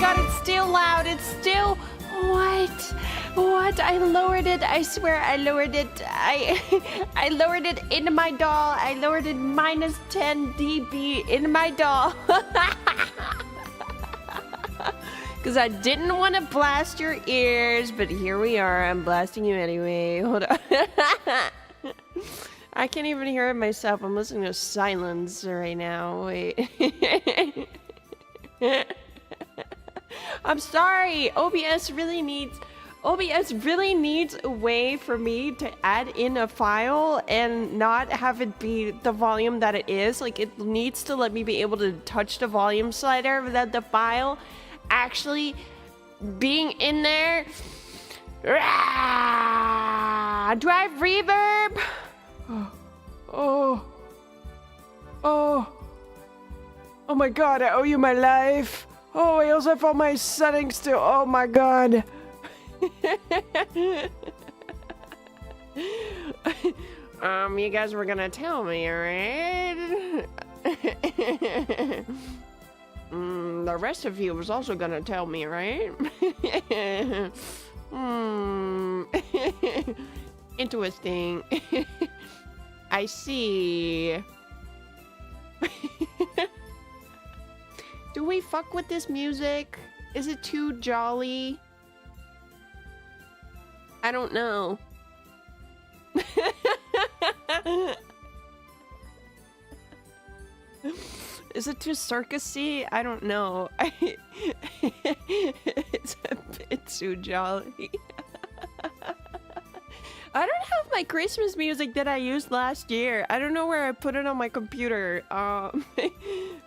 God, it's still loud. It's still... What? I lowered it. I swear I lowered it. I lowered it into my doll. I lowered it minus 10 dB into my doll. Because I didn't want to blast your ears, but here we are. I'm blasting you anyway. Hold on. I can't even hear it myself. I'm listening to silence right now. Wait. I'm sorry. OBS really needs a way for me to add in a file and not have it be the volume that it is. Like, it needs to let me be able to touch the volume slider without the file actually being in there. Do I have reverb? Oh my God, I owe you my life. Oh, I also have all my settings too. Oh my God. You guys were gonna tell me, right? The rest of you was also gonna tell me, right? Interesting. I see. Do we fuck with this music? Is it too jolly? I don't know. Is it too circusy? I don't know. It's a bit too jolly. I don't have my Christmas music that I used last year. I don't know where I put it on my computer.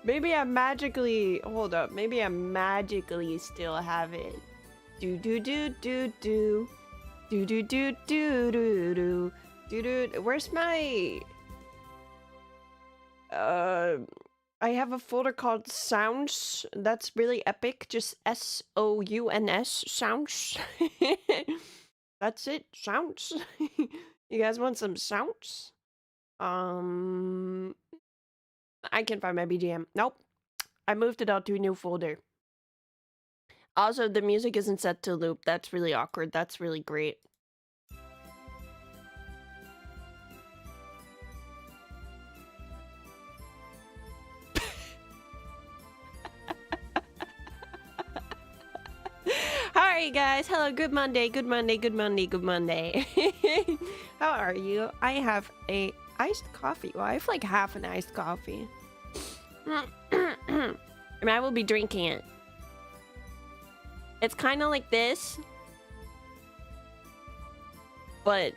Maybe I magically... Hold up. Maybe I magically still have it. Do do do do do. Do do do do do do. Do do. Where's my... I have a folder called Sounds. That's really epic. Just S-O-U-N-S. Sounds. That's it. Sounds. You guys want some sounds? I can't find my BGM. Nope. I moved it out to a new folder. Also, the music isn't set to loop. That's really awkward. That's really great. Alright guys, hello, good Monday, good Monday, good Monday, good Monday. How are you? I have a iced coffee. Well, I have like half an iced coffee. And I will be drinking it. It's kind of like this, but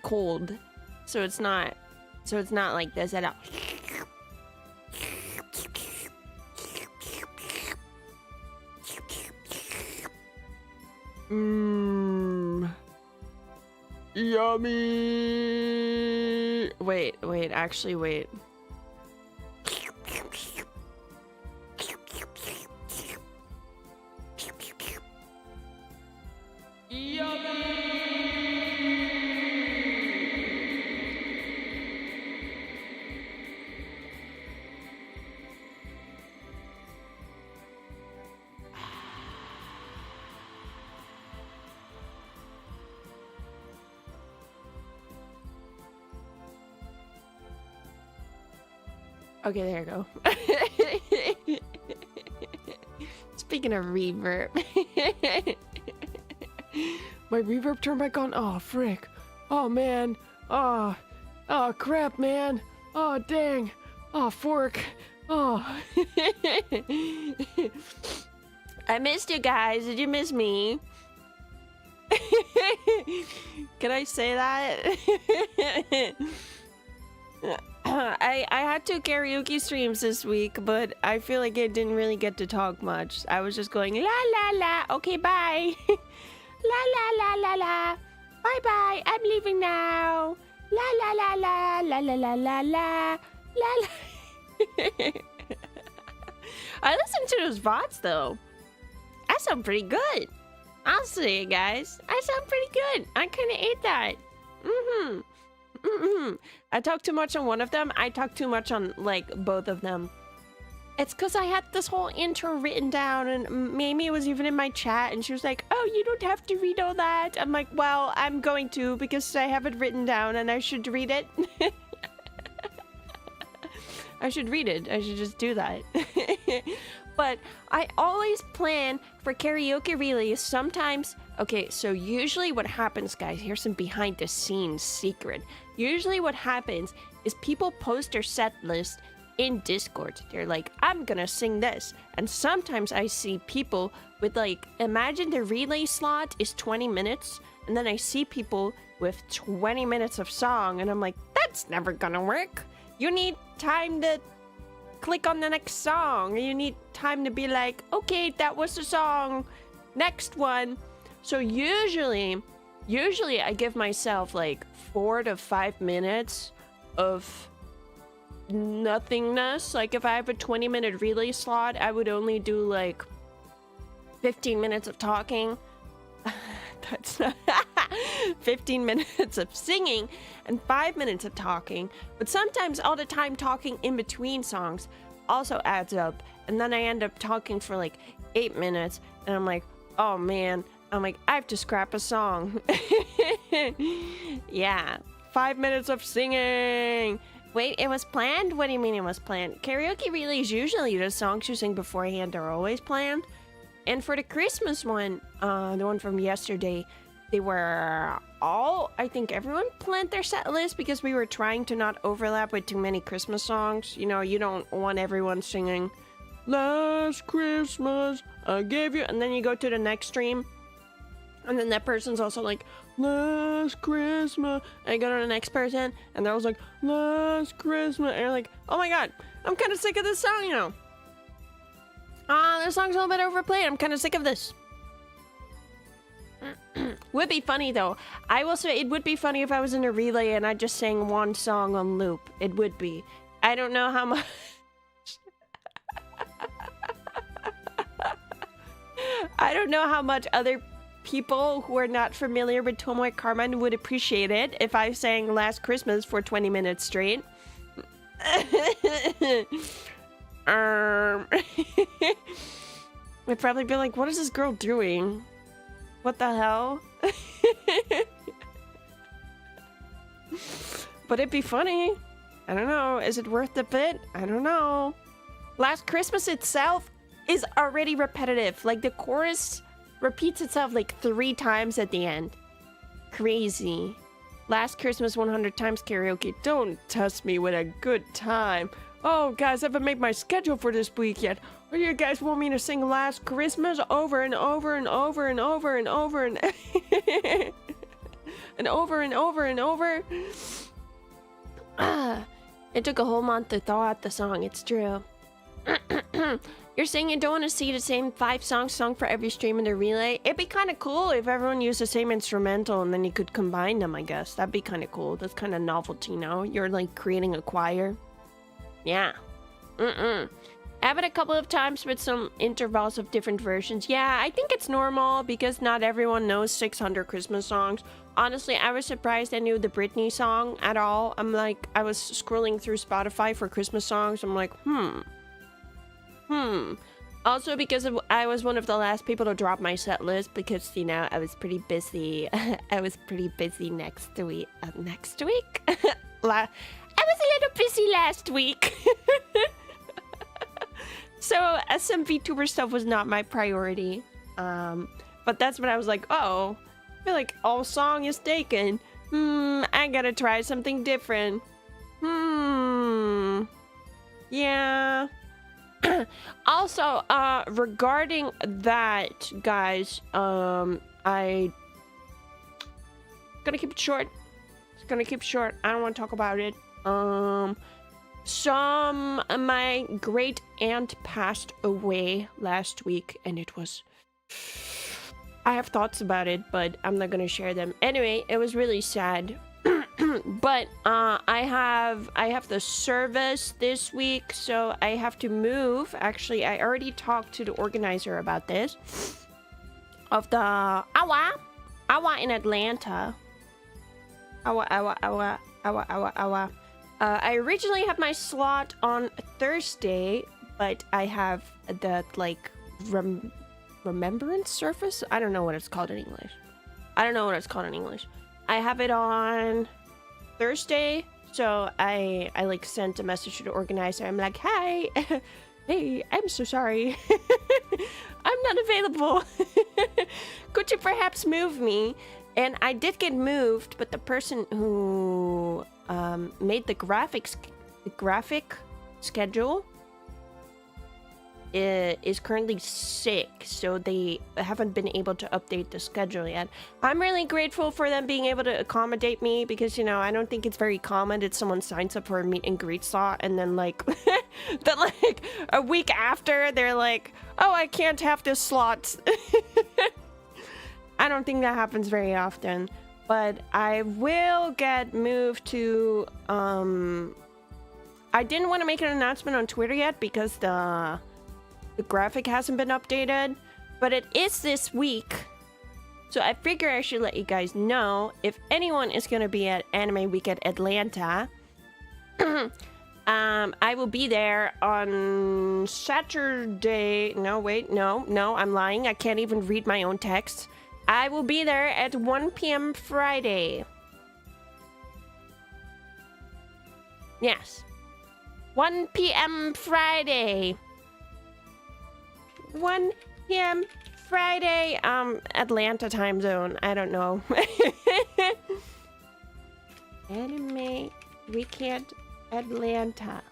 cold. So it's not like this at all. Yummy. Wait, actually wait. Okay, there you go. Speaking of reverb. My reverb turned back on. Oh, frick. Oh, man. Oh, crap, man. Oh, dang. Oh, fork. Oh. I missed you guys. Did you miss me? Can I say that? I had 2 karaoke streams this week, but I feel like I didn't really get to talk much. I was just going la la la. Okay, bye. La la la la la. Bye bye. I'm leaving now. La la la la la la la la la la. I listened to those VODs though. I sound pretty good. I'll say it, guys. I sound pretty good. I kind of ate that. I talked too much on one of them. I talked too much on, like, both of them. It's because I had this whole intro written down, and Meimi was even in my chat, and she was like, oh, you don't have to read all that. I'm like, well, I'm going to, because I have it written down, and I should read it. I should read it. I should just do that. But I always plan for karaoke relays. Sometimes, okay, so usually what happens, guys, here's some behind the scenes secret. Usually what happens is people post their set list in Discord. They're like, I'm gonna sing this. And sometimes I see people with, like, imagine the relay slot is 20 minutes. And then I see people with 20 minutes of song. And I'm like, that's never gonna work. You need time to click on the next song. You need time to be like, okay, that was the song. Next one. So usually I give myself like 4 to 5 minutes of nothingness. Like if I have a 20-minute relay slot, I would only do like 15 minutes of talking. That's not 15 minutes of singing and 5 minutes of talking. But sometimes all the time talking in between songs also adds up. And then I end up talking for like 8 minutes. And I'm like, oh man. I'm like, I have to scrap a song. Yeah. 5 minutes of singing. Wait, it was planned? What do you mean it was planned? Karaoke relays, usually the songs you sing beforehand are always planned. And for the Christmas one, the one from yesterday, they were all, I think everyone planned their set list because we were trying to not overlap with too many Christmas songs. You know, you don't want everyone singing, Last Christmas, I gave you, and then you go to the next stream, and then that person's also like, Last Christmas, and I go to the next person, and they're also like, Last Christmas, and you're like, oh my god, I'm kind of sick of this song, you know. This song's a little bit overplayed. I'm kind of sick of this. Would be funny though. I will say it would be funny if I was in a relay and I just sang one song on loop. It would be. I don't know how much. I don't know how much other people who are not familiar with Tomoe Carmine would appreciate it if I sang Last Christmas for 20 minutes straight. I'd probably be like, what is this girl doing? What the hell? But it'd be funny. I don't know. Is it worth the bit? I don't know. Last Christmas itself is already repetitive. Like the chorus repeats itself like 3 times at the end. Crazy. Last Christmas 100 times karaoke. Don't test me with a good time. Oh, guys, I haven't made my schedule for this week yet. Or you guys want me to sing Last Christmas over and over and over and over and over and and over and over and over? It took a whole month to thaw out the song, it's true. You're saying you don't want to see the same 5 songs sung for every stream in the relay? It'd be kind of cool if everyone used the same instrumental and then you could combine them, I guess. That'd be kind of cool. That's kind of novelty, no? You're like creating a choir. Yeah. I have it a couple of times with some intervals of different versions. Yeah, I think it's normal because not everyone knows 600 Christmas songs. Honestly, I was surprised I knew the Britney song at all. I'm like, I was scrolling through Spotify for Christmas songs. I'm like, Also because I was one of the last people to drop my set list because, you know, I was pretty busy. I was pretty busy next week. I was a little busy last week. So some VTuber stuff was not my priority. But that's when I was like, oh, I feel like all song is taken. I gotta try something different. Yeah. Also, regarding that, guys, I gonna keep it short. It's gonna keep it short. I don't want to talk about it. My great aunt passed away last week, and it was. I have thoughts about it, but I'm not gonna share them. Anyway, it was really sad. But I have the service this week, so I have to move. Actually, I already talked to the organizer about this. Of the Awa in Atlanta. Awa. I originally had my slot on Thursday, but I have the like remembrance service. I don't know what it's called in English. I have it on Thursday, so I like sent a message to the organizer. I'm like, hi, hey, I'm so sorry. I'm not available. Could you perhaps move me? And I did get moved, but the person who made the graphic schedule is currently sick, so they haven't been able to update the schedule yet. I'm really grateful for them being able to accommodate me because, you know, I don't think it's very common that someone signs up for a meet and greet slot and then like that like a week after they're like, oh, I can't have this slot. I don't think that happens very often, but I will get moved to I didn't want to make an announcement on Twitter yet because the graphic hasn't been updated, but it is this week. So I figure I should let you guys know if anyone is going to be at Anime Week at Atlanta. I will be there on Saturday. No, wait, no, I'm lying. I can't even read my own text. I will be there at 1 p.m. Friday. Yes. 1 p.m. Friday. 1 p.m. Friday, Atlanta time zone. I don't know. Anime Weekend Atlanta.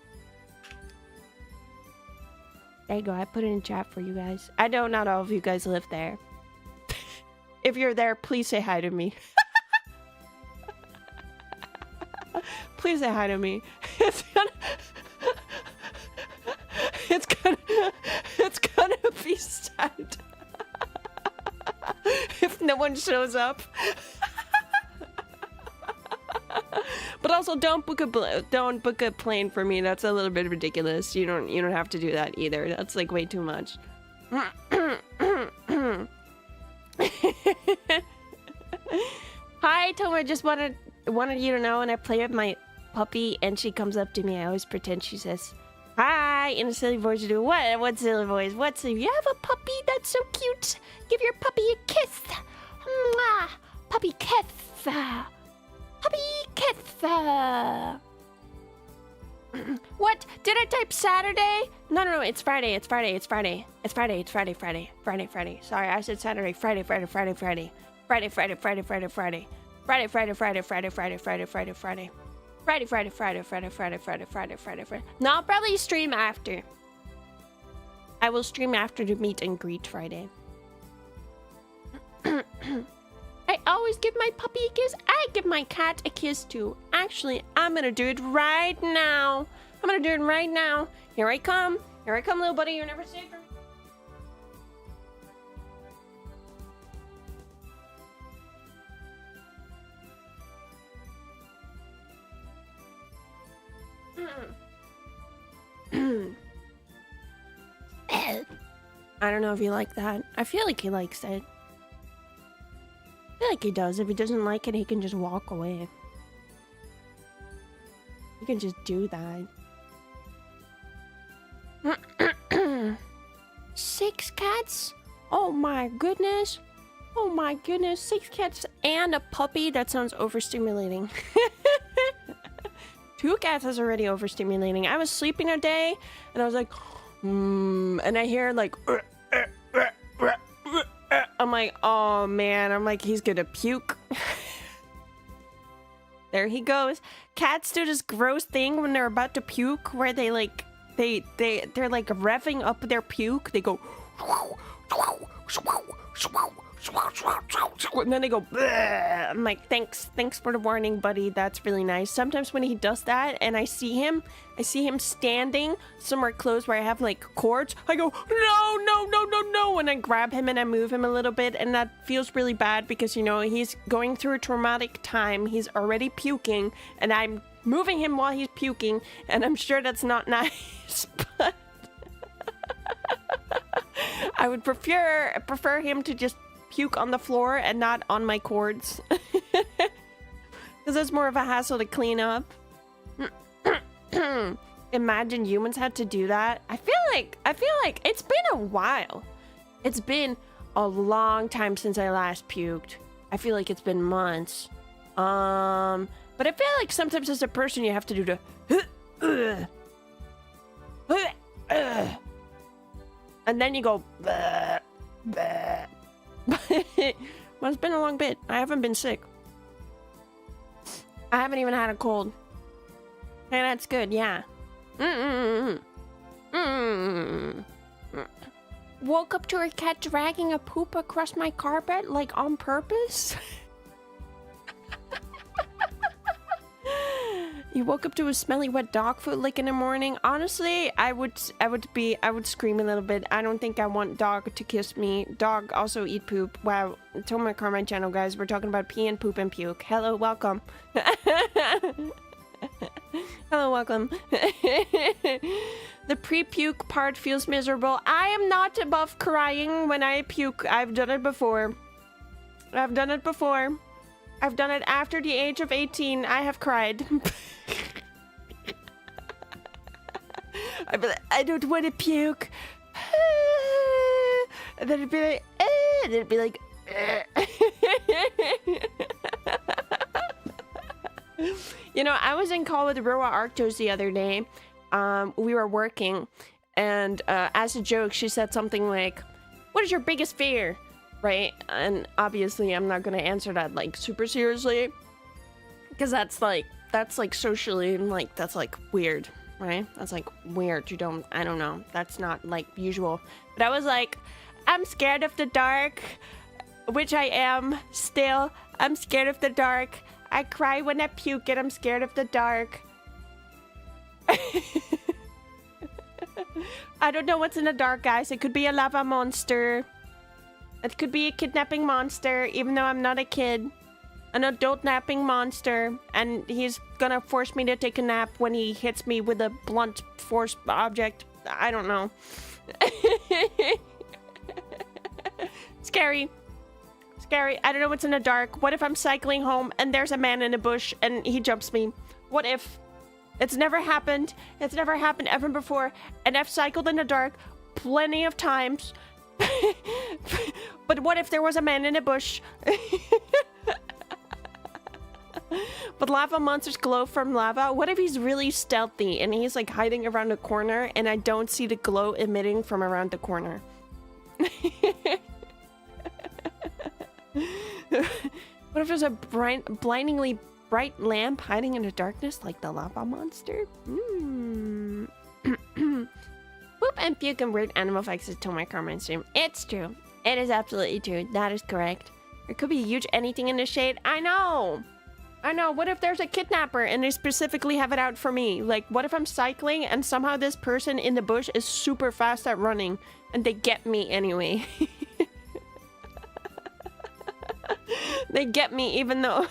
There you go. I put it in chat for you guys. I know not all of you guys live there. If you're there, please say hi to me. Please say hi to me. It's gonna be sad if no one shows up. But also, don't book a plane for me. That's a little bit ridiculous. You don't have to do that either. That's like way too much. Hi, Tomoe. Just wanted you to know when I play with my puppy and she comes up to me, I always pretend she says hi in a silly voice. You do what silly voice? You have a puppy? That's so cute. Give your puppy a kiss. Mwah. Puppy kiss. Puppy kiss. What? Did I type Saturday? No, it's Friday. Friday. Sorry, I said Saturday. Friday. Friday. No, I'll probably stream after. I will stream after the meet and greet Friday. I always give my puppy a kiss. I give my cat a kiss too. Actually, I'm gonna do it right now. Here I come, little buddy. You're never safe from me. I don't know if he liked that. I feel like he likes it. I feel like he does. If he doesn't like it, he can just walk away. He can just do that. 6 cats? Oh my goodness. 6 cats and a puppy? That sounds overstimulating. 2 cats is already overstimulating. I was sleeping a day and I was like, and I hear like, I'm like, oh man, I'm like, he's gonna puke. There he goes. Cats do this gross thing when they're about to puke where they like, they're like revving up their puke. They go, and then they go, bleh. I'm like, thanks for the warning, buddy. That's really nice. Sometimes when he does that and I see him standing somewhere close where I have like cords, I go, no, and I grab him and I move him a little bit, and that feels really bad because, you know, he's going through a traumatic time. He's already puking and I'm moving him while he's puking, and I'm sure that's not nice, but I would prefer him to just puke on the floor and not on my cords. Because that's more of a hassle to clean up. Imagine humans had to do that. I feel like it's been a while. It's been a long time since I last puked. I feel like it's been months. But I feel like sometimes as a person you have to do the and then you go well, it's been a long bit. I haven't been sick. I haven't even had a cold. And that's good, yeah. Woke up to a cat dragging a poop across my carpet, like on purpose. You woke up to a smelly wet dog food lick in the morning. Honestly, I would scream a little bit. I don't think I want dog to kiss me. Dog also eat poop. Wow, Tomoe Carmine channel, guys. We're talking about pee and poop and puke. Hello, welcome. Hello, welcome. The pre-puke part feels miserable. I am not above crying when I puke. I've done it before. I've done it after the age of 18. I have cried. I'd be like, I don't want to puke. And then it'd be like, and it'd be like, you know, I was in call with Roa Arctos the other day. We were working, and as a joke, she said something like, what is your biggest fear? Right? And obviously I'm not gonna answer that like super seriously, because that's like socially, like, that's like weird, right? That's like weird. I don't know, that's not like usual. But I was like, I'm scared of the dark, which I am still. I'm scared of the dark. I cry when I puke and I'm scared of the dark. I don't know what's in the dark, guys. It could be a lava monster. It could be a kidnapping monster, even though I'm not a kid. An adult napping monster, and he's gonna force me to take a nap when he hits me with a blunt force object. I don't know. Scary. I don't know what's in the dark. What if I'm cycling home and there's a man in a bush and he jumps me? What if? It's never happened. It's never happened ever before. And I've cycled in the dark plenty of times. But what if there was a man in a bush? But lava monsters glow from lava. What if he's really stealthy and he's like hiding around a corner and I don't see the glow emitting from around the corner? What if there's a blindingly bright lamp hiding in the darkness like the lava monster? Hmm. Poop and puke and weird animal facts is Tomoe Carmine stream. It's true. It is absolutely true. That is correct. There could be huge anything in the shade. I know. I know. What if there's a kidnapper and they specifically have it out for me? Like, what if I'm cycling and somehow this person in the bush is super fast at running and they get me anyway? They get me even though...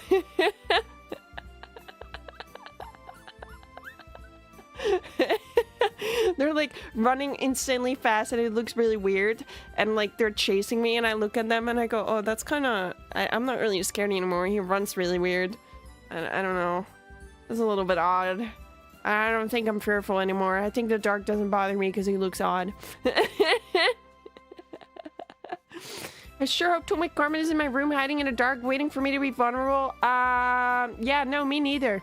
They're like running insanely fast and it looks really weird, and like they're chasing me and I look at them and I go, oh, that's kind of... I'm not really scared anymore. He runs really weird. I don't know. It's a little bit odd. I don't think I'm fearful anymore. I think the dark doesn't bother me because he looks odd. I sure hope Tomoe Carmine is in my room hiding in the dark waiting for me to be vulnerable. Yeah, no, me neither.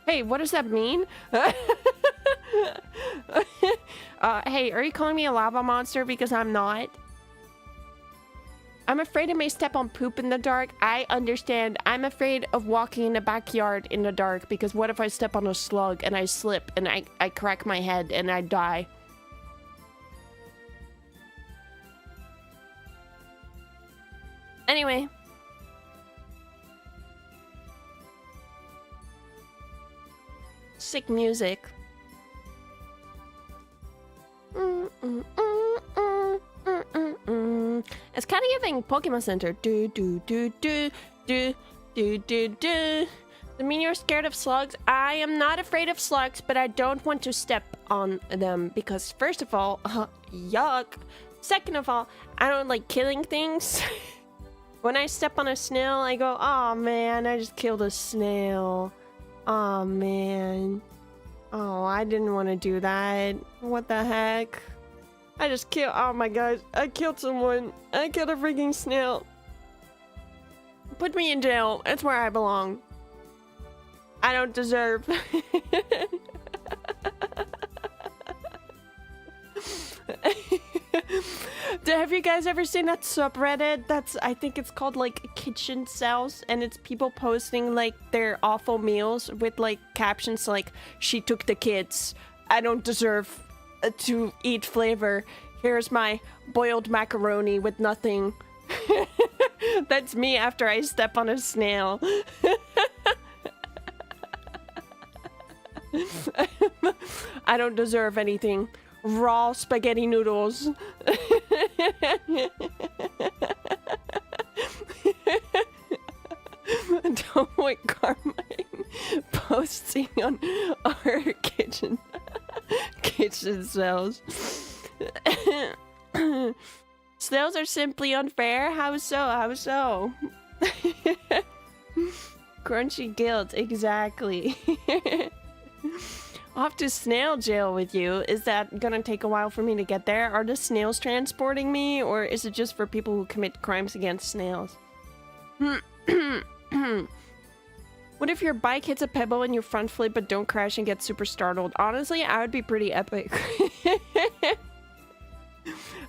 Hey, what does that mean? Hey, are you calling me a lava monster? Because I'm not. I'm afraid I may step on poop in the dark. I understand. I'm afraid of walking in the backyard in the dark because what if I step on a slug and I slip and I crack my head and I die? Anyway. Sick music. It's kind of giving Pokemon Center. Do do do do do do do do. I mean, you're scared of slugs. I am not afraid of slugs, but I don't want to step on them because, first of all, yuck. Second of all, I don't like killing things. When I step on a snail, I go, oh man, I just killed a snail. Oh man. Oh, I didn't want to do that. What the heck? I just killed... Oh my gosh. I killed someone. I killed a freaking snail. Put me in jail. That's where I belong. I don't deserve. Have you guys ever seen that subreddit? I think it's called like Kitchen Cells, and it's people posting like their awful meals with like captions like, she took the kids. I don't deserve to eat flavor. Here's my boiled macaroni with nothing. That's me after I step on a snail. I don't deserve anything. Raw spaghetti noodles. Don't want Carmine posting on our kitchen cells. Snails are simply unfair. How so? How so? Crunchy guilt, exactly. I'll have to snail jail with you. Is that gonna take a while for me to get there? Are the snails transporting me, or is it just for people who commit crimes against snails? What if your bike hits a pebble and you front flip but don't crash and get super startled? Honestly, I would be pretty epic.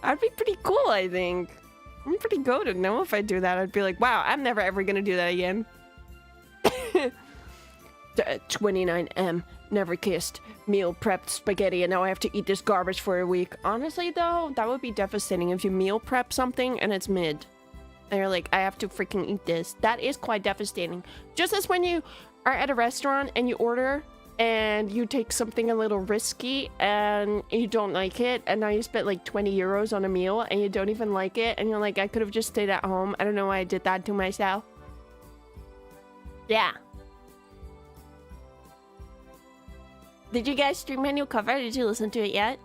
I'd be pretty cool, I think. I'm pretty good to know if I do that. I'd be like, wow, I'm never ever gonna do that again. 29M. Never kissed, meal prepped spaghetti, and now I have to eat this garbage for a week. Honestly, though, that would be devastating if you meal prep something and it's mid. And you're like, I have to freaking eat this. That is quite devastating. Just as when you are at a restaurant and you order and you take something a little risky and you don't like it, and now you spent like 20 euros on a meal and you don't even like it, and you're like, I could have just stayed at home. I don't know why I did that to myself. Yeah. Did you guys stream my new cover? Did you listen to it yet?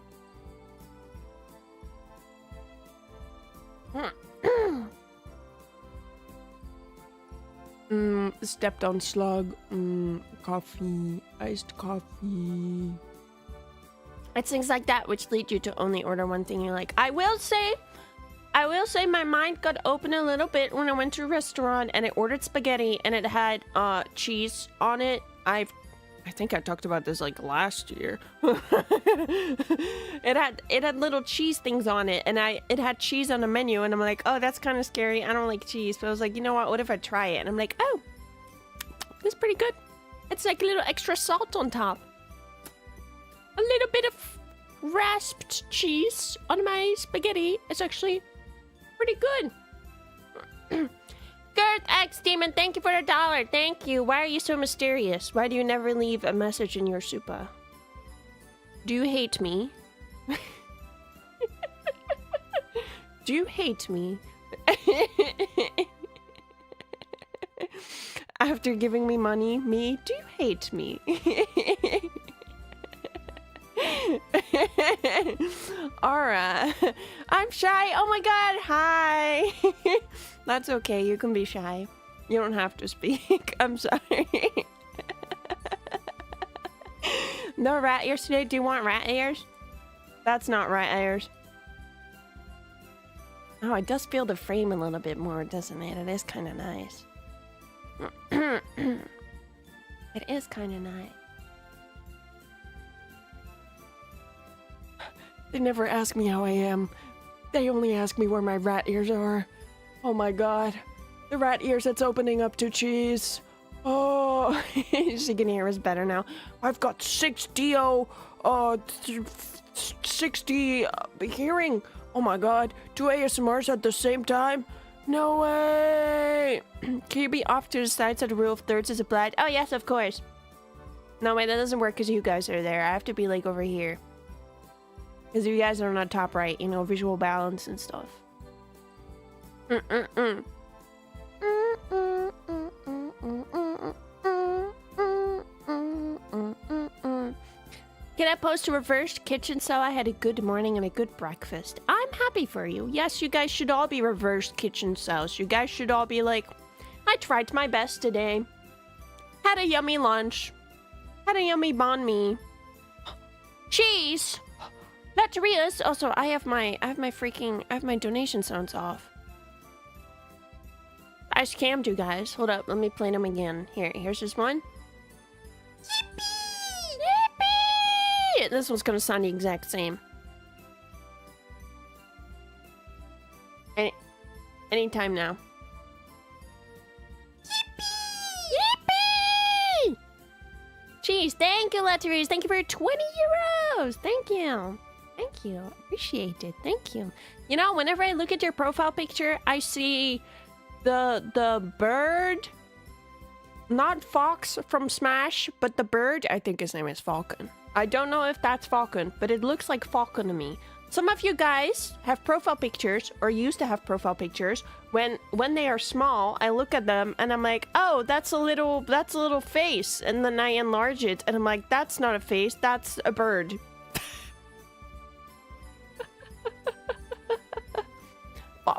Stepped on slug. Coffee. Iced coffee. It's things like that which lead you to only order one thing you like. I will say my mind got open a little bit when I went to a restaurant and I ordered spaghetti and it had cheese on it. I think I talked about this like last year. It had little cheese things on it, and it had cheese on the menu, and I'm like, oh, that's kind of scary. I don't like cheese, but I was like, you know what if I try it? And I'm like, oh, it's pretty good. It's like a little extra salt on top. A little bit of rasped cheese on my spaghetti. It's actually pretty good. Girth X Demon, thank you for the $1. Thank you. Why are you so mysterious? Why do you never leave a message in your super? Do you hate me? Do you hate me? After giving me money, do you hate me? Aura, I'm shy. Oh my god, hi. That's okay, you can be shy. You don't have to speak. I'm sorry. No rat ears today? Do you want rat ears? That's not rat ears. Oh, it does feel the frame a little bit more, doesn't it? It is kind of nice. It is kind of nice. They never ask me how I am. They only ask me where my rat ears are. Oh my god. The rat ears that's opening up to cheese. Oh, she can hear us better now. I've got 60 hearing. Oh my god. 2 ASMRs at the same time? No way. Can you be off to the side so the rule of thirds is applied? Oh yes, of course. No, wait, that doesn't work because you guys are there. I have to be like over here. Because you guys are on the top right, you know, visual balance and stuff. Can I post a reversed kitchen so I had a good morning and a good breakfast? I'm happy for you. Yes, you guys should all be reversed kitchen cells. You guys should all be like, I tried my best today. Had a yummy lunch. Had a yummy banh mi. Cheese! Laterias! Also, I have my donation sounds off. I scammed you guys. Hold up, let me play them again. Here's this one. Yippee! Yippee! This one's gonna sound the exact same. Anytime now. Yippee! Yippee! Jeez, thank you, Laterias. Thank you for your 20 euros. Thank you. Thank you. Appreciate it. Thank you. You know, whenever I look at your profile picture, I see the bird, not Fox from Smash, but the bird. I think his name is Falcon. I don't know if that's Falcon, but it looks like Falcon to me. Some of you guys have profile pictures, or used to have profile pictures. When they are small, I look at them and I'm like, oh, that's a little face, and then I enlarge it and I'm like, that's not a face, that's a bird.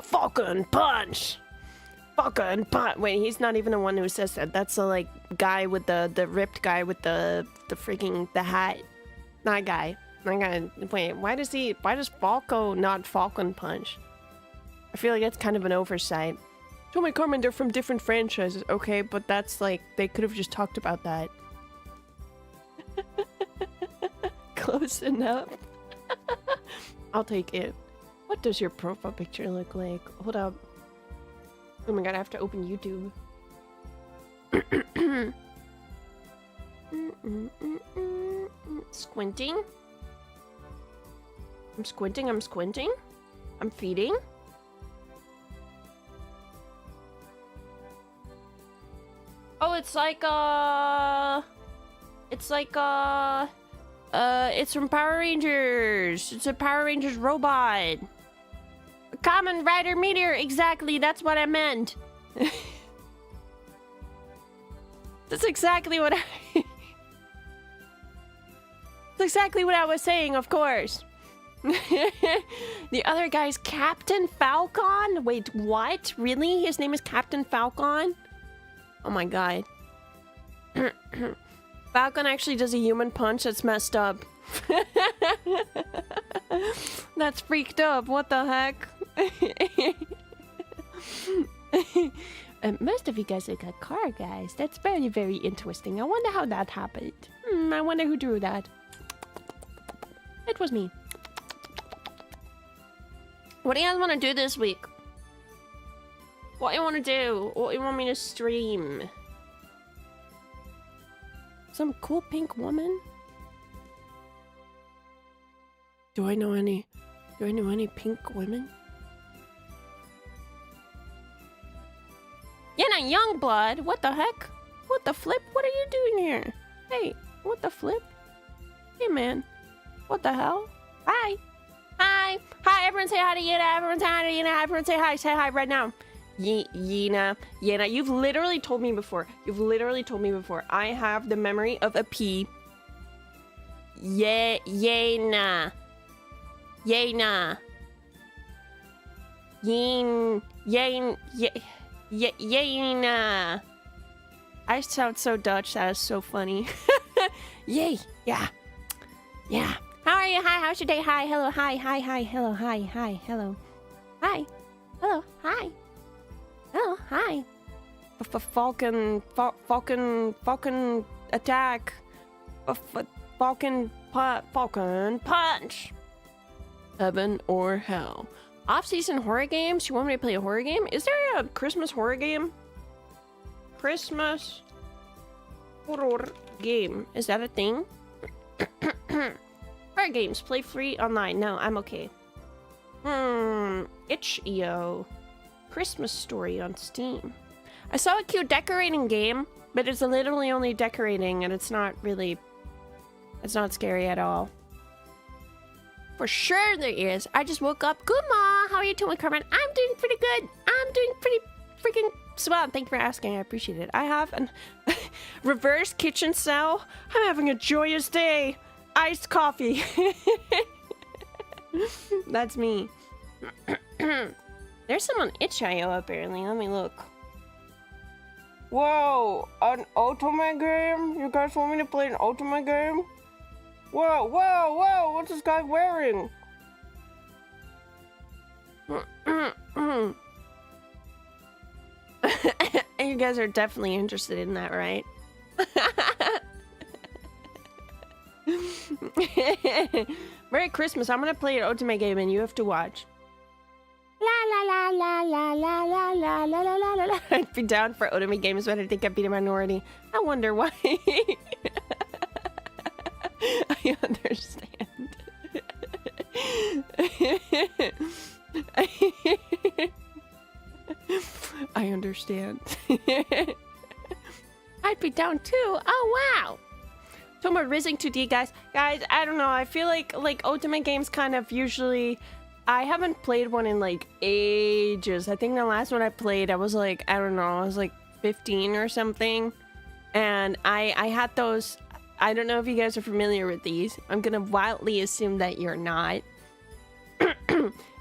Falcon punch! Falcon punch! Wait, he's not even the one who says that. That's the, like, guy with the ripped guy with the freaking, the hat. That guy. Wait, why does Falco not Falcon punch? I feel like that's kind of an oversight. Tomoe, Carmine, they're from different franchises. Okay, but that's like, they could have just talked about that. Close enough. I'll take it. What does your profile picture look like? Hold up. Oh my god, I have to open YouTube. Squinting. I'm squinting, I'm squinting. I'm feeding. Oh, it's from Power Rangers. It's a Power Rangers robot. A Kamen Rider Meteor, exactly, that's what I meant. That's exactly what That's exactly what I was saying, of course. The other guy's Captain Falcon? Wait, what? Really? His name is Captain Falcon? Oh my god. Falcon actually does a human punch. That's messed up. That's freaked up. What the heck? Most of you guys look like car guys. That's very, very interesting. I wonder how that happened. I wonder who drew that. It was me. What do you guys want to do this week? What do you want to do? What do you want me to stream? Some cool pink woman? Do I know any pink women? Yana Youngblood? What the heck? What the flip? What are you doing here? Hey, what the flip? Hey man, what the hell? Hi. Hi. Hi, everyone say hi to Yana. Everyone say hi to Yana. Everyone say hi. Say hi right now. Yana, you've literally told me before. I have the memory of a pea. Yana. Yana. Yana. I sound so Dutch. That is so funny. Yay. Yeah. How are you? Hi. How's your day? Hi. Hello. Hi. Hello. Hi. Hello. Hi. Hello. Hi. Hello. Hi. Falcon attack. Falcon punch. Heaven or hell. Off-season horror games? You want me to play a horror game? Is there a Christmas horror game? Christmas horror game. Is that a thing? Horror games. Play free online. No, I'm okay. Itch.io. Christmas story on Steam. I saw a cute decorating game, but it's literally only decorating and it's not scary at all. For sure there is. I just woke up. Good ma. How are you doing, Carmine? I'm doing pretty good. I'm doing pretty freaking swell. Thank you for asking. I appreciate it. I have a reverse kitchen cell. I'm having a joyous day. Iced coffee. That's me. There's some on itch.io apparently. Let me look. Whoa, an Ultimate game? You guys want me to play an Ultimate game? Whoa, what's this guy wearing? You guys are definitely interested in that, right? Merry Christmas. I'm gonna play an Ultimate game and you have to watch. La la la la la la la la la la la. I'd be down for Ultimate games, but I think I'd be the minority. I wonder why. I understand. I understand. I'd be down too. Oh wow. Tomoe rising 2D, guys. Guys, I don't know. I feel like Ultimate games kind of usually. I haven't played one in like ages. I think the last one I played, I was like, I don't know, I was like 15 or something. And I had those. I don't know if you guys are familiar with these. I'm gonna wildly assume that you're not.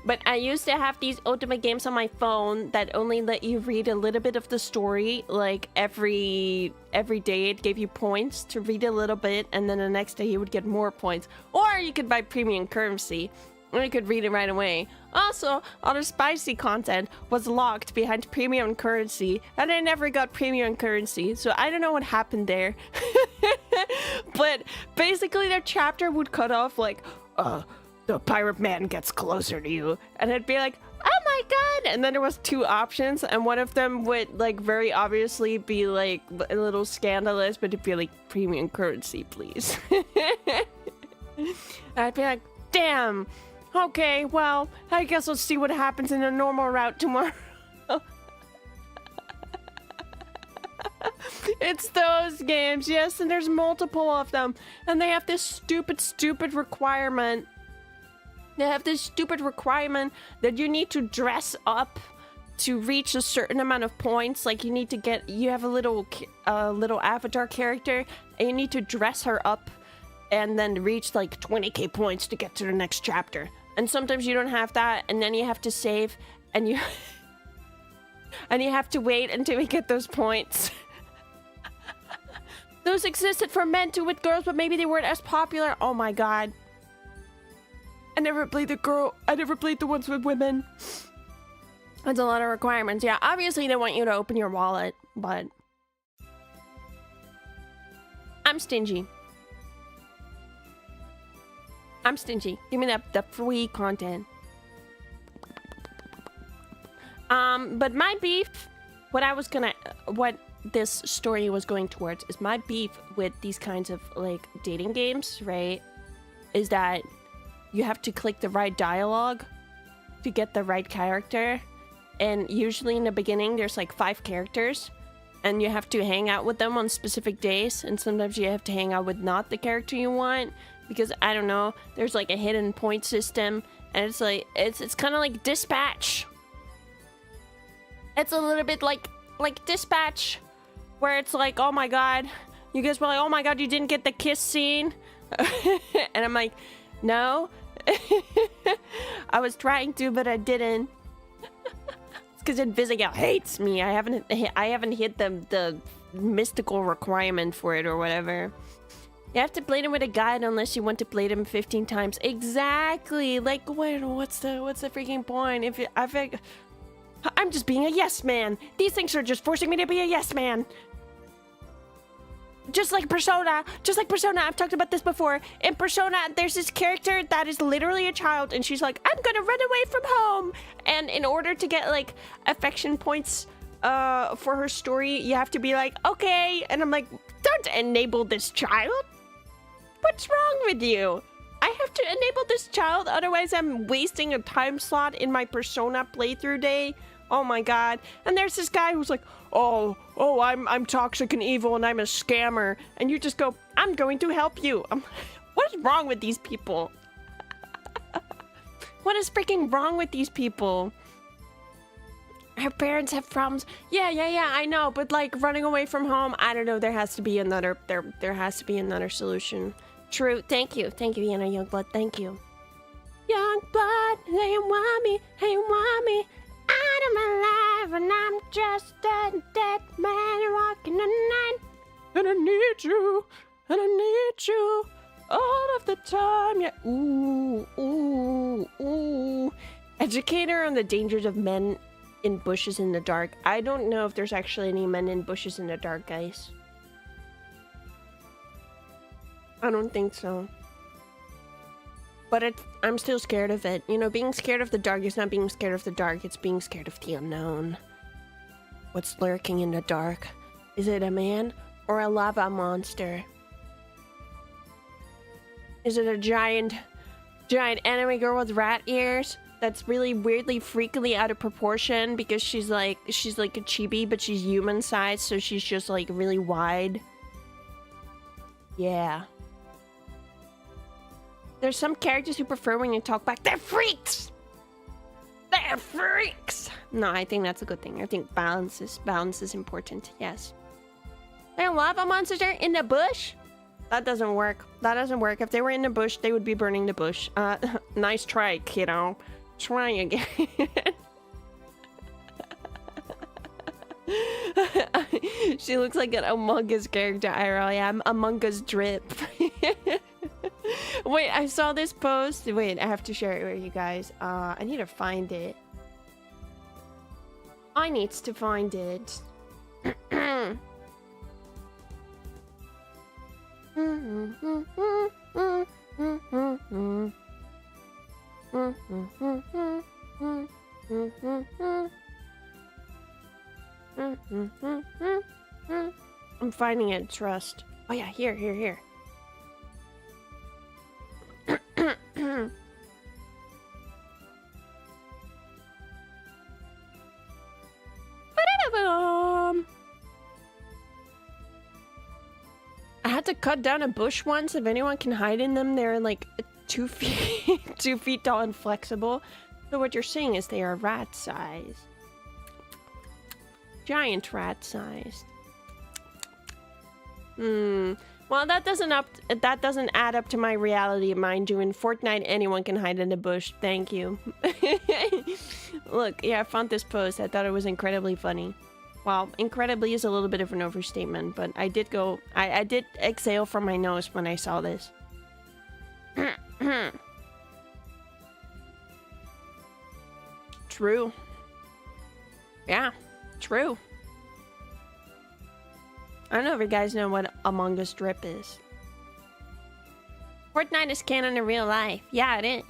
But I used to have these Ultimate games on my phone that only let you read a little bit of the story. Like every day it gave you points to read a little bit, and then the next day you would get more points. Or you could buy premium currency, and you could read it right away. Also, all the spicy content was locked behind premium currency, and I never got premium currency, so I don't know what happened there. But basically their chapter would cut off like, the pirate man gets closer to you, and it'd be like, oh my god, and then there was two options, and one of them would like very obviously be like a little scandalous, but it'd be like, premium currency please. I'd be like, damn, okay, well, I guess we'll see what happens in the normal route tomorrow. It's those games, yes, and there's multiple of them, and they have this stupid requirement. They have this stupid requirement that you need to dress up to reach a certain amount of points. Like you have a little avatar character, and you need to dress her up and then reach like 20k points to get to the next chapter. And sometimes you don't have that, and then you have to save, and you have to wait until you get those points. Those existed for men too with girls, but maybe they weren't as popular. Oh my god. I never played the ones with women. That's a lot of requirements. Yeah, obviously they want you to open your wallet, but I'm stingy. I'm stingy. Give me the free content. But my beef, what this story was going towards is my beef with these kinds of like dating games, right? Is that you have to click the right dialogue to get the right character. And usually in the beginning, there's like 5 characters and you have to hang out with them on specific days. And sometimes you have to hang out with not the character you want because, I don't know, there's like a hidden point system. And it's like, it's kind of like Dispatch. It's a little bit like Dispatch, where it's like, oh my god, you guys were like, oh my god, you didn't get the kiss scene. And I'm like, no. I was trying to, but I didn't. It's because Invisigal hates me. I haven't hit the mystical requirement for it or whatever. You have to play them with a guide unless you want to play them 15 times. Exactly. Like, what's the freaking point? I'm just being a yes man. These things are just forcing me to be a yes man. Just like Persona. I've talked about this before. In Persona, there's this character that is literally a child, and she's like, I'm gonna run away from home. And in order to get like affection points for her story, you have to be like, okay. And I'm like, don't enable this child. What's wrong with you? I have to enable this child, otherwise I'm wasting a time slot in my Persona playthrough day. Oh my god. And there's this guy who's like, oh, I'm toxic and evil and I'm a scammer. And you just go, I'm going to help you. What is wrong with these people? What is freaking wrong with these people? Her parents have problems. Yeah, I know. But like running away from home, I don't know. There has to be another solution. True. Thank you, Vienna Youngblood. Thank you. Youngblood, they want me. Out of my life, and I'm just a dead man walking the night. And I need you all of the time. Yeah. Ooh. Educator on the dangers of men in bushes in the dark. I don't know if there's actually any men in bushes in the dark, guys. I don't think so. But I'm still scared of it. You know, being scared of the dark is not being scared of the dark. It's being scared of the unknown. What's lurking in the dark? Is it a man or a lava monster? Is it a giant anime girl with rat ears that's really weirdly freakily out of proportion because she's like a chibi, but she's human sized, so she's just like really wide? Yeah. There's some characters who prefer when you talk back. They're freaks! They're freaks! No, I think that's a good thing. I think balance is important, yes. There are lava monsters in the bush? That doesn't work. If they were in the bush, they would be burning the bush. Nice try, kiddo. Try again. She looks like an Among Us character, IRL. Yeah, I'm Among Us drip. Wait, I saw this post. Wait, I have to share it with you guys. I need to find it. I needs to find it. I'm finding it, trust. Oh yeah, here. I had to cut down a bush once. If anyone can hide in them, they're like 2 feet 2 feet tall and flexible. So what you're saying is they are rat sized. Giant rat sized. Well, that doesn't add up to my reality, mind you. In Fortnite, anyone can hide in the bush. Thank you. Look, yeah, I found this post. I thought it was incredibly funny. Well, incredibly is a little bit of an overstatement, but I did exhale from my nose when I saw this. True. Yeah, true. I don't know if you guys know what Among Us drip is. Fortnite is canon in real life. Yeah, it is.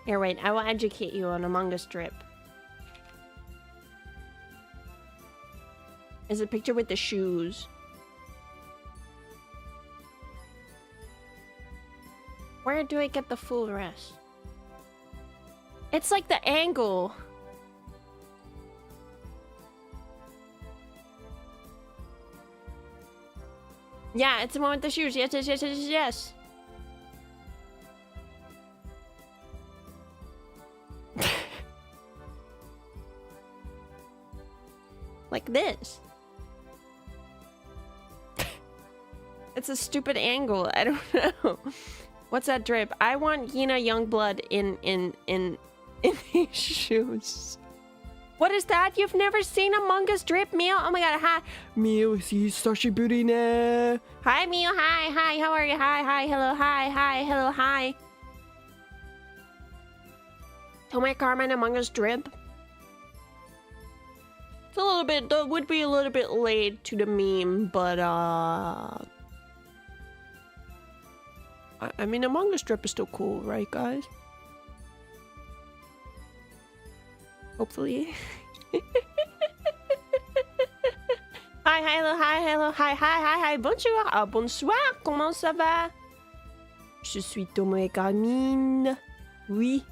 Here, wait. I will educate you on Among Us drip. Is a picture with the shoes. Where do I get the full rest? It's like the angle. Yeah, it's the one with the shoes. Yes, yes, yes, yes, yes. Like this. It's a stupid angle. I don't know. What's that drip? I want Hina Youngblood in these shoes. What is that? You've never seen Among Us drip, Mio? Oh my god, hi. Mio, see Sashiburi ne. Hi, Mio. Hi, hi. How are you? Hi, hi. Hello, hi, hi. Hello, hi. Tomoe Carmine Among Us drip. It's a little bit, that would be a little bit late to the meme, but I mean, Among Us drip is still cool, right, guys? Hopefully. Hi, hello, hi, hello, hi, hi, hi, hi, bonjour, bonsoir, comment ça va? Je suis Tomoe Carmine. Oui.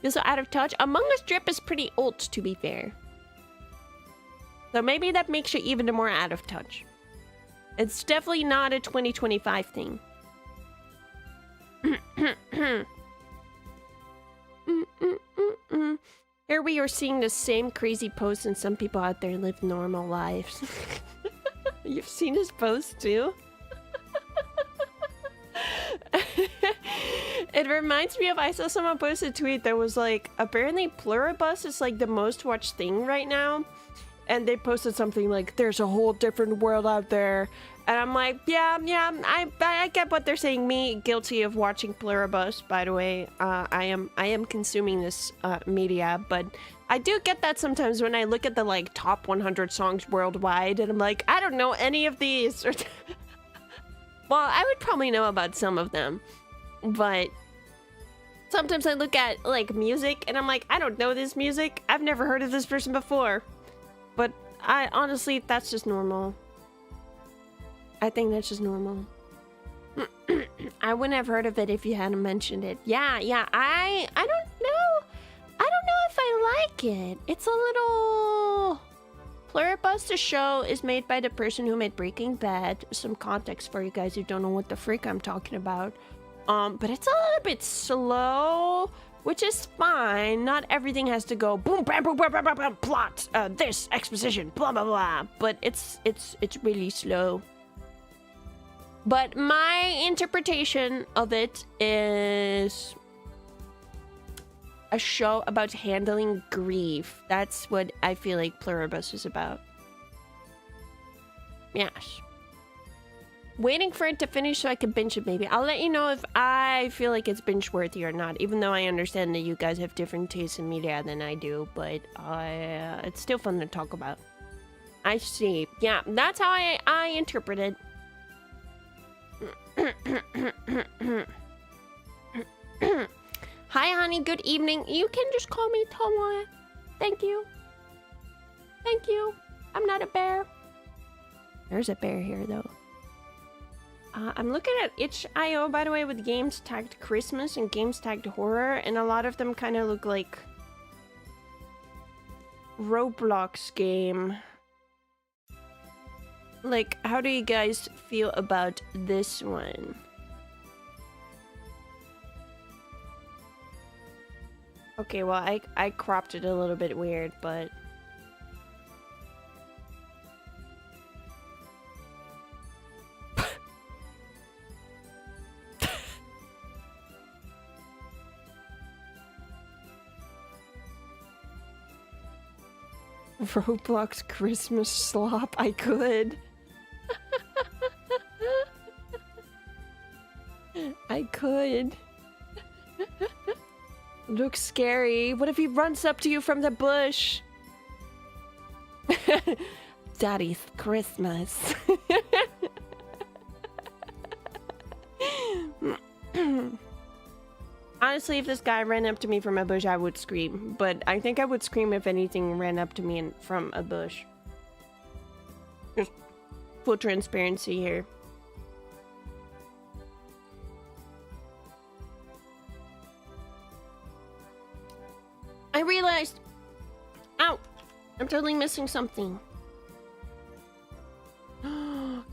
Feel so out of touch. Among Us drip is pretty old, to be fair. So maybe that makes you even more out of touch. It's definitely not a 2025 thing. Here we are seeing the same crazy posts, and some people out there live normal lives. You've seen his post too? It reminds me of, I saw someone post a tweet that was like, apparently Pluribus is like the most watched thing right now. And they posted something like, there's a whole different world out there. And I'm like, yeah, I get what they're saying. Me, guilty of watching Pluribus, by the way. I am consuming this media, but I do get that sometimes when I look at the like top 100 songs worldwide, and I'm like, I don't know any of these. Well, I would probably know about some of them, but sometimes I look at like music, and I'm like, I don't know this music. I've never heard of this person before. But I honestly, that's just normal. I think that's just normal. I wouldn't have heard of it if you hadn't mentioned it. Yeah, I don't know. I don't know if I like it. It's a little... Pluribus, the show, is made by the person who made Breaking Bad. Some context for you guys who don't know what the freak I'm talking about. But it's a little bit slow, which is fine. Not everything has to go boom, bam, boom, bam, bam, bam, bam, plot, this, exposition, blah, blah, blah. But it's really slow. But my interpretation of it is a show about handling grief. That's what I feel like Pluribus is about. Yes. Waiting for it to finish so I can binge it, maybe. I'll let you know if I feel like it's binge-worthy or not, even though I understand that you guys have different tastes in media than I do, but it's still fun to talk about. I see. Yeah, that's how I interpret it. Hi, honey. Good evening. You can just call me Tomoe. Thank you. Thank you. I'm not a bear. There's a bear here, though. I'm looking at itch.io, by the way, with games tagged Christmas and games tagged horror, and a lot of them kind of look like Roblox game. Like, how do you guys feel about this one? Okay, well, I cropped it a little bit weird, but... Roblox Christmas slop, I could. I could. Looks scary. What if he runs up to you from the bush? Daddy's Christmas. Honestly, if this guy ran up to me from a bush, I would scream. But I think I would scream if anything ran up to me from a bush. Just full transparency here. I realized... Ow! I'm totally missing something.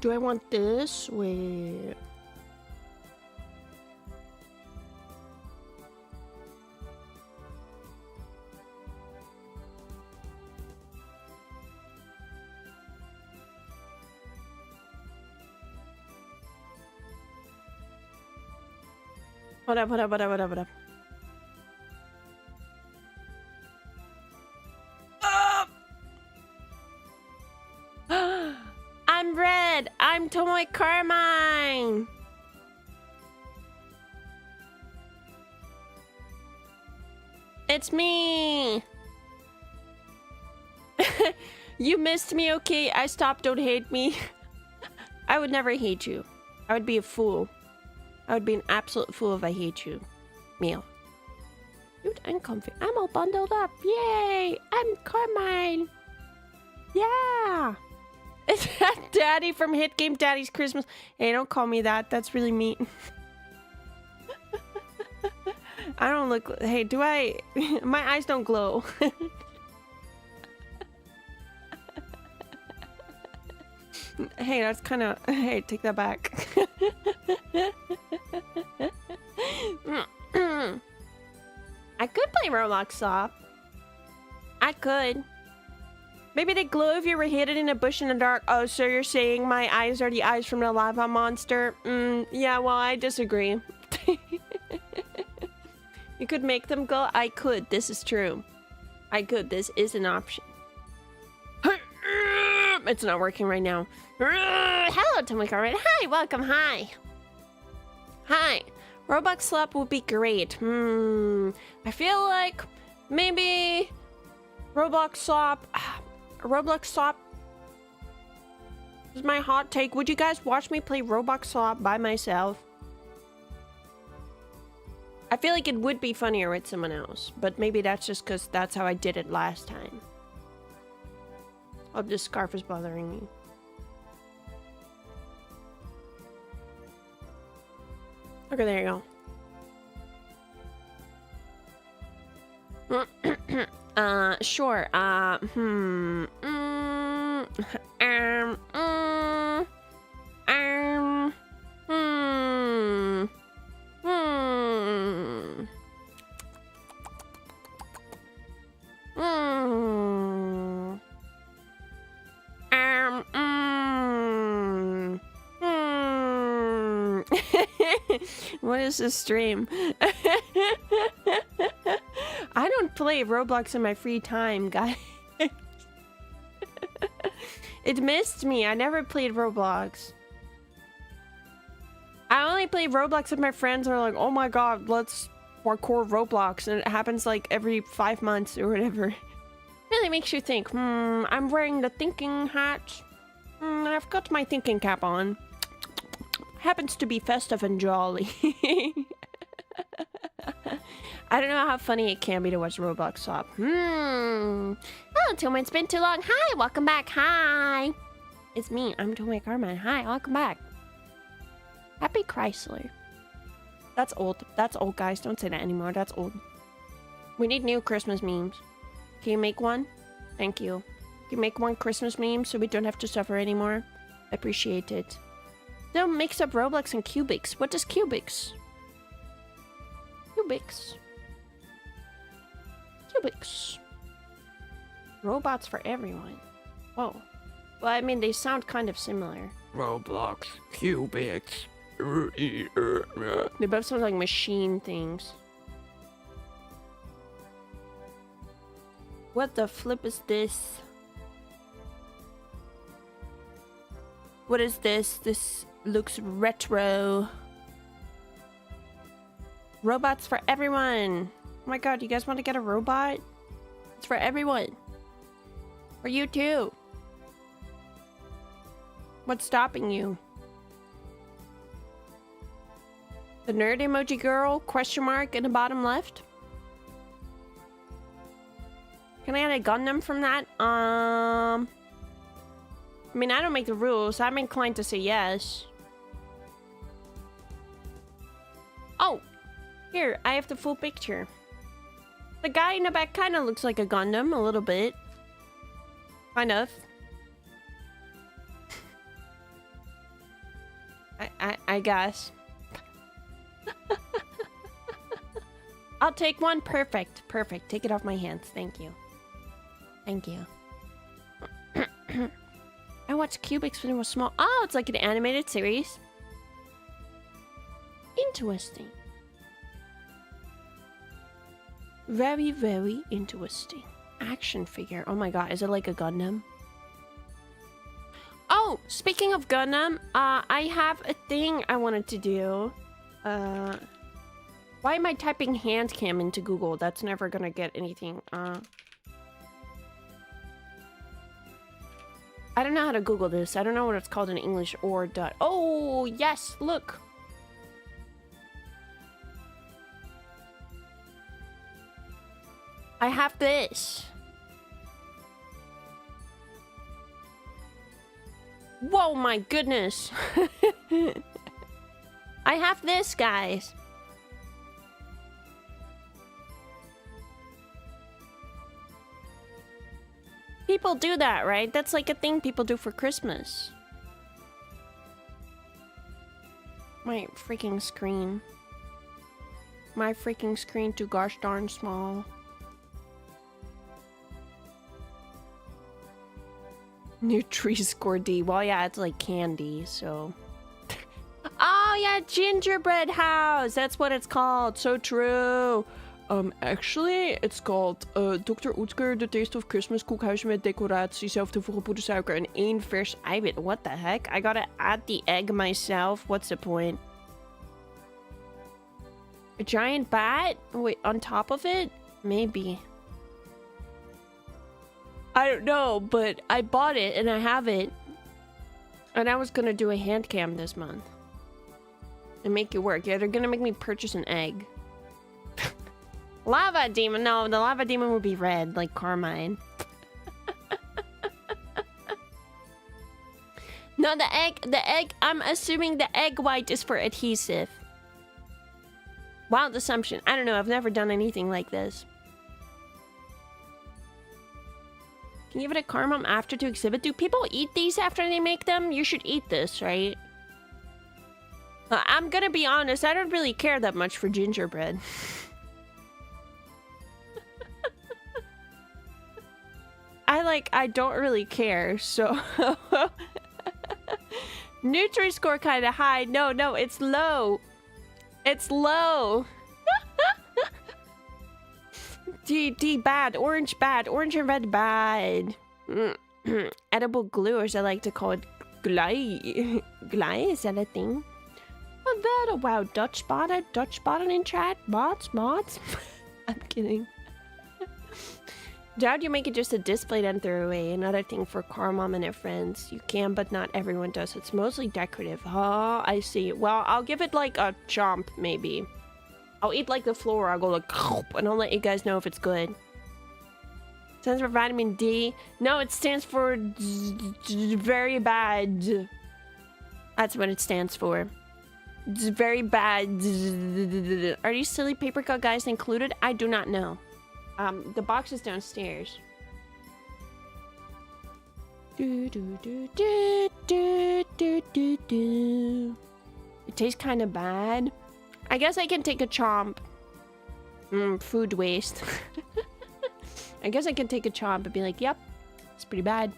Do I want this? Wait... What up? I'm red. I'm Tomoe Carmine. It's me. You missed me, okay? I stopped. Don't hate me. I would never hate you. I would be a fool. I would be an absolute fool if I hate you. Meal. Dude, I'm comfy. I'm all bundled up. Yay! I'm Carmine. Yeah! Is that Daddy from Hit Game Daddy's Christmas? Hey, don't call me that. That's really mean. I don't look... Hey, do I... My eyes don't glow. Hey, that's kind of... Hey, take that back. I could play Roblox Soft. I could. Maybe they glow if you were hidden in a bush in the dark. Oh, so you're saying my eyes are the eyes from the lava monster? Yeah, well, I disagree. You could make them go? I could. This is true. I could. This is an option. It's not working right now. Hello, Tomoe. Hi, welcome. Hi. Hi. Roblox Slap would be great. I feel like maybe Roblox Slap. Roblox Slap is my hot take. Would you guys watch me play Roblox Slap by myself? I feel like it would be funnier with someone else, but maybe that's just because that's how I did it last time. Oh, this scarf is bothering me. Okay, there you go. Sure. What is this stream? I don't play Roblox in my free time, guys. It missed me. I never played Roblox. I only play Roblox if my friends are like, oh my god, let's parkour Roblox. And it happens like every 5 months or whatever. Really makes you think, I'm wearing the thinking hat. I've got my thinking cap on. Happens to be festive and jolly. I don't know how funny it can be to watch Roblox Swap. Oh, Tomoe, it's been too long. Hi, welcome back. Hi. It's me. I'm Tomoe Carmine. Hi, welcome back. Happy Chrysler. That's old. That's old, guys. Don't say that anymore. That's old. We need new Christmas memes. Can you make one? Thank you. Can you make one Christmas meme so we don't have to suffer anymore? I appreciate it. Don't mix up Roblox and Cubics. What is Cubics? Cubics. Cubics. Robots for everyone. Whoa. Well, I mean, they sound kind of similar. Roblox, Cubics. They both sound like machine things. What the flip is this? What is this? This looks retro. Robots for everyone. my god, you guys want to get a robot? It's for everyone. For you too. What's stopping you? The nerd emoji girl, question mark in the bottom left. Can I add a Gundam from that? I mean, I don't make the rules. I'm inclined to say yes. Oh, here, I have the full picture. The guy in the back kind of looks like a Gundam, a little bit. Kind of. I guess. I'll take one. Perfect. Perfect. Take it off my hands. Thank you. Thank you. I watched Cubics when it was small. Oh, it's like an animated series. Interesting. Very, very interesting. Action figure. Oh my god, is it like a Gundam? Oh, speaking of Gundam, I have a thing I wanted to do. Why am I typing hand cam into Google? That's never gonna get anything. I don't know how to Google this. I don't know what it's called in English or dot. Oh, yes, look. I have this. Whoa, my goodness. I have this, guys. People do that, right? That's like a thing people do for Christmas. My freaking screen. My freaking screen too gosh darn small. Nutri-Score D. Well, yeah, it's like candy, so... Oh, yeah, gingerbread house! That's what it's called. So true. Actually, it's called Dr. Oetker, The Taste of Christmas koekhuisje met decoratie, zelf toevoegen poedersuiker en 1 vers eiwit. What the heck? I gotta add the egg myself? What's the point? A giant bat? Wait, on top of it? Maybe. I don't know, but I bought it and I have it. And I was gonna do a hand cam this month. And make it work. Yeah, they're gonna make me purchase an egg. Lava demon. No, the lava demon would be red, like Carmine. No, the egg, I'm assuming the egg white is for adhesive. Wild assumption. I don't know, I've never done anything like this. Can you give it a Carmine after to exhibit? Do people eat these after they make them? You should eat this, right? I'm gonna be honest, I don't really care that much for gingerbread. I don't really care, so... Nutri-Score kinda high. No, it's low. It's low. D bad. Orange bad. Orange and red bad. Edible glue, or as I like to call it, glye. Glye? Is that a thing? Oh, that a wow. Dutch spotted in chat. Mods. I'm kidding. Doubt you make it just a display then throw away. Another thing for Carmine and her friends. You can, but not everyone does. It's mostly decorative. Oh, I see. Well, I'll give it like a chomp, maybe. I'll eat like the floor. I'll go like, and I'll let you guys know if it's good. Stands for vitamin D. No, it stands for very bad. That's what it stands for. It's very bad. Are these silly paper cut guys included? I do not know. The box is downstairs. It tastes kind of bad. I guess I can take a chomp. Food waste. I guess I can take a chomp and be like, yep, it's pretty bad.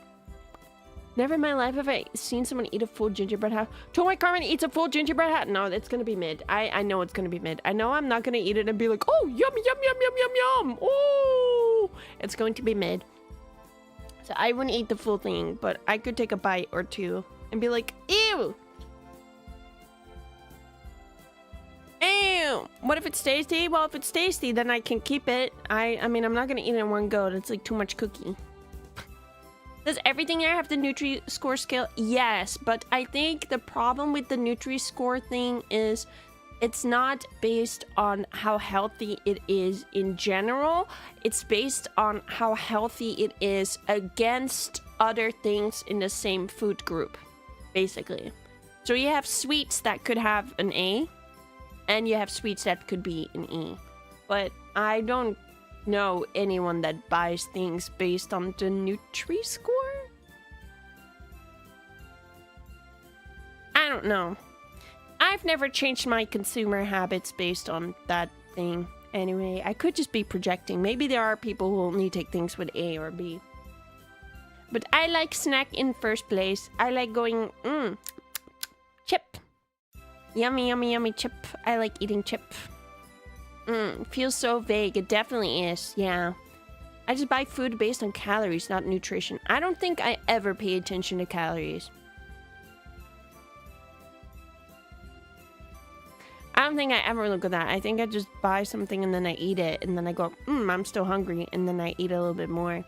Never in my life have I seen someone eat a full gingerbread house. Tomoe Carmine eats a full gingerbread house. No, it's gonna be mid. I know it's gonna be mid. I know I'm not gonna eat it and be like, oh, yum, yum, yum, yum, yum, yum. Oh, it's going to be mid. So I wouldn't eat the full thing, but I could take a bite or two and be like, ew. Ew. do? What if it's tasty? Well, if it's tasty, then I can keep it. I mean, I'm not gonna eat it in one go. That's like too much cookie. Does everything here have the Nutri-Score scale? Yes, but I think the problem with the Nutri-Score thing is it's not based on how healthy it is in general. It's based on how healthy it is against other things in the same food group, basically. So you have sweets that could have an A, and you have sweets that could be an E. But I don't know anyone that buys things based on the Nutri-Score. I don't know. I've never changed my consumer habits based on that thing. Anyway, I could just be projecting. Maybe there are people who only take things with A or B. But I like snack in first place. I like going, chip. Yummy, yummy, yummy chip. I like eating chip. Feels so vague. It definitely is, yeah. I just buy food based on calories, not nutrition. I don't think I ever pay attention to calories. I don't think I ever look at that. I think I just buy something and then I eat it. And then I go, I'm still hungry. And then I eat a little bit more.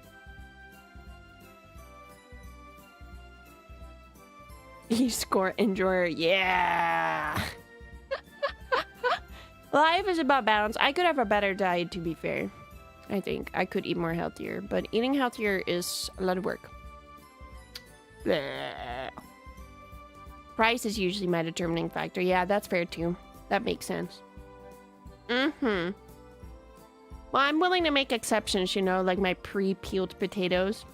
E-score enjoyer. Yeah. Life is about balance. I could have a better diet, to be fair. I think I could eat more healthier. But eating healthier is a lot of work. Bleh. Price is usually my determining factor. Yeah, that's fair too. That makes sense. Well, I'm willing to make exceptions, you know, like my pre-peeled potatoes.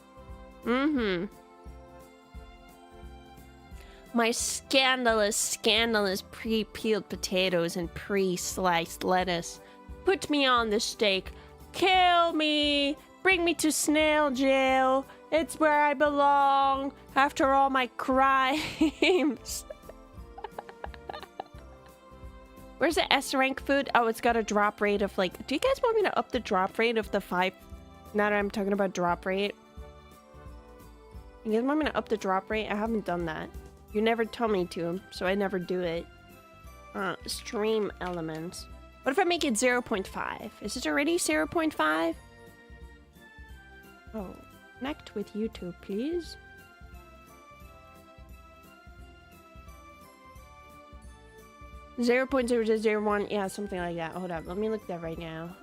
My scandalous pre-peeled potatoes and pre-sliced lettuce. Put me on the stake. Kill me. Bring me to snail jail. It's where I belong after all my crimes. Where's the S rank food? Oh, it's got a drop rate of like... Do you guys want me to up the drop rate of the 5? Now that I'm talking about drop rate. You guys want me to up the drop rate? I haven't done that. You never tell me to, so I never do it. Stream elements. What if I make it 0.5? Is it already 0.5? Oh, connect with YouTube, please. Zero 0.0001, yeah, something like that. Hold up, let me look that right now.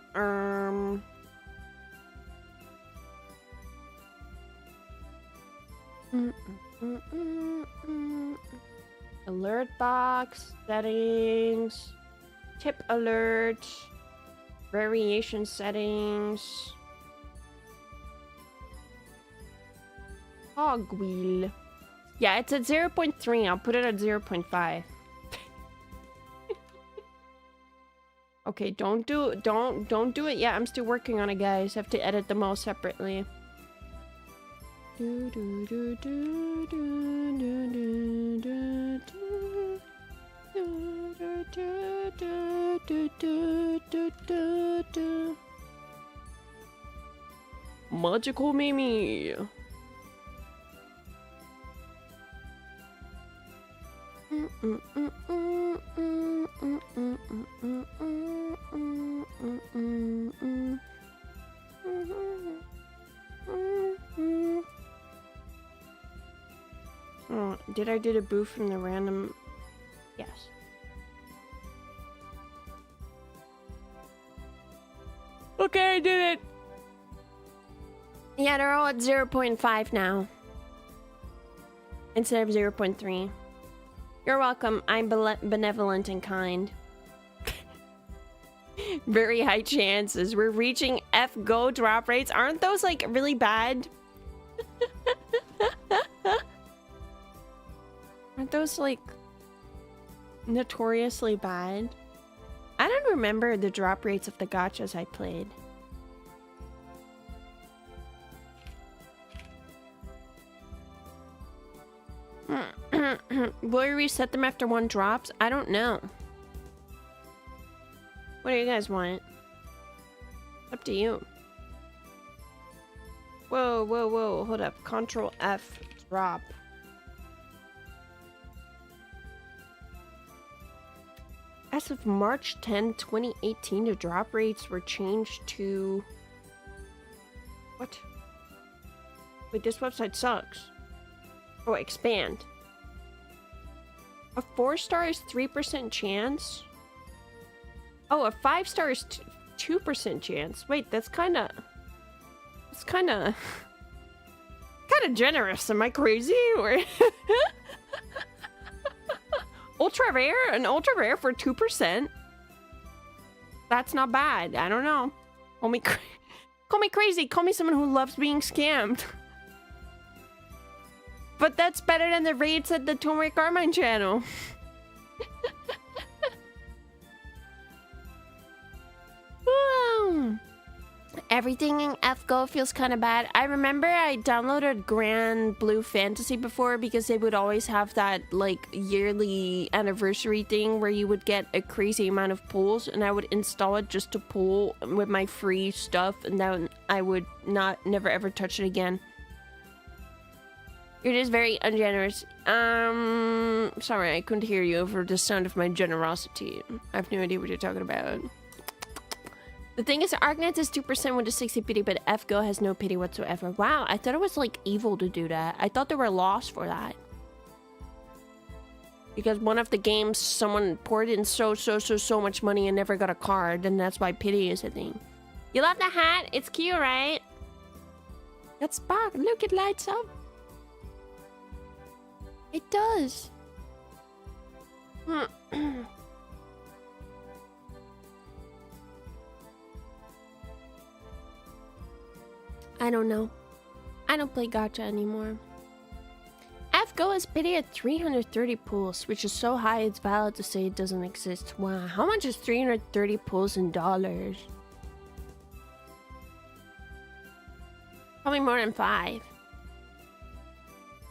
Alert box, settings, tip alert, variation settings, hog wheel. Yeah, it's at 0.3. I'll put it at 0.5. Okay, don't do it yet. I'm still working on it, guys. I have to edit them all separately. Magical Meimi. Oh, did I do the boo from the random? Yes. Okay, I did it. Yeah, they're all at 0.5 now. Instead of 0.3. You're welcome. I'm benevolent and kind. Very high chances. We're reaching F-Go drop rates. Aren't those like really bad? Aren't those like notoriously bad? I don't remember the drop rates of the gachas I played. Will we reset them after one drops? I don't know. What do you guys want? Up to you. Whoa, whoa, whoa. Hold up. Control F. Drop. As of March 10, 2018, the drop rates were changed to... What? Wait, this website sucks. Oh, expand. A 4-star is 3% chance? Oh, a 5-star is 2% chance. Wait, that's kind of... It's kind of generous. Am I crazy? Or ultra rare? An ultra rare for 2%? That's not bad. I don't know. Call me crazy. Call me someone who loves being scammed. But that's better than the rates at the Tomoe Carmine channel. Everything in FGO feels kind of bad. I remember I downloaded Grand Blue Fantasy before because they would always have that like yearly anniversary thing where you would get a crazy amount of pulls, and I would install it just to pull with my free stuff, and then I would never ever touch it again. You're just very ungenerous. Sorry, I couldn't hear you over the sound of my generosity. I have no idea what you're talking about. The thing is, Arknet is 2% with a 60 pity, but FGO has no pity whatsoever. Wow, I thought it was like evil to do that. I thought there were laws for that. Because one of the games, someone poured in so much money and never got a card, and that's why pity is a thing. You love the hat? It's cute, right? That's spark. Look, it lights up. It does. I don't know. I don't play gacha anymore. FGO is pity at 330 pulls, which is so high it's valid to say it doesn't exist. Wow, how much is 330 pulls in dollars? Probably more than 5. You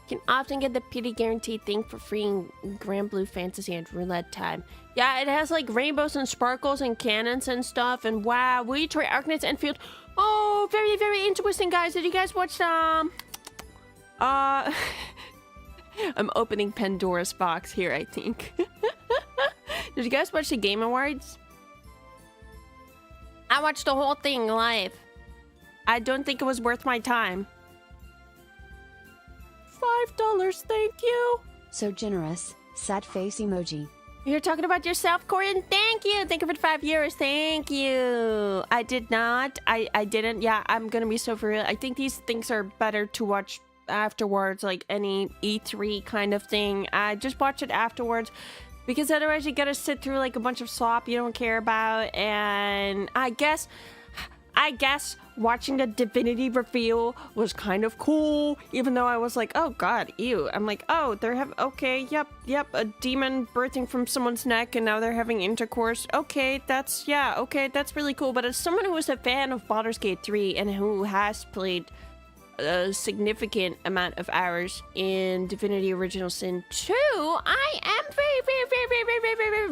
can often get the pity guarantee thing for free in Grand Blue Fantasy at roulette time. Yeah, it has like rainbows and sparkles and cannons and stuff, and wow, we try Arknet's Enfield. Oh, very, very interesting, guys. Did you guys watch I'm opening Pandora's box here, I think. Did you guys watch the Game Awards? I watched the whole thing live. I don't think it was worth my time. $5, thank you. So generous. Sad face emoji. You're talking about yourself, Corin? Thank you. Thank you for the 5 years. Thank you. I did not. I didn't. Yeah, I'm gonna be so for real. I think these things are better to watch afterwards, like any E3 kind of thing. I just watch it afterwards because otherwise you gotta sit through like a bunch of slop you don't care about. And I guess watching the divinity reveal was kind of cool, even though I was like, oh god, ew. I'm like, oh, okay, yep, a demon birthing from someone's neck and now they're having intercourse. Okay, that's really cool. But as someone who is a fan of Baldur's Gate 3 and who has played a significant amount of hours in Divinity Original Sin 2, I am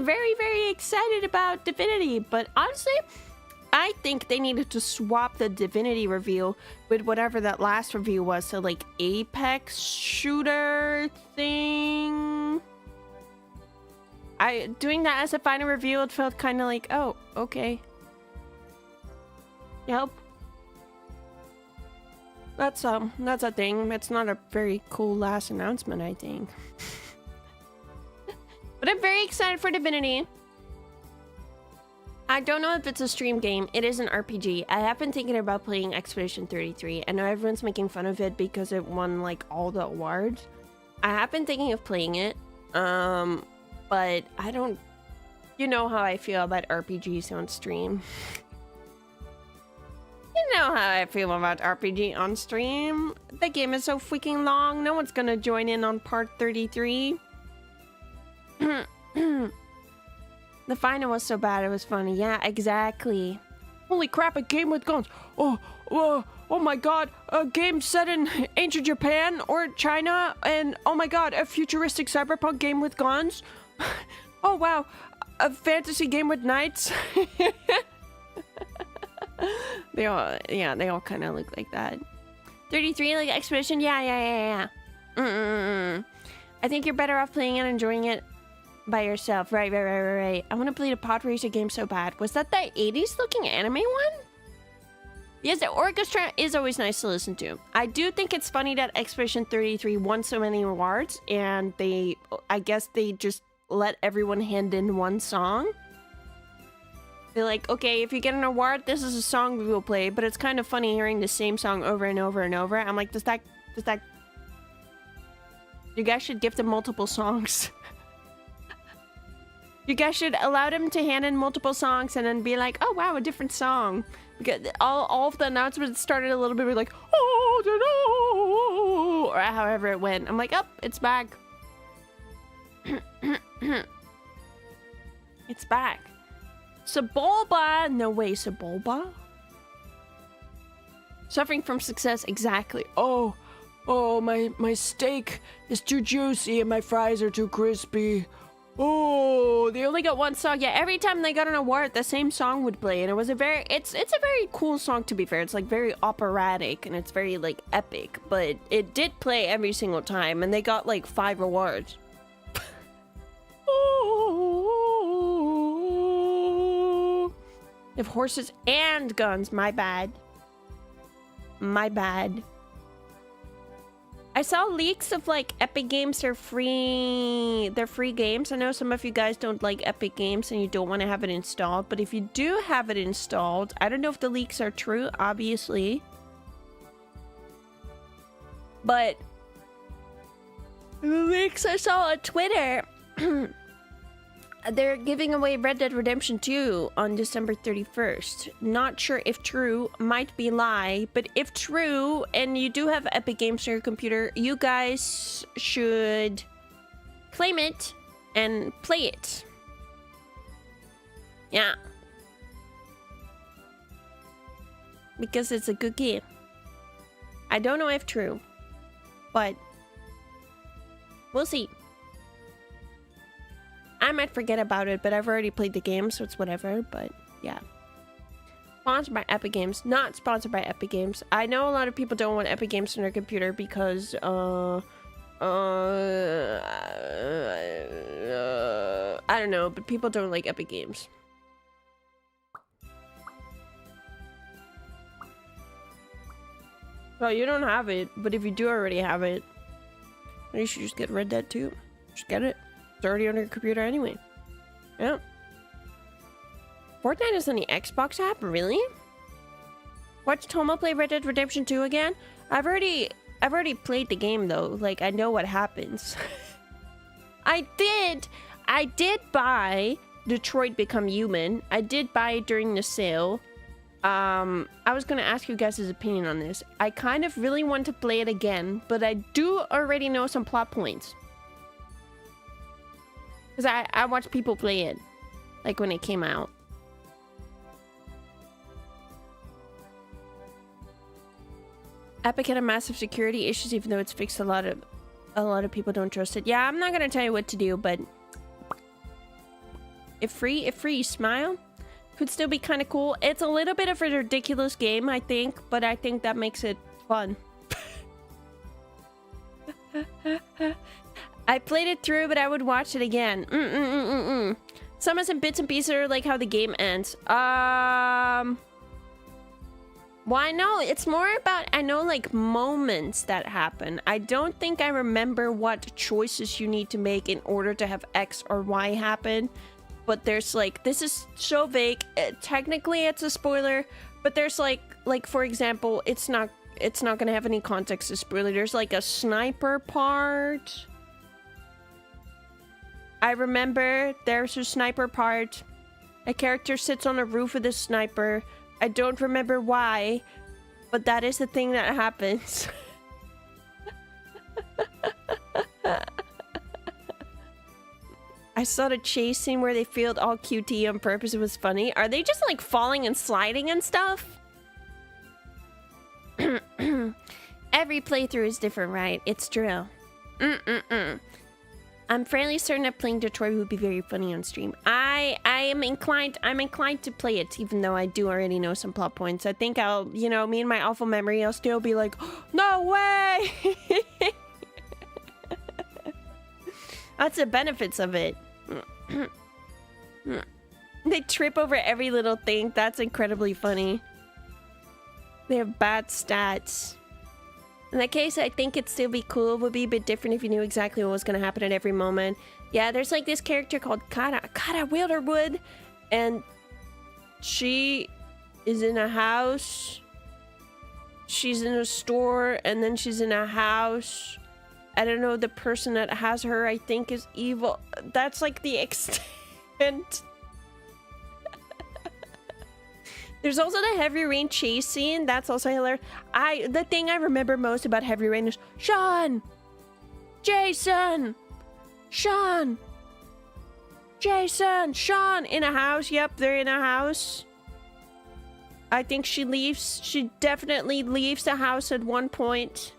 very excited about Divinity. But honestly, I think they needed to swap the Divinity reveal with whatever that last reveal was. So like Apex shooter thing. Doing that as a final reveal, it felt kind of like, oh, okay. Yep. That's a thing. It's not a very cool last announcement, I think. But I'm very excited for Divinity. I don't know if it's a stream game. It is an RPG. I have been thinking about playing Expedition 33. I know everyone's making fun of it because it won like all the awards. I have been thinking of playing it. But I don't... You know how I feel about RPGs on stream. You know how I feel about RPG on stream. The game is so freaking long. No one's gonna join in on part 33. The final was so bad it was funny. Yeah, exactly. Holy crap, a game with guns. Oh my god, a game set in ancient Japan or China, and oh my god, a futuristic cyberpunk game with guns. Oh wow, a fantasy game with knights. They all kind of look like that. 33, like Expedition? Yeah. I think you're better off playing it and enjoying it By yourself. Right. I want to play the pod racer game so bad. Was that the 80s looking anime one? Yes, the orchestra is always nice to listen to. I do think it's funny that Expedition 33 won so many awards, and I guess they just let everyone hand in one song. They're like, okay, if you get an award, this is a song we will play, but it's kind of funny hearing the same song over and over and over. I'm like, does that... You guys should give them multiple songs. You guys should allow them to hand in multiple songs and then be like, oh wow, a different song. Because all of the announcements started a little bit like, oh, or however it went. I'm like, oh, it's back. It's back. Sebulba! No way, Sebulba? Suffering from success, exactly. Oh, my steak is too juicy and my fries are too crispy. Oh, they only got one song. Yeah, every time they got an award, the same song would play, and it was a very, it's a very cool song, to be fair. It's like very operatic and it's very like epic, but it did play every single time, and they got like 5 awards. They have horses and guns. My bad. I saw leaks of like Epic Games. They're free games. I know some of you guys don't like Epic Games and you don't want to have it installed, but if you do have it installed, I don't know if the leaks are true, obviously, but the leaks I saw on Twitter, they're giving away Red Dead Redemption 2 on December 31st. Not sure if true, might be lie, but if true, and you do have Epic Games on your computer, you guys should claim it and play it. Yeah. Because it's a good game. I don't know if true, but we'll see. I might forget about it, but I've already played the game, so it's whatever, but yeah. Sponsored by Epic Games. Not sponsored by Epic Games. I know a lot of people don't want Epic Games on their computer because, I don't know, but people don't like Epic Games. Well, you don't have it, but if you do already have it, you should just get Red Dead 2. Just get it. It's already on your computer anyway. Yeah. Fortnite is on the Xbox app? Really? Watch Tomoe play Red Dead Redemption 2 again? I've already played the game though. Like, I know what happens. I did buy Detroit Become Human. I did buy it during the sale. I was gonna ask you guys' opinion on this. I kind of really want to play it again, but I do already know some plot points. Because I watched people play it, like when it came out. Epic had a massive security issues, even though it's fixed. A lot of people don't trust it. Yeah, I'm not gonna tell you what to do, but if free, smile. Could still be kind of cool. It's a little bit of a ridiculous game, I think, but I think that makes it fun. I played it through, but I would watch it again. Some of some bits and pieces are like how the game ends. Well, I know it's more about, I know like moments that happen. I don't think I remember what choices you need to make in order to have X or Y happen. But there's like, this is so vague. Technically, it's a spoiler, but there's like for example, it's not gonna have any context to spoiler. There's like a sniper part. I remember there's a sniper part. A character sits on the roof with a sniper. I don't remember why, but that is the thing that happens. I saw the chase scene where they failed all QT on purpose. It was funny. Are they just like falling and sliding and stuff? Every playthrough is different, right? It's true. I'm fairly certain that playing Detroit would be very funny on stream. I'm inclined to play it, even though I do already know some plot points. I think I'll, you know, me and my awful memory, I'll still be like, oh, no way! That's the benefits of it. They trip over every little thing. That's incredibly funny. They have bad stats. In that case, I think it'd still be cool. It would be a bit different if you knew exactly what was going to happen at every moment. Yeah, there's like this character called Kara Wilderwood, and she is in a house. She's in a store, and then she's in a house. I don't know, the person that has her, I think, is evil. That's like the extent. There's also the Heavy Rain chase scene. That's also hilarious. The thing I remember most about Heavy Rain is Sean! Jason! Sean! Jason! Sean! In a house. Yep, they're in a house. I think she leaves. She definitely leaves the house at one point.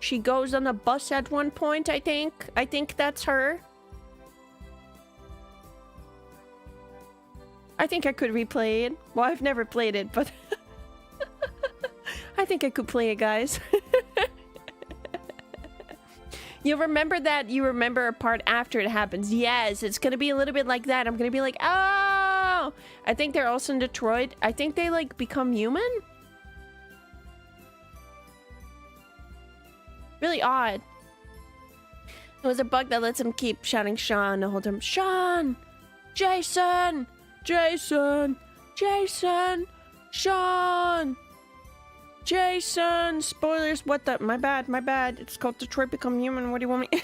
She goes on a bus at one point, I think. I think that's her. I think I could replay it. Well, I've never played it, but I think I could play it, guys. You remember that? You remember a part after it happens. Yes, it's gonna be a little bit like that. I'm gonna be like, oh! I think they're also in Detroit. I think they, like, become human? Really odd. It was a bug that lets him keep shouting Sean the whole time. Sean! Jason! Jason! Jason! Sean! Jason! Spoilers, what the? My bad, my bad. It's called Detroit Become Human. What do you want me?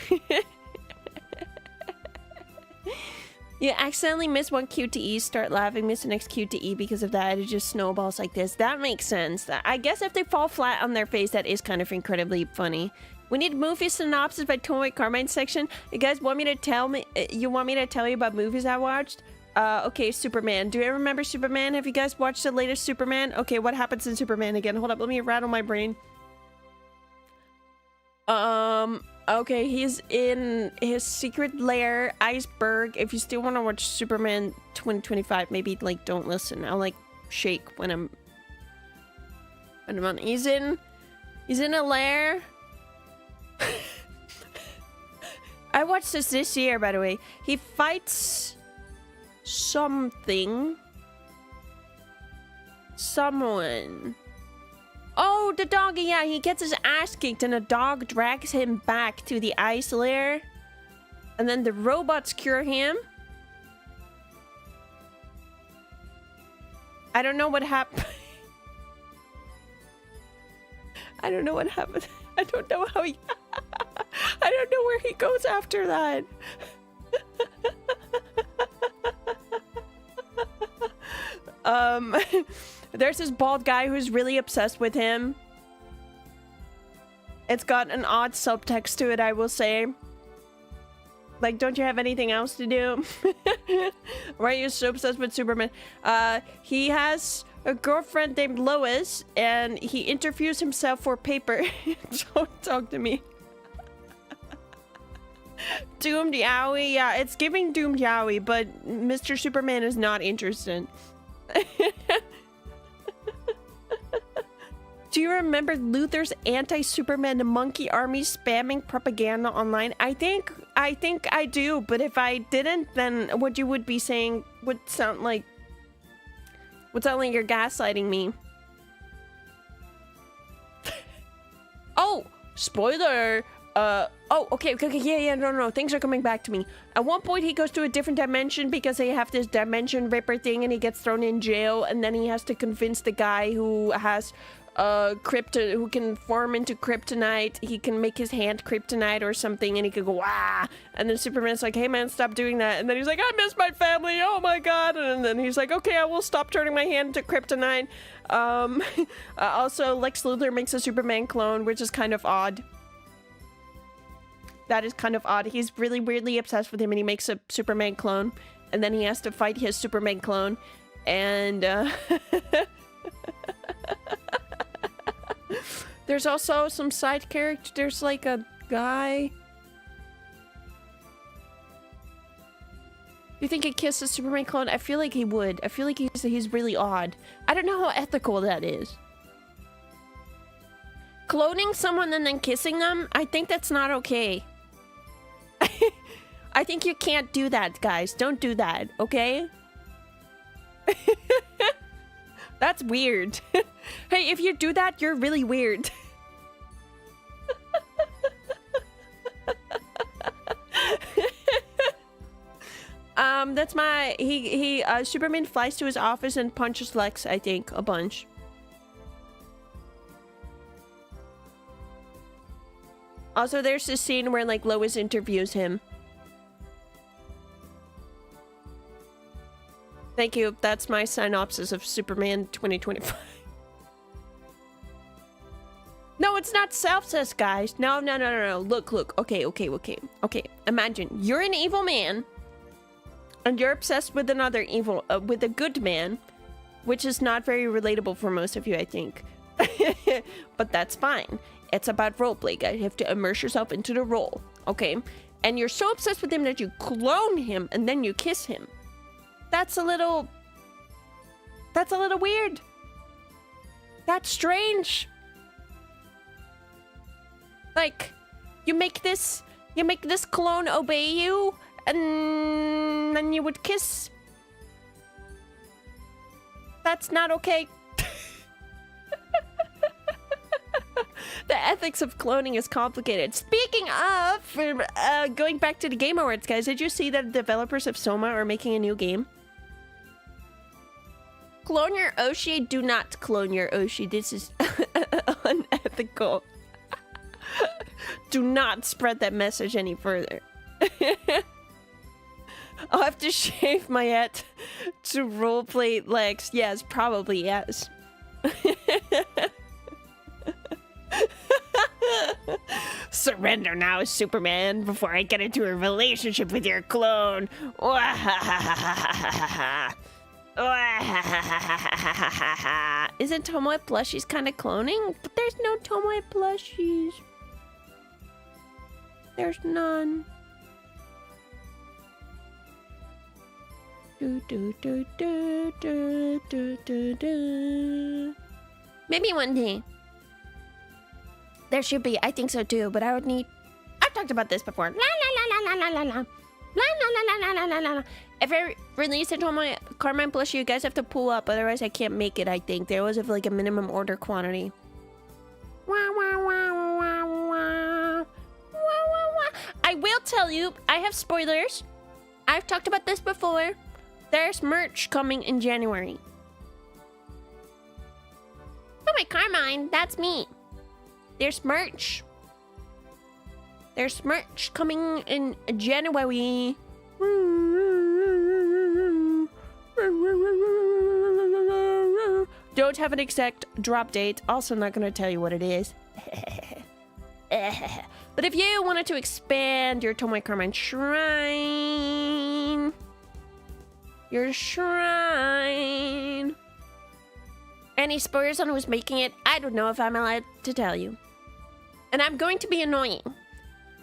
You accidentally miss one QTE, start laughing, miss the next QTE because of that. It just snowballs like this. That makes sense. I guess if they fall flat on their face, that is kind of incredibly funny. We need movie synopsis by Tomoe Carmine section. You guys want me to tell me? You want me to tell you about movies I watched? Okay, Superman. Do you remember Superman? Have you guys watched the latest Superman? Okay, what happens in Superman again? Hold up, let me rattle my brain. Okay, he's in his secret lair, Iceberg. If you still want to watch Superman 2025, maybe, like, don't listen. I'll, like, shake when I'm on. He's in a lair. I watched this year, by the way. He fights something. Someone. Oh, the doggy, yeah, he gets his ass kicked and a dog drags him back to the ice lair. And then the robots cure him. I don't know what happened. I don't know what happened. I don't know how he... I don't know where he goes after that. There's this bald guy who's really obsessed with him. It's got an odd subtext to it, I will say. Like, don't you have anything else to do? Why are you so obsessed with Superman? He has a girlfriend named Lois, and he interviews himself for paper. Don't talk to me. Doomed Yowie? Yeah, it's giving Doomed Yowie, but Mr. Superman is not interested. Do you remember Luther's anti-Superman monkey army spamming propaganda online? I think I do, but if I didn't, then what you would be saying would sound like you're gaslighting me. Oh, spoiler. Oh, okay, yeah, no, things are coming back to me. At one point, he goes to a different dimension because they have this dimension ripper thing, and he gets thrown in jail, and then he has to convince the guy who has who can form into kryptonite. He can make his hand kryptonite or something, and he could go, ah! And then Superman's like, hey man, stop doing that. And then he's like, I miss my family, oh my god! And then he's like, okay, I will stop turning my hand to kryptonite. Also, Lex Luthor makes a Superman clone, which is kind of odd. That is kind of odd. He's really weirdly obsessed with him, and he makes a Superman clone, and then he has to fight his Superman clone, and there's also some side characters. There's like a guy. Do you think he kissed a Superman clone? I feel like he would. I feel like he's really odd. I don't know how ethical that is. Cloning someone and then kissing them? I think that's not okay. I think you can't do that, guys. Don't do that, okay? That's weird. Hey, if you do that, you're really weird. That's my... Superman flies to his office and punches Lex, I think, a bunch. Also, there's this scene where, like, Lois interviews him. Thank you. That's my synopsis of Superman 2025. No, it's not self-sus, guys. No. Look. Okay. Imagine you're an evil man, and you're obsessed with another evil, with a good man, which is not very relatable for most of you, I think. But that's fine. It's about roleplay, guys. You have to immerse yourself into the role, okay? And you're so obsessed with him that you clone him and then you kiss him. That's a little weird. That's strange. Like, you make this clone obey you, and then you would kiss. That's not okay. The ethics of cloning is complicated. Speaking of, going back to the Game Awards, guys, did you see that the developers of Soma are making a new game? Clone your Oshi? Do not clone your Oshi. This is unethical. Do not spread that message any further. I'll have to shave my head to roleplay Lex. Yes, probably yes. Surrender now, Superman, before I get into a relationship with your clone. Isn't Tomoe plushies kind of cloning? But there's no Tomoe plushies. There's none. Maybe one day. There should be. I think so too, but I would need... I've talked about this before. La la la la la la la la. La la la la la la la. If I release a Tomoe Carmine plushie, you guys have to pull up, otherwise I can't make it, I think. There was like a minimum order quantity. Wah, wah, wah, wah, wah. Wah, wah, wah. I will tell you, I have spoilers. I've talked about this before. There's merch coming in January. Oh my Carmine, that's me. There's merch. There's merch coming in January. Don't have an exact drop date. Also not going to tell you what it is. But if you wanted to expand your Tomoe Carmine shrine... Your shrine... Any spoilers on who's making it? I don't know if I'm allowed to tell you. And I'm going to be annoying.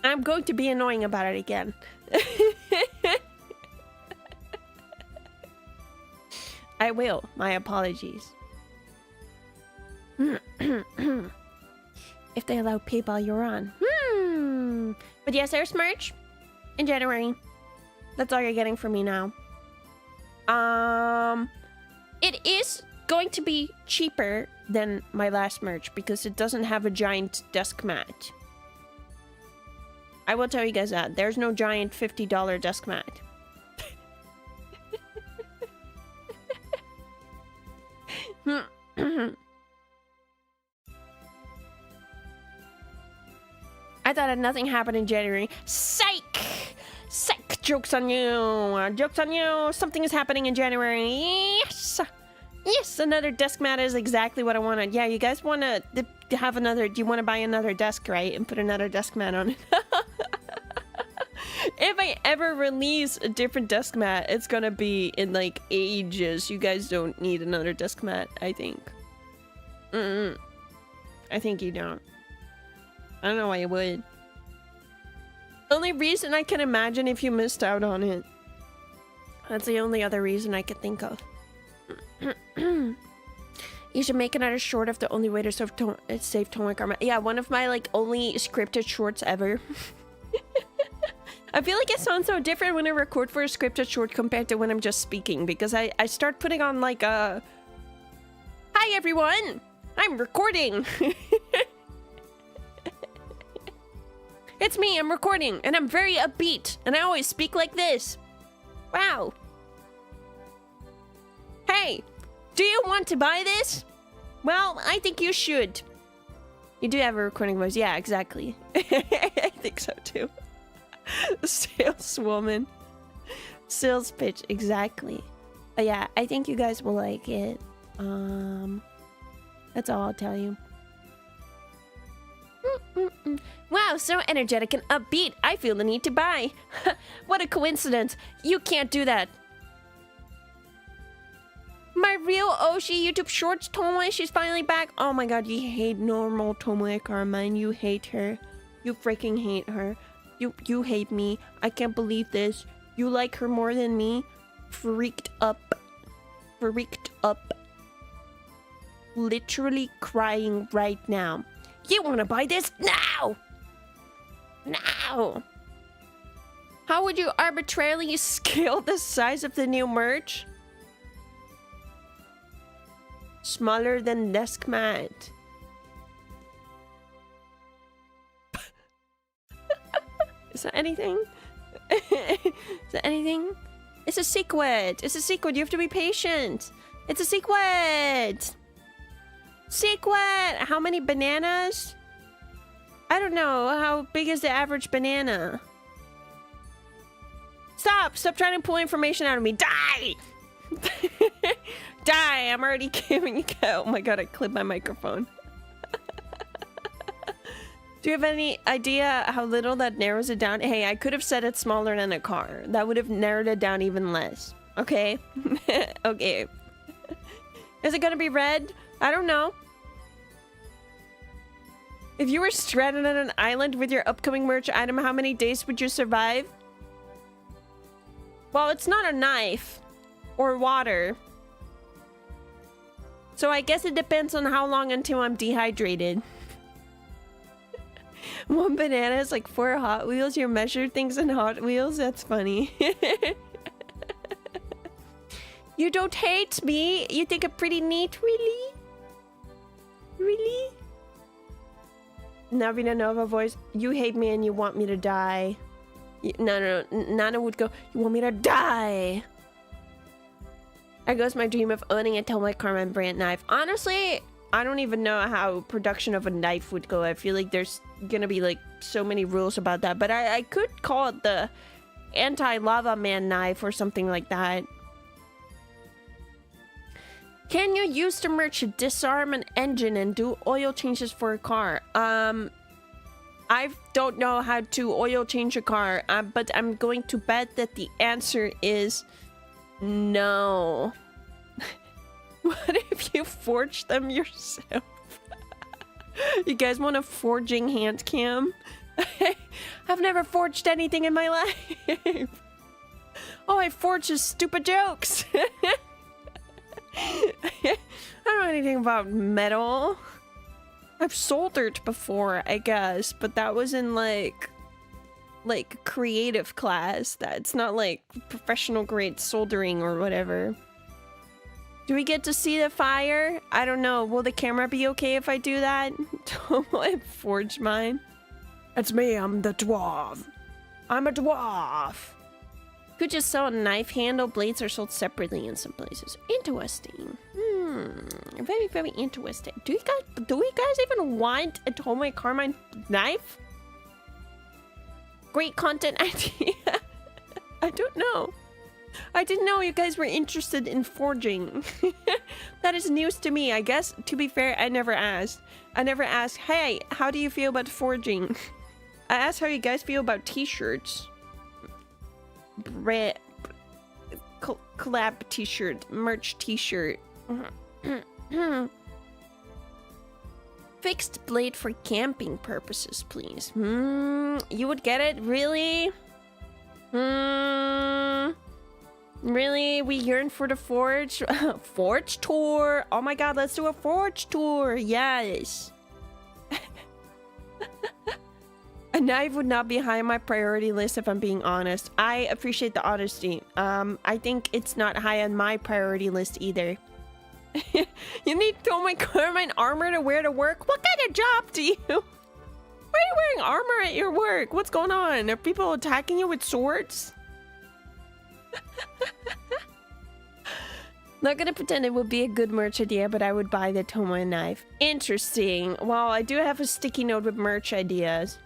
I'm going to be annoying about it again. I will. My apologies. If they allow PayPal, you're on. But yes, there's merch in January. That's all you're getting from me now. It is going to be cheaper than my last merch because it doesn't have a giant desk mat. I will tell you guys that. There's no giant $50 desk mat. I thought nothing happened in January. Psych! Psych! Joke's on you! Joke's on you! Something is happening in January. Yes! Yes! Another desk mat is exactly what I wanted. Yeah, you guys want to have another... Do you want to buy another desk, right? And put another desk mat on it. If I ever release a different desk mat, it's gonna be in, like, ages. You guys don't need another desk mat, I think. I think you don't. I don't know why you would. Only reason I can imagine if you missed out on it. That's the only other reason I could think of. You should make another short of the only way to save Tomoe Carmine. Yeah, one of my, like, only scripted shorts ever. I feel like it sounds so different when I record for a scripted short compared to when I'm just speaking, because I start putting on like a... Hi everyone! I'm recording! It's me, I'm recording, and I'm very upbeat, and I always speak like this. Wow. Hey, do you want to buy this? Well, I think you should. You do have a recording voice. Yeah, exactly. I think so too. Saleswoman. Sales pitch, exactly. Yeah, I think you guys will like it. That's all I'll tell you. Wow, so energetic and upbeat. I feel the need to buy. What a coincidence. You can't do that. My real Oshi YouTube Shorts Tomoe, she's finally back. Oh my god, you hate normal Tomoe Carmine. You hate her. You freaking hate her. You hate me. I can't believe this. You like her more than me. Freaked up. Freaked up. Literally crying right now. You want to buy this now? Now! How would you arbitrarily scale the size of the new merch? Smaller than desk mat. Is that anything? Is that anything? It's a secret. It's a secret. You have to be patient. It's a secret. Secret! How many bananas? I don't know. How big is the average banana? Stop! Stop trying to pull information out of me. Die! Die! I'm already giving you... Oh my god, I clipped my microphone. Do you have any idea how little that narrows it down? Hey, I could have said it's smaller than a car. That would have narrowed it down even less. Okay? Okay. Is it gonna be red? I don't know. If you were stranded on an island with your upcoming merch item, how many days would you survive? Well, it's not a knife or water. So I guess it depends on how long until I'm dehydrated. One banana is like 4 Hot Wheels. You measure things in Hot Wheels? That's funny. You don't hate me? You think I'm pretty neat? Really? Really? Navina Nova voice. You hate me and you want me to die. No. Nana would go, you want me to die. There goes my dream of owning a Tomoe Carmine brand knife. Honestly, I don't even know how production of a knife would go. I feel like there's gonna be like so many rules about that. But I could call it the anti-lava man knife or something like that. Can you use the merch to disarm an engine and do oil changes for a car? I don't know how to oil change a car, but I'm going to bet that the answer is no. What if you forge them yourself? You guys want a forging hand cam? I've never forged anything in my life. Oh, I forge his stupid jokes. I don't know anything about metal. I've soldered before, I guess, but that was in like creative class. That's not like professional grade soldering or whatever. Do we get to see the fire? I don't know. Will the camera be okay if I do that? I forge mine. It's me, I'm the dwarf. I'm a dwarf. Could just sell a knife handle. Blades are sold separately in some places. Interesting. Very, very interesting. Do we guys even want a Tomoe Carmine knife? Great content idea. I don't know. I didn't know you guys were interested in forging. That is news to me. I guess, to be fair, I never asked. I never asked, hey, how do you feel about forging? I asked how you guys feel about t-shirts. Collab t-shirt, merch t-shirt. Fixed blade for camping purposes, please. You would get it? Really? Really? We yearn for the forge? Forge tour? Oh my god, let's do a forge tour. Yes. A knife would not be high on my priority list if I'm being honest. I appreciate the honesty. I think it's not high on my priority list either. You need Tomoe Carmine armor to wear to work? What kind of job do you? Why are you wearing armor at your work? What's going on? Are people attacking you with swords? Not gonna pretend it would be a good merch idea, but I would buy the Tomoe knife. Interesting. Well, I do have a sticky note with merch ideas.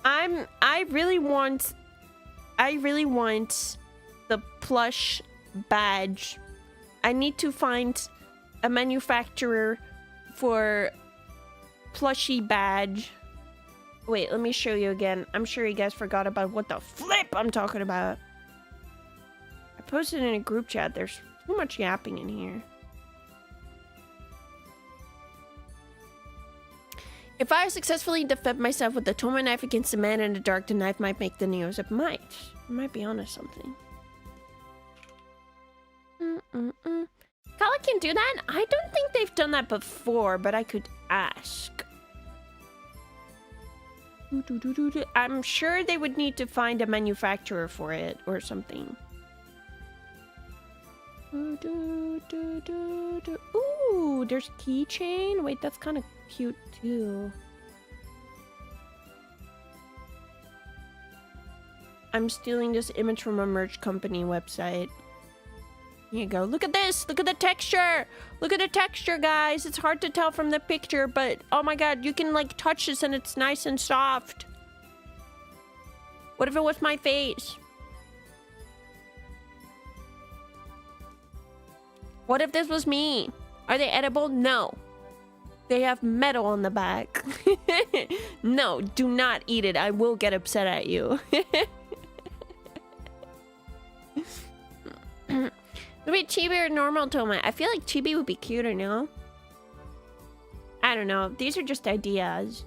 I really want the plush badge. I need to find a manufacturer for plushy badge. Wait, let me show you again. I'm sure you guys forgot about what the flip I'm talking about. I posted in a group chat. There's too much yapping in here. If I successfully defend myself with the Tomoe knife against a man in the dark, the knife might make the news. It might. It might be onto something. Kala can do that? I don't think they've done that before, but I could ask. I'm sure they would need to find a manufacturer for it or something. Ooh, there's keychain. Wait, that's kind of cute too. I'm stealing this image from a merch company website. Here you go. Look at this. Look at the texture. Look at the texture, guys. It's hard to tell from the picture, but oh my god, you can like touch this and it's nice and soft. What if it was my face? What if this was me? Are they edible? No. They have metal on the back. No, do not eat it. I will get upset at you. Wait, Chibi or normal Tomoe? I feel like Chibi would be cuter, no? I don't know. These are just ideas.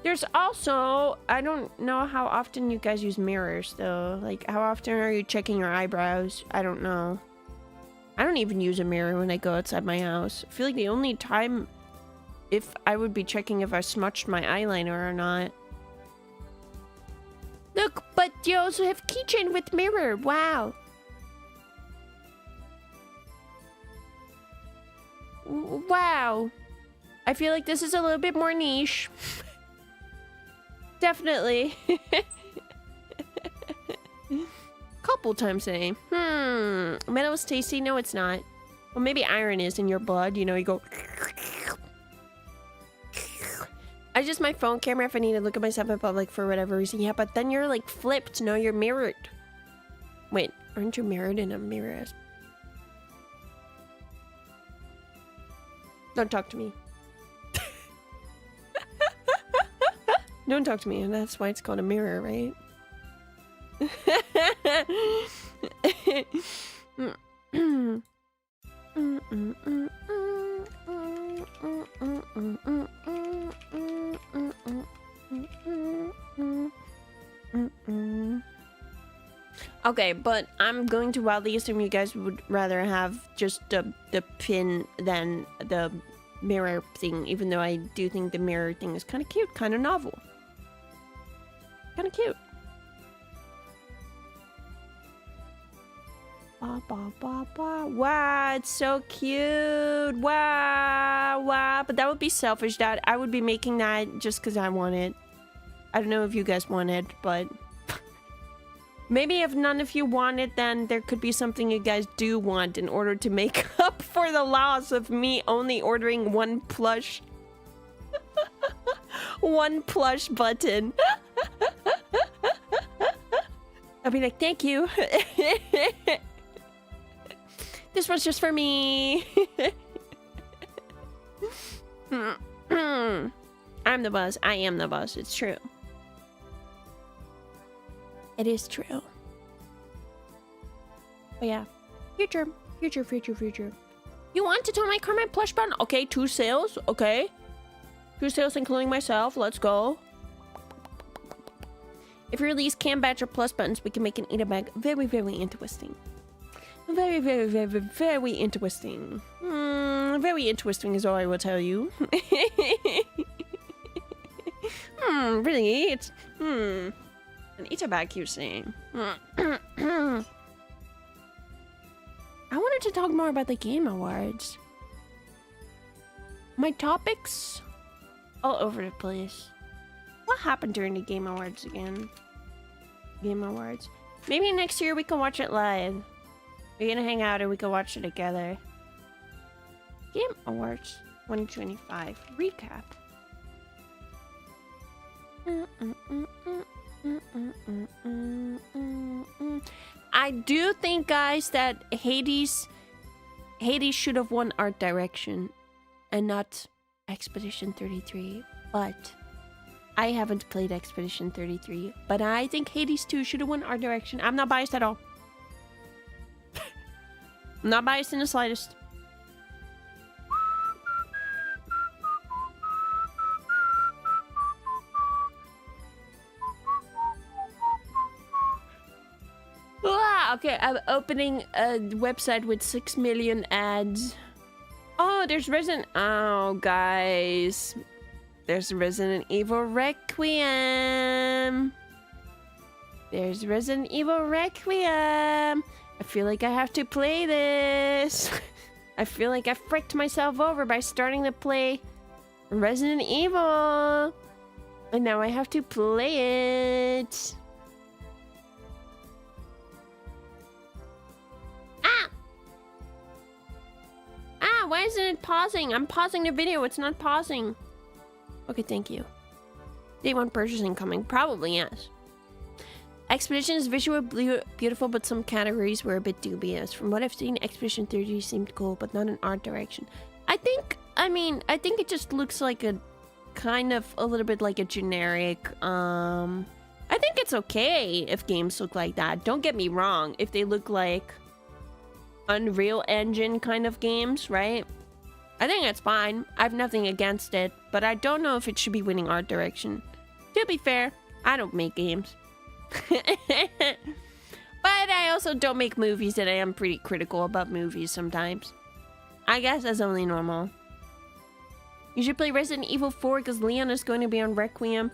There's also... I don't know how often you guys use mirrors, though. Like, how often are you checking your eyebrows? I don't know. I don't even use a mirror when I go outside my house. I feel like the only time if I would be checking if I smudged my eyeliner or not. Look, but you also have keychain with mirror. Wow. Wow. I feel like this is a little bit more niche. Definitely. Couple times a day. Metal is tasty? No, it's not. Well, maybe iron is in your blood. You know, you go... I just my phone camera if I need to look at myself in public for whatever reason. Yeah, but then you're like flipped. No, you're mirrored. Wait, aren't you mirrored in a mirror? Don't talk to me. Don't talk to me, and that's why it's called a mirror, right? Okay, but I'm going to wildly assume you guys would rather have just the pin than the mirror thing, even though I do think the mirror thing is kind of cute, kind of novel. Kind of cute. Wow, it's so cute. Wow. But that would be selfish, Dad. I would be making that just because I want it. I don't know if you guys want it, but... maybe if none of you want it, then there could be something you guys do want in order to make up for the loss of me only ordering one plush. One plush button. I'll be like, thank you. This one's just for me. I'm the boss. I am the boss. It's true. It is true. But yeah. Future. You want to tell my Carmine plush button? Okay, 2 sales. Okay. 2 sales including myself. Let's go. If you release cam badge or plus buttons, we can make an eat bag. Very interesting. Very interesting. Very interesting is all I will tell you. Really? It's... An Itabak, you're saying. I wanted to talk more about the Game Awards. My topics? All over the place. What happened during the Game Awards again? Game Awards. Maybe next year we can watch it live. We're gonna hang out and we can watch it together. Game Awards 2025 recap. I do think, guys, that Hades should have won Art Direction and not Expedition 33, but I haven't played Expedition 33, but I think Hades 2 should have won Art Direction. I'm not biased at all. I'm not biased in the slightest. Okay, I'm opening a website with 6 million ads. Oh, there's Oh, guys. There's Resident Evil Requiem. There's Resident Evil Requiem. I feel like I have to play this. I feel like I fricked myself over by starting to play Resident Evil. And now I have to play it. Why isn't it pausing? I'm pausing the video. It's not pausing. Okay, thank you. Day 1 purchasing coming. Probably, yes. Expedition is visually beautiful, but some categories were a bit dubious. From what I've seen, Expedition 30 seemed cool, but not in art direction. I think it just looks like a kind of a little bit like a generic, I think it's okay if games look like that. Don't get me wrong. If they look like Unreal Engine kind of games, right? I think it's fine. I have nothing against it, but I don't know if it should be winning art direction. To be fair, I don't make games. But I also don't make movies, and I am pretty critical about movies sometimes. I guess that's only normal. You should play Resident Evil 4 because Leon is going to be on Requiem.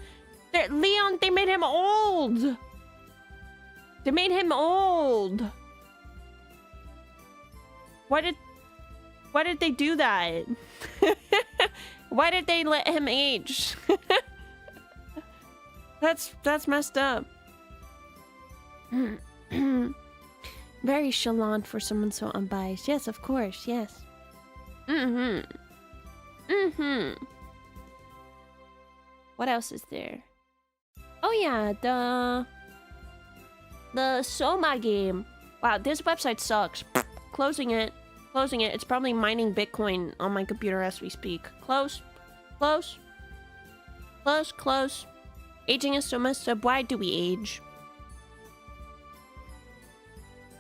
Leon, they made him old! They made him old! Why did they do that? Why did they let him age? That's messed up. Very chalant for someone so unbiased. Yes, of course, yes. What else is there? Oh yeah, the Soma game. Wow, this website sucks. Closing it. Closing it. It's probably mining Bitcoin on my computer as we speak. Close. Close. Close. Close. Aging is so messed up. Why do we age?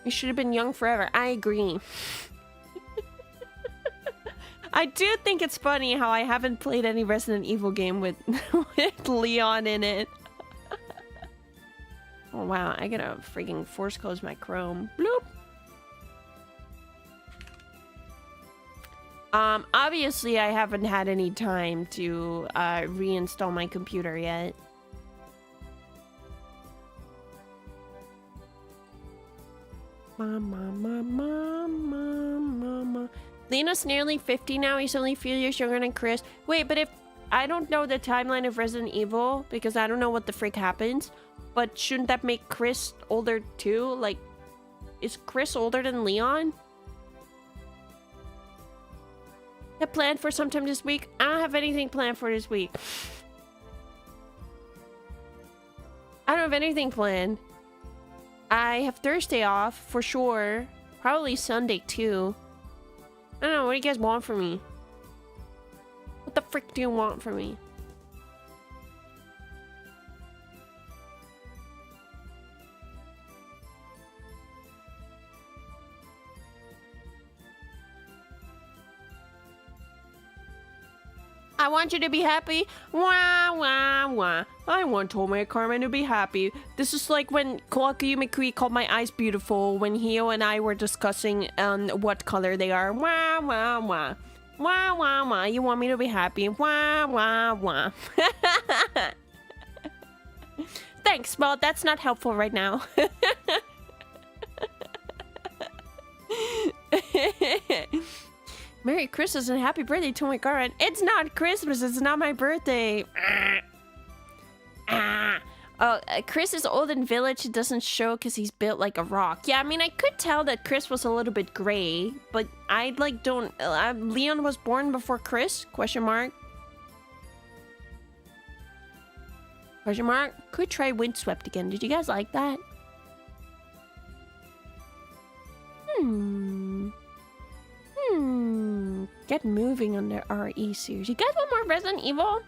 We should have been young forever. I agree. I do think it's funny how I haven't played any Resident Evil game with Leon in it. Oh wow, I gotta freaking force close my Chrome. Bloop. Obviously I haven't had any time to reinstall my computer yet. Mama. Lena's nearly 50 now. He's only a few years younger than Chris. Wait, but if I don't know the timeline of Resident Evil because I don't know what the frick happens, but shouldn't that make Chris older too? Like, is Chris older than Leon? Have planned for sometime this week? I don't have anything planned for this week. I don't have anything planned. I have Thursday off for sure. Probably Sunday too. I don't know. What do you guys want from me? What the frick do you want from me? I want you to be happy. Wah, wah, wah. I want Tomoe Carmine to be happy. This is like when Kohaku Yumekui called my eyes beautiful when Hiiii and I were discussing what color they are. Wah, wah, wah. Wah, wah, wah. You want me to be happy. Wah, wah, wah. Thanks, but that's not helpful right now. Merry Christmas and happy birthday to my Karen. It's not Christmas. It's not my birthday. Oh, Chris is old in village. It doesn't show because he's built like a rock. Yeah, I mean, I could tell that Chris was a little bit gray, but I like don't... Leon was born before Chris? Question mark. Question mark. Could try Windswept again. Did you guys like that? Get moving on the RE series. You guys want more Resident Evil?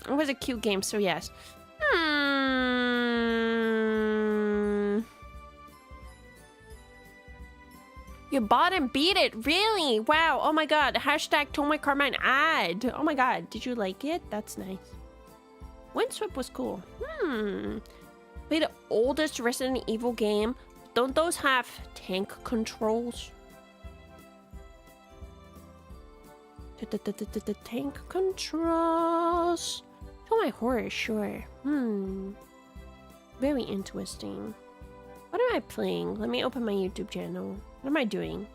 It was a cute game, so yes. You bought and beat it, really? Wow, oh my god. Hashtag Tomoe Carmine ad. Oh my god, did you like it? That's nice. Windswept was cool. Play the oldest Resident Evil game. Don't those have tank controls? The tank controls. Oh, my horror, sure. Very interesting. What am I playing? Let me open my YouTube channel. What am I doing?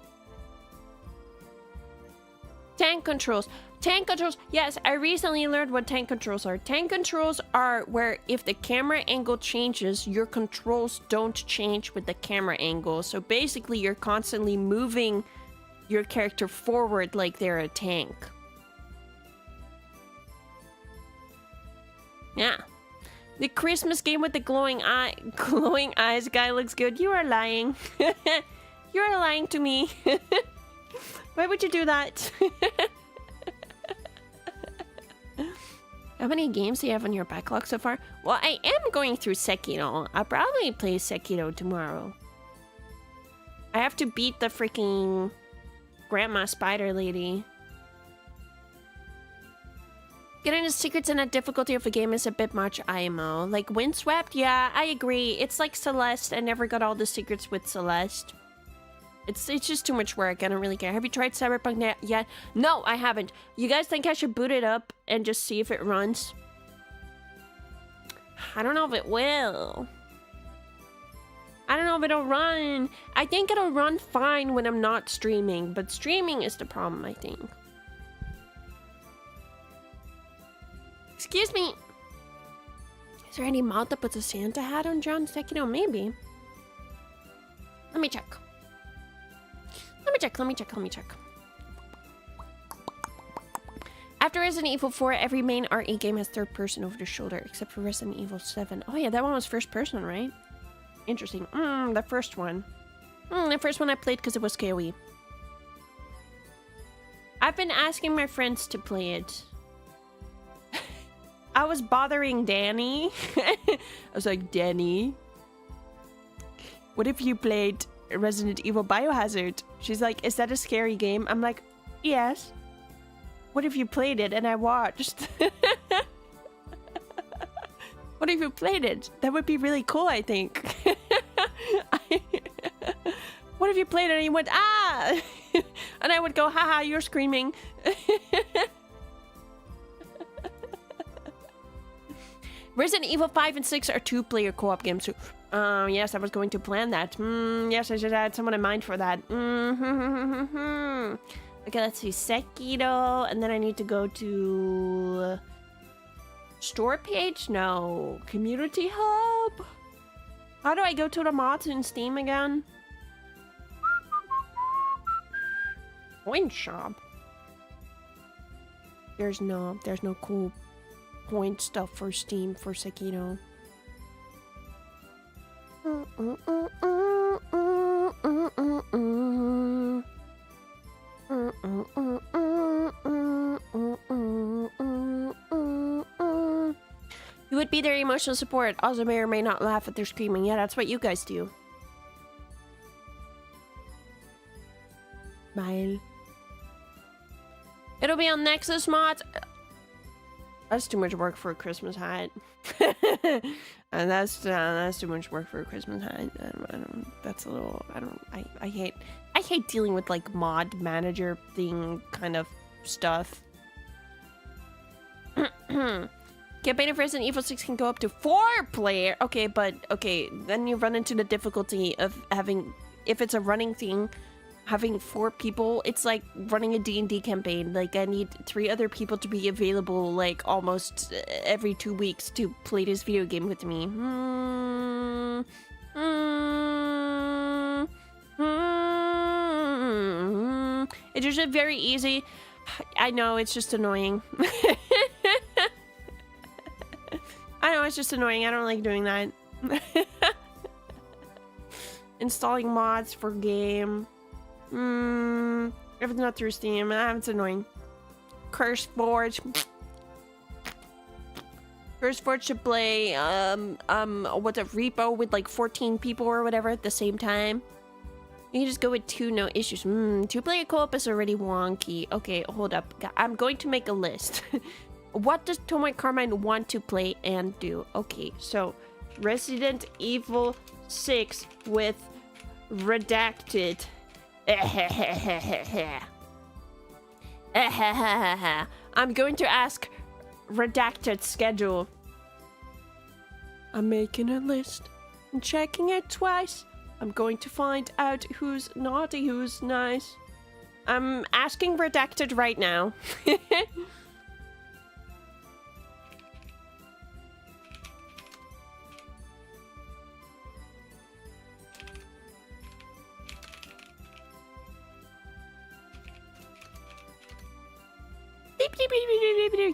Tank controls. Tank controls. Yes, I recently learned what tank controls are. Tank controls are where if the camera angle changes, your controls don't change with the camera angle. So basically, you're constantly moving your character forward like they're a tank. Yeah. The Christmas game with the glowing eyes guy looks good. You are lying. You're lying to me. Why would you do that? How many games do you have on your backlog so far? Well, I am going through Sekiro. I'll probably play Sekiro tomorrow. I have to beat the freaking Grandma Spider Lady. Getting the secrets in that difficulty of a game is a bit much, IMO. Like Windswept? Yeah, I agree. It's like Celeste. I never got all the secrets with Celeste. It's just too much work. I don't really care. Have you tried Cyberpunk yet? No, I haven't. You guys think I should boot it up and just see if it runs? I don't know if it will. I don't know if it'll run. I think it'll run fine when I'm not streaming, but streaming is the problem, I think. Excuse me. Is there any mod that puts a Santa hat on John Sekiro? Maybe. Let me check. Let me check. After Resident Evil 4, every main RE game has third person over the shoulder, except for Resident Evil 7. Oh yeah, that one was first person, right? Interesting. The first one. The first one I played because it was KOE. I've been asking my friends to play it. I was bothering Danny. I was like, Danny, what if you played Resident Evil Biohazard? She's like, is that a scary game? I'm like, yes. What if you played it and I watched? What if you played it? That would be really cool, I think. What if you played it and you went, ah! And I would go, haha, you're screaming. Resident Evil 5 and 6 are two-player co-op games. So, yes, I was going to plan that. Yes, I should add someone in mind for that. Okay, let's see. Sekiro, and then I need to go to... Store page? No. Community hub? How do I go to the mods in Steam again? Point shop. There's no cool point stuff for Steam for Sekiro. You would be their emotional support. Also may or may not laugh at their screaming. Yeah, that's what you guys do. Smile. It'll be on Nexus mods. That's too much work for a Christmas hat. And that's too much work for a Christmas hat. I don't. That's a little. I hate dealing with like mod manager thing kind of stuff. Campaign of Resident Evil 6 can go up to 4 player. Okay, but okay, then you run into the difficulty of having, if it's a running thing, having 4 people. It's like running a D&D campaign. Like I need 3 other people to be available like almost every 2 weeks to play this video game with me. It's just very easy. I know, it's just annoying. I know, it's just annoying. I don't like doing that. Installing mods for game. If it's not through Steam, it's annoying. CurseForge. CurseForge should play, what's a repo with like 14 people or whatever at the same time. You can just go with 2, no issues. 2-player co-op is already wonky. Okay, hold up. I'm going to make a list. What does Tomoe Carmine want to play and do? Okay, so Resident Evil 6 with redacted. I'm going to ask redacted schedule. I'm making a list and checking it twice. I'm going to find out who's naughty, who's nice. I'm asking redacted right now.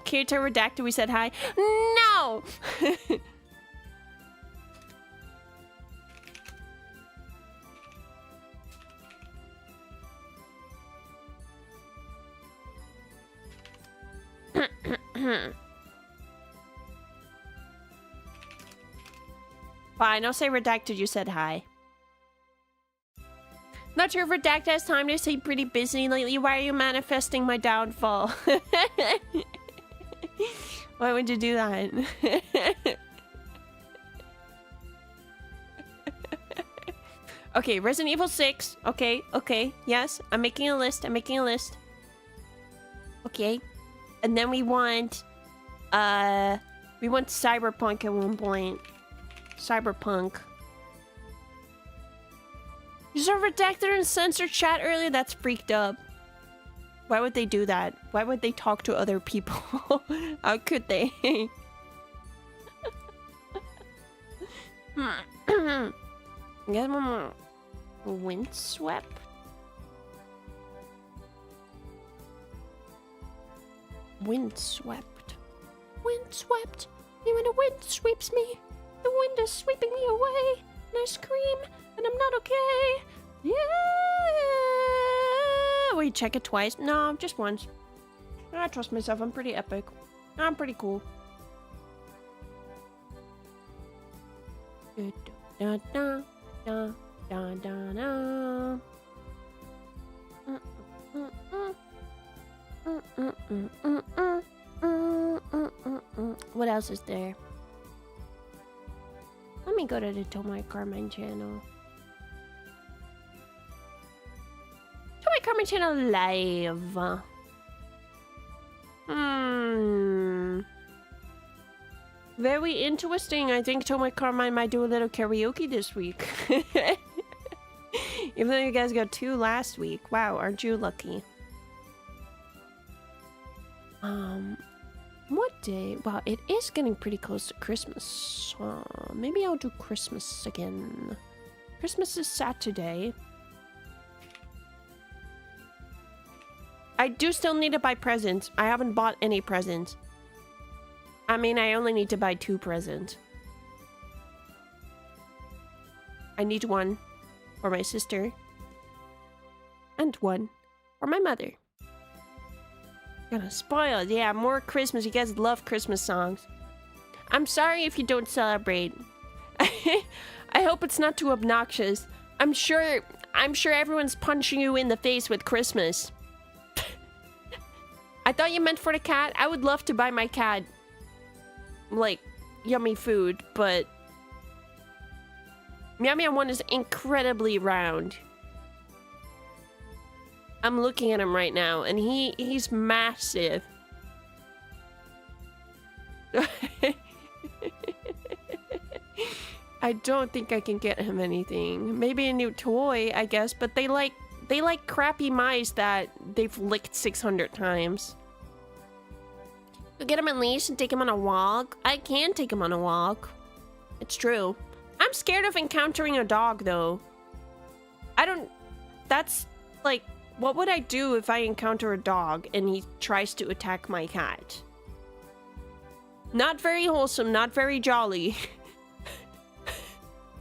Character redacted, we said hi. No! Fine, I'll say redacted, you said hi. Not sure if redacted has time to stay pretty busy lately. Why are you manifesting my downfall? Why would you do that? Okay, Resident Evil 6. Okay, yes. I'm making a list. Okay. And then we want Cyberpunk at one point. Cyberpunk. You saw redacted and censored chat earlier? That's freaked up. Why would they do that? Why would they talk to other people? How could they? Get one more. Windswept? Windswept. Windswept. Even the wind sweeps me. The wind is sweeping me away. And I scream. And I'm not okay. Yeah. Wait, check it twice? No, just once. I trust myself. I'm pretty epic. I'm pretty cool. Da, da, da, da, da, da. What else is there? Let me go to the Tomoe Carmine channel. Tomoe Carmine channel live. Very interesting. I think Tomoe Carmine might do a little karaoke this week. Even though you guys got 2 last week. Wow, aren't you lucky? What day? Wow, it is getting pretty close to Christmas. Maybe I'll do Christmas again. Christmas is Saturday. I do still need to buy presents. I haven't bought any presents. I mean, I only need to buy 2 presents. I need 1 for my sister. And 1 for my mother. Gonna spoil. Yeah, more Christmas. You guys love Christmas songs. I'm sorry if you don't celebrate. I hope it's not too obnoxious. I'm sure everyone's punching you in the face with Christmas. I thought you meant for the cat. I would love to buy my cat like, yummy food, but Meow Meow 1 is incredibly round. I'm looking at him right now, and he's massive. I don't think I can get him anything. Maybe a new toy, I guess, but they like crappy mice that they've licked 600 times. Go get him a leash and take him on a walk. I can take him on a walk. It's true. I'm scared of encountering a dog, though. That's, like, what would I do if I encounter a dog and he tries to attack my cat? Not very wholesome, not very jolly.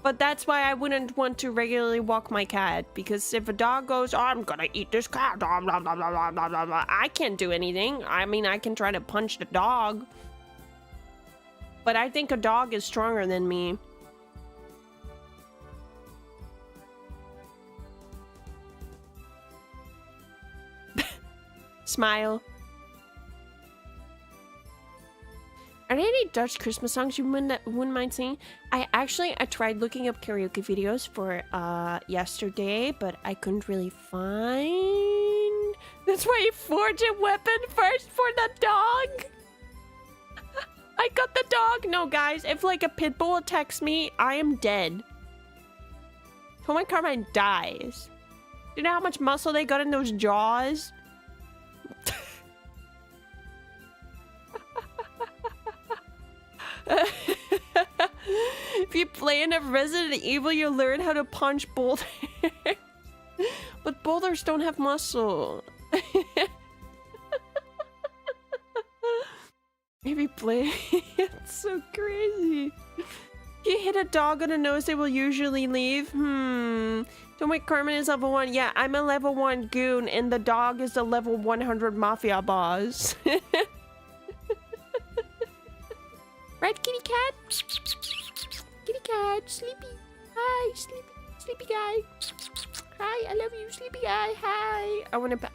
But that's why I wouldn't want to regularly walk my cat, because if a dog goes, oh, I'm gonna eat this cat, blah, blah, blah, blah, blah, blah, blah, I can't do anything. I mean, I can try to punch the dog. But I think a dog is stronger than me. Smile. Are there any Dutch Christmas songs you wouldn't mind singing? I tried looking up karaoke videos for yesterday, but I couldn't really find. That's why you forge a weapon first for the dog. I got the dog. No, guys, if like a pit bull attacks me, I am dead. Tomoe Carmine dies. Do you know how much muscle they got in those jaws? If you play enough Resident Evil, you'll learn how to punch boulders. But boulders don't have muscle. Maybe play. It's so crazy. You hit a dog on the nose, they will usually leave. Don't wait, Carmen is level 1. Yeah, I'm a level 1 goon, and the dog is a level 100 mafia boss. Right, kitty cat? Kitty cat, sleepy. Hi, sleepy guy. Hi, I love you, sleepy guy. Hi.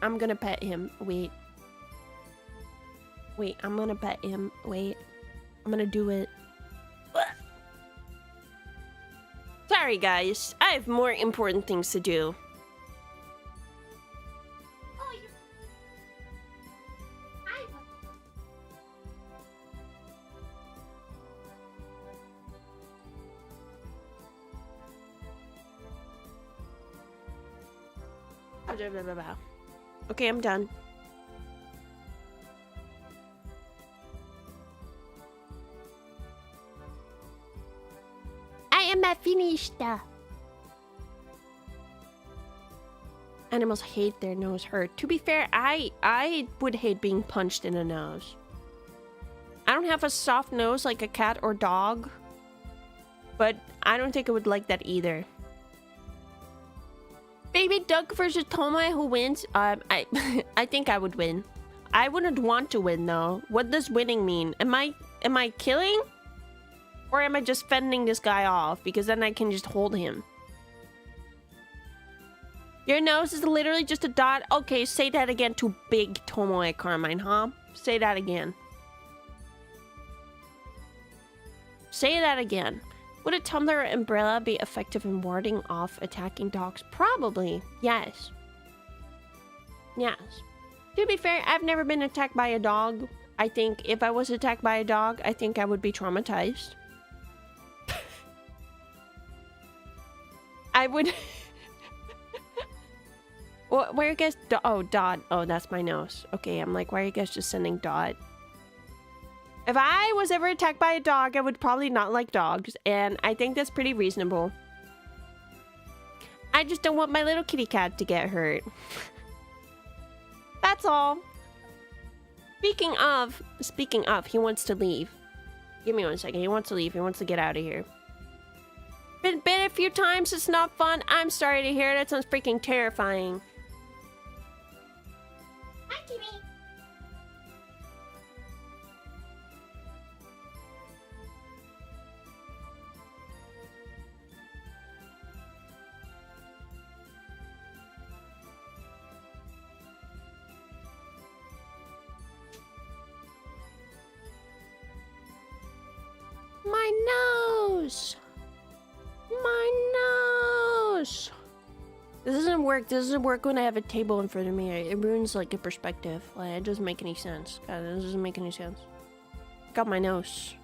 I'm gonna pet him. Wait, I'm gonna pet him. Wait, I'm gonna do it. Sorry, guys. I have more important things to do. Okay, I'm done. I am finished. Animals hate their nose hurt. To be fair, I would hate being punched in the nose. I don't have a soft nose like a cat or dog, but I don't think I would like that either. Baby duck versus Tomoe, who wins? I think I would win. I wouldn't want to win though. What does winning mean? Am I killing? Or am I just fending this guy off? Because then I can just hold him. Your nose is literally just a dot. Okay, say that again to big Tomoe Carmine, huh? Say that again. Say that again. Would a tumbler or umbrella be effective in warding off attacking dogs? Probably. Yes. Yes. To be fair, I've never been attacked by a dog. I think if I was attacked by a dog, I think I would be traumatized. I would... Well, where are you guys... Oh, Dot. Oh, that's my nose. Okay, I'm like, why are you guys just sending Dot? If I was ever attacked by a dog, I would probably not like dogs, and I think that's pretty reasonable. I just don't want my little kitty cat to get hurt. That's all. Speaking of, he wants to leave. Give me 1 second. He wants to leave. He wants to get out of here. Been bit a few times. It's not fun. I'm sorry to hear. That sounds freaking terrifying. Hi, Kitty. nose. My nose. This doesn't work. This doesn't work when I have a table in front of me. It ruins like a perspective. Like it doesn't make any sense. God, this doesn't make any sense. Got my nose.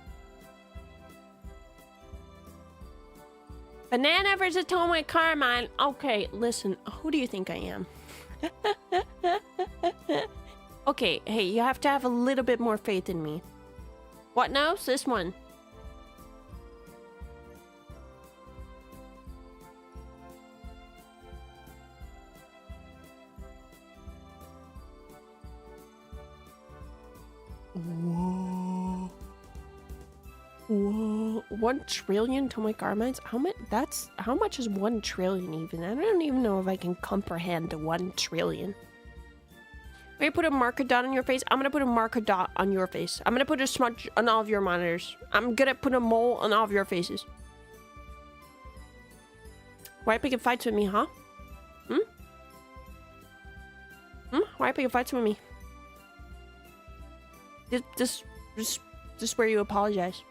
Banana versus Tomoe Carmine. Okay, listen. Who do you think I am? Okay, hey, you have to have a little bit more faith in me. What nose? This one. Whoa. Whoa, 1 trillion Tomoe Carmines? How much is 1 trillion even? I don't even know if I can comprehend 1 trillion. I'm gonna put a marker dot on your face. I'm gonna put a marker dot on your face. I'm gonna put a smudge on all of your monitors. I'm gonna put a mole on all of your faces. Why are you picking fights with me, huh? Why are you picking fights with me? This where you apologize.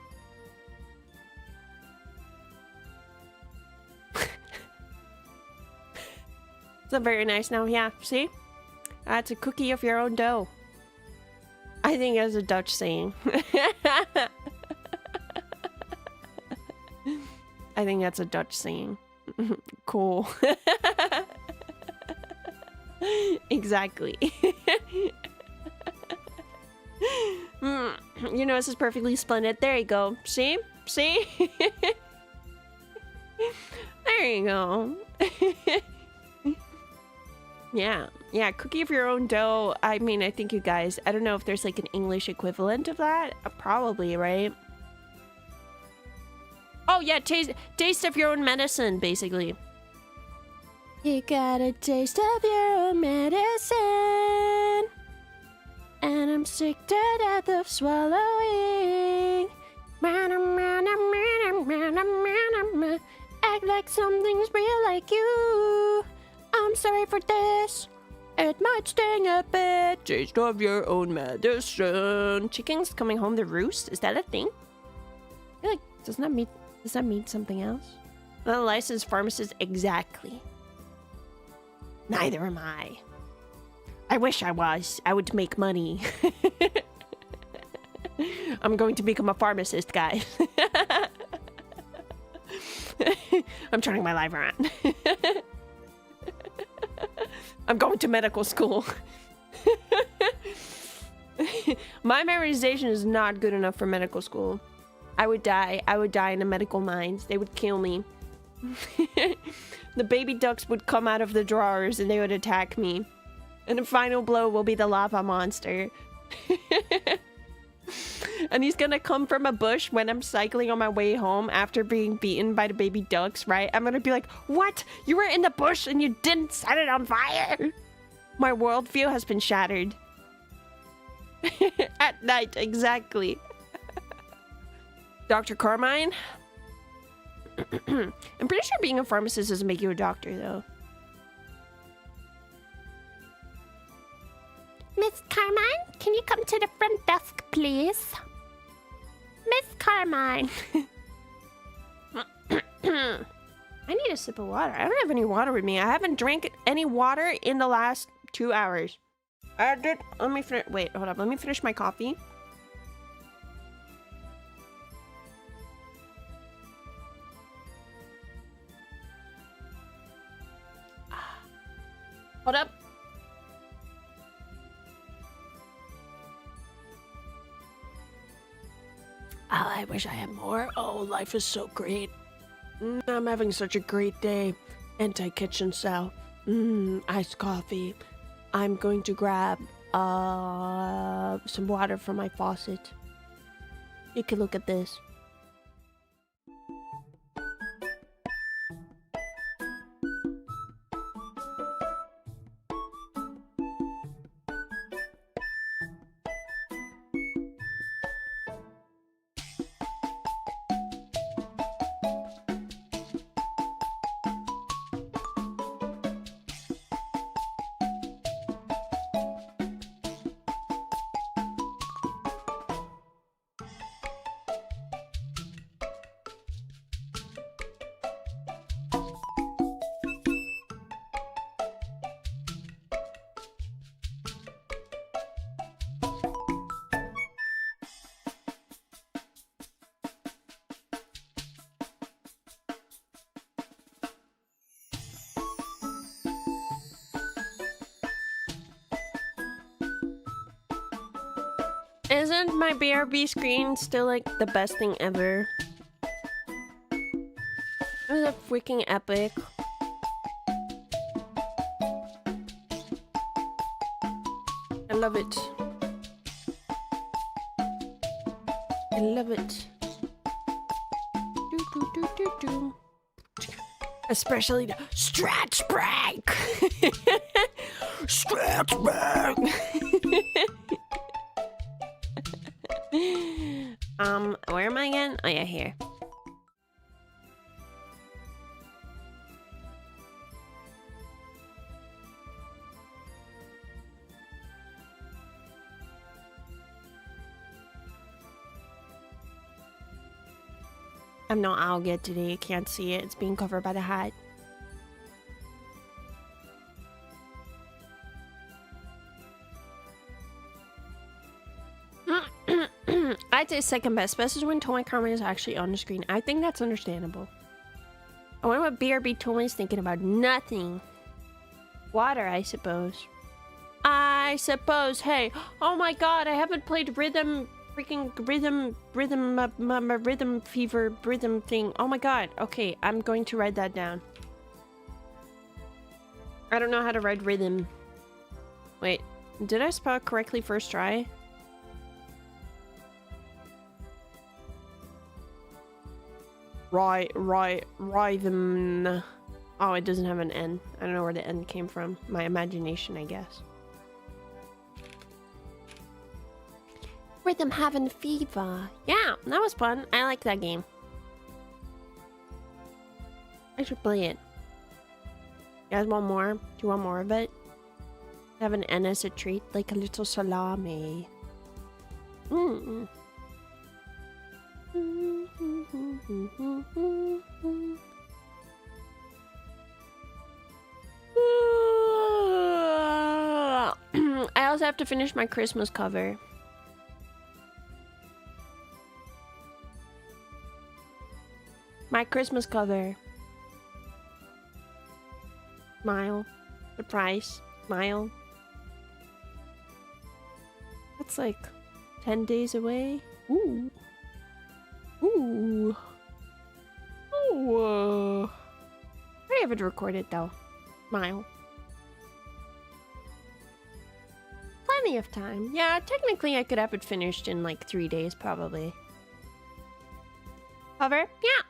Is that very nice now? Yeah, see? That's a cookie of your own dough. I think that's a Dutch saying. I think that's a Dutch saying. Cool. Exactly. Your nose is perfectly splendid. There you go. See? See? There you go. Yeah, cookie of your own dough. I mean, I think you guys, I don't know if there's like an English equivalent of that. Probably, right? Oh yeah, taste of your own medicine, basically. You got a taste of your own medicine, and I'm sick to death of swallowing. Act like something's real like you. I'm sorry for this. It might sting a bit. Taste of your own medicine. Chickens coming home to roost? Is that a thing? I feel like, does that mean something else? Not a licensed pharmacist exactly. Neither am I. I wish I was. I would make money. I'm going to become a pharmacist, guys. I'm turning my life around. I'm going to medical school. My memorization is not good enough for medical school. I would die. I would die in the medical mines. They would kill me. The baby ducks would come out of the drawers and they would attack me. And the final blow will be the lava monster. And he's gonna come from a bush when I'm cycling on my way home after being beaten by the baby ducks, right? I'm gonna be like, what? You were in the bush and you didn't set it on fire? My worldview has been shattered. At night, exactly. Dr. Carmine? I'm pretty sure being a pharmacist doesn't make you a doctor, though. Miss Carmine, can you come to the front desk, please? Miss Carmine. I need a sip of water. I don't have any water with me. I haven't drank any water in the last 2 hours. I did. Let me finish. Wait, hold up. Let me finish my coffee. Hold up. Oh, I wish I had more. Oh, life is so great. I'm having such a great day. Anti-kitchen cell. Iced coffee. I'm going to grab some water from my faucet. You can look at this. Isn't my BRB screen still like the best thing ever? It was a freaking epic. I love it. I love it. Do, do, do, do, do. Especially the stretch break. Stretch break. Where am I again? Oh yeah, here. I'm not Alga today. I can't see it. It's being covered by the hat. I'd say second best. Best is when Tomoe Carmine is actually on the screen. I think that's understandable. I wonder what BRB Tomoe is thinking about. Nothing. Water, I suppose. I suppose. Hey, oh my god, I haven't played rhythm... Freaking rhythm fever rhythm thing. Oh my god. Okay, I'm going to write that down. I don't know how to write rhythm. Wait, did I spell it correctly first try? Rhythm. Oh, it doesn't have an N. I don't know where the N came from. My imagination, I guess. Rhythm having fever. Yeah, that was fun. I like that game. I should play it. You guys want more? Do you want more of it? Have an N as a treat, like a little salami. Mm. I also have to finish my Christmas cover. My Christmas cover. Smile. Surprise. Smile. That's like 10 days away. Ooh. Ooh. Ooh. I haven't recorded though. Smile. Plenty of time. Yeah, technically I could have it finished in like 3 days probably. Cover? Yeah.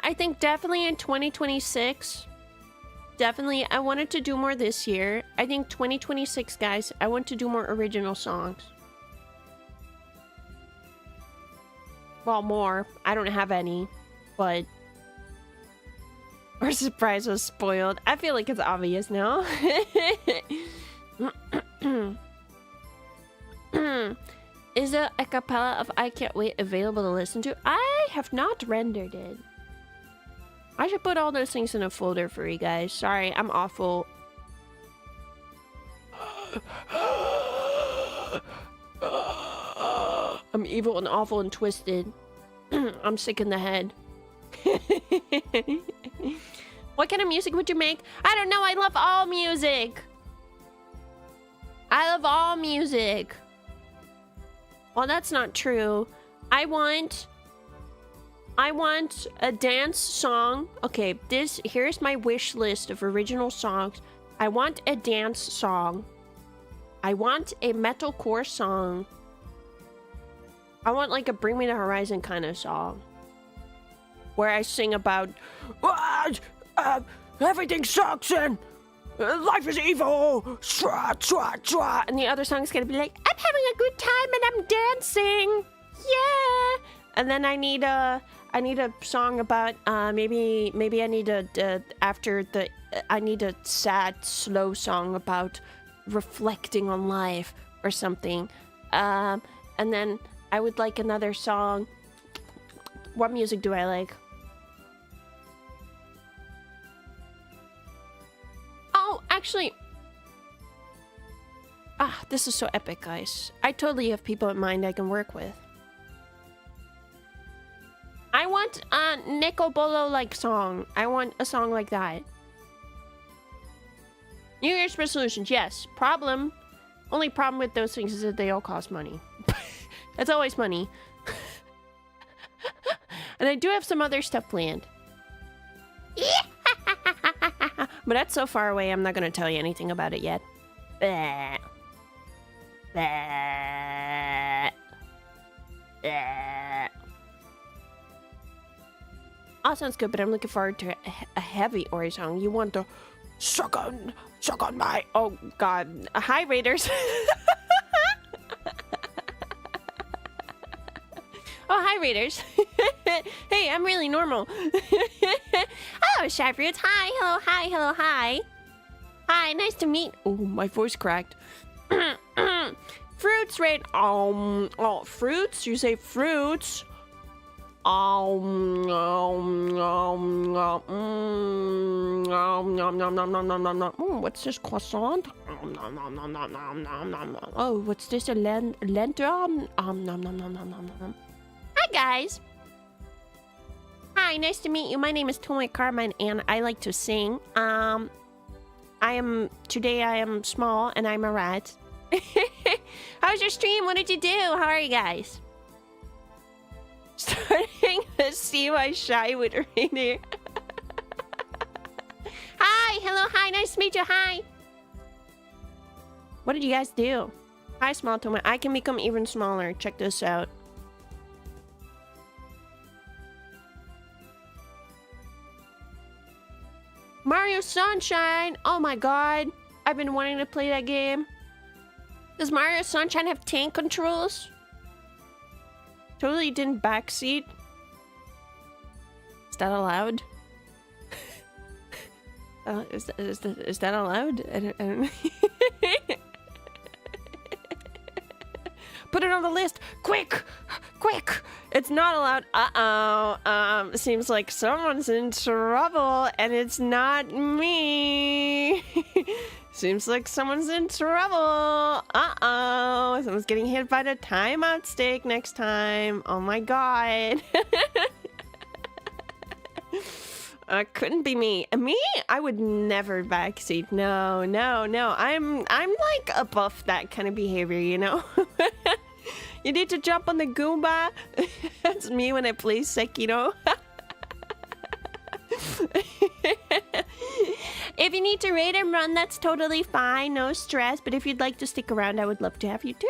I think definitely in 2026. Definitely, I wanted to do more this year. I think 2026, guys, I want to do more original songs. Well, more. I don't have any, but... Our surprise was spoiled. I feel like it's obvious now. Is the a cappella of I Can't Wait available to listen to? I have not rendered it. I should put all those things in a folder for you guys. Sorry, I'm awful. I'm evil and awful and twisted. I'm sick in the head. What kind of music would you make? I don't know. I love all music. I love all music. Well, that's not true. I want a dance song. Okay, here's my wish list of original songs. I want a dance song. I want a metalcore song. I want like a Bring Me the Horizon kind of song. Where I sing about everything sucks and life is evil. And the other song's gonna be like, I'm having a good time and I'm dancing. Yeah. And then I need a song about maybe I need I need a sad slow song about reflecting on life or something. And then I would like another song. What music do I like? Oh, actually, this is so epic, guys. I totally have people in mind I can work with. I want a Nicobolo like song. I want a song like that. New Year's resolutions, yes. Problem. Only problem with those things is that they all cost money. That's always money. And I do have some other stuff planned. But that's so far away, I'm not going to tell you anything about it yet. Bah. Bah. Bah. All sounds good, but I'm looking forward to a heavy Ori song. You want the suck on my... Oh, God. Hi, Raiders. Oh, hi, Raiders. Hey, I'm really normal. Oh, Shy Fruits. Hi, hello, hi, hello, hi. Hi, nice to meet... Oh, my voice cracked. Fruits, right? Oh, fruits? You say fruits? What's this croissant? Oh, what's this? A lantern? Hi, guys. Hi, nice to meet you. My name is Tomoe Carmine, and I like to sing. Today I am small, and I'm a rat. How's your stream? What did you do? How are you guys? Starting to see why Shy would read here. Hi, hello, hi, nice to meet you, hi. What did you guys do? Hi, small Tomoe. I can become even smaller. Check this out. Mario Sunshine! Oh my god. I've been wanting to play that game. Does Mario Sunshine have tank controls? Totally didn't backseat. Is that allowed? Is that allowed? I don't Put it on the list! Quick! Quick! It's not allowed. Uh-oh. Seems like someone's in trouble, and it's not me. Seems like someone's in trouble. Uh-oh. Someone's getting hit by the timeout stick next time. Oh my god. Couldn't be me. Me? I would never backseat. No. I'm like above that kind of behavior, you know? You need to jump on the Goomba. That's me when I play Sekiro. If you need to raid and run, that's totally fine. No stress. But if you'd like to stick around, I would love to have you too.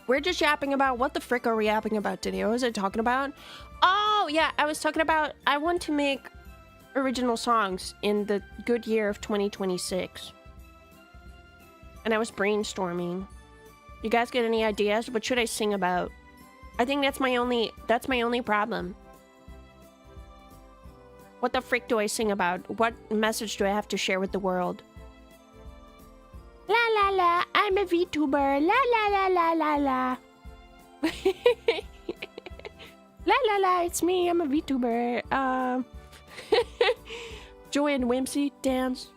We're just yapping about... What the frick are we yapping about today? What was I talking about? Oh, yeah. I was talking about... I want to make original songs in the good year of 2026. And I was brainstorming. You guys get any ideas? What should I sing about? I think that's my only problem. What the frick do I sing about? What message do I have to share with the world? La la la, I'm a VTuber. La la la la la la. La la la, it's me, I'm a VTuber. Joy and whimsy, dance.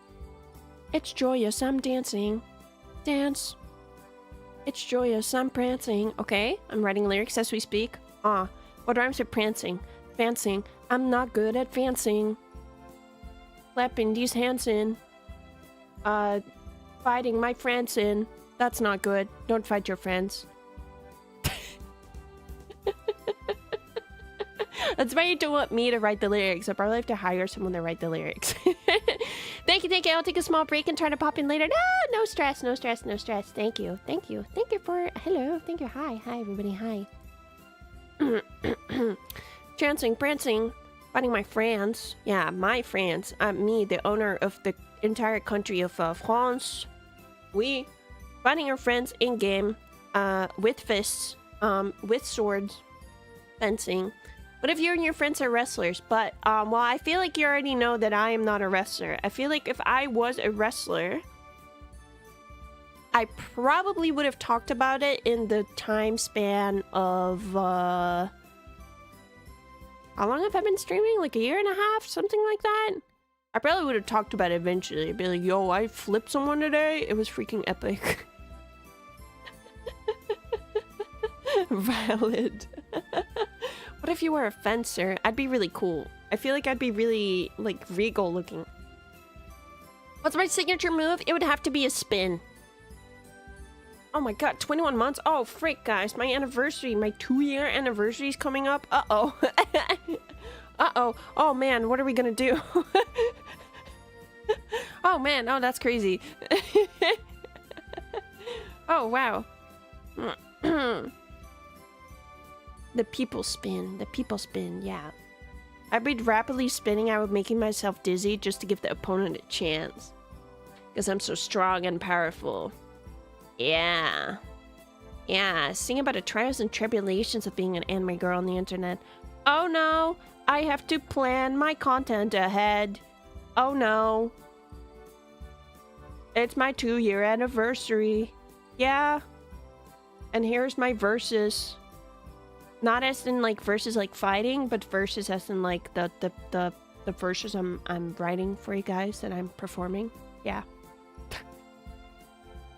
It's joyous, I'm dancing. Dance. It's joyous, I'm prancing. Okay, I'm writing lyrics as we speak. What rhymes with prancing? Fancing. I'm not good at fancing. Clapping these hands in. Fighting my friends in. That's not good. Don't fight your friends. That's why you don't want me to write the lyrics. I probably have to hire someone to write the lyrics. Thank you. I'll take a small break and try to pop in later. No stress. Thank you for... Hello. Thank you. Hi, everybody. Hi. Chancing, prancing, fighting my friends. Yeah, my friends. I'm me, the owner of the entire country of France. We fighting our friends in-game, with fists, with swords, fencing. What if you and your friends are wrestlers? But, well, I feel like you already know that I am not a wrestler. I feel like if I was a wrestler, I probably would have talked about it in the time span of, how long have I been streaming? Like a year and a half? Something like that? I probably would have talked about it eventually. I'd be like, yo, I flipped someone today. It was freaking epic. Valid. What if you were a fencer? I'd be really cool. I feel like I'd be really, like, regal looking. What's my signature move? It would have to be a spin. Oh my god, 21 months? Oh, frick, guys. My anniversary, my 2-year anniversary is coming up. Uh-oh. Uh-oh. Oh, man, what are we gonna do? Oh, man. Oh, that's crazy. Oh, wow. The people spin. The people spin, yeah. I'd be rapidly spinning. I would making myself dizzy just to give the opponent a chance. Because I'm so strong and powerful. Yeah. Yeah, sing about the trials and tribulations of being an anime girl on the internet. Oh no, I have to plan my content ahead. Oh no. It's my 2-year anniversary. Yeah. And here's my verses. Not as in like verses like fighting, but verses as in like the verses I'm writing for you guys that I'm performing. Yeah.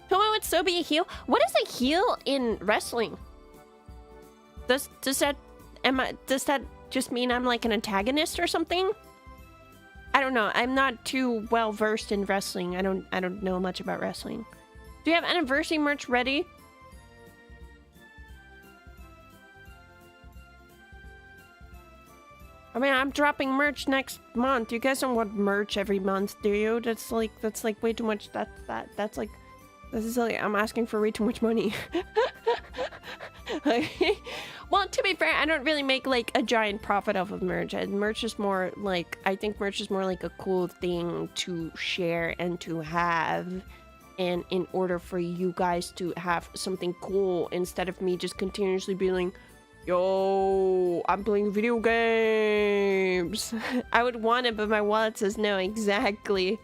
Tomoe would so be a heel. What is a heel in wrestling? Does that just mean I'm like an antagonist or something? I don't know. I'm not too well versed in wrestling. I don't know much about wrestling. Do you have anniversary merch ready? I mean, I'm dropping merch next month. You guys don't want merch every month, do you? That's like way too much. That's like, this is like, I'm asking for way too much money. Well, to be fair, I don't really make like a giant profit off of merch. Merch is more like, I think merch is more like a cool thing to share and to have. And in order for you guys to have something cool, instead of me just continuously being like, yo, I'm playing video games. I would want it, but my wallet says no. Exactly.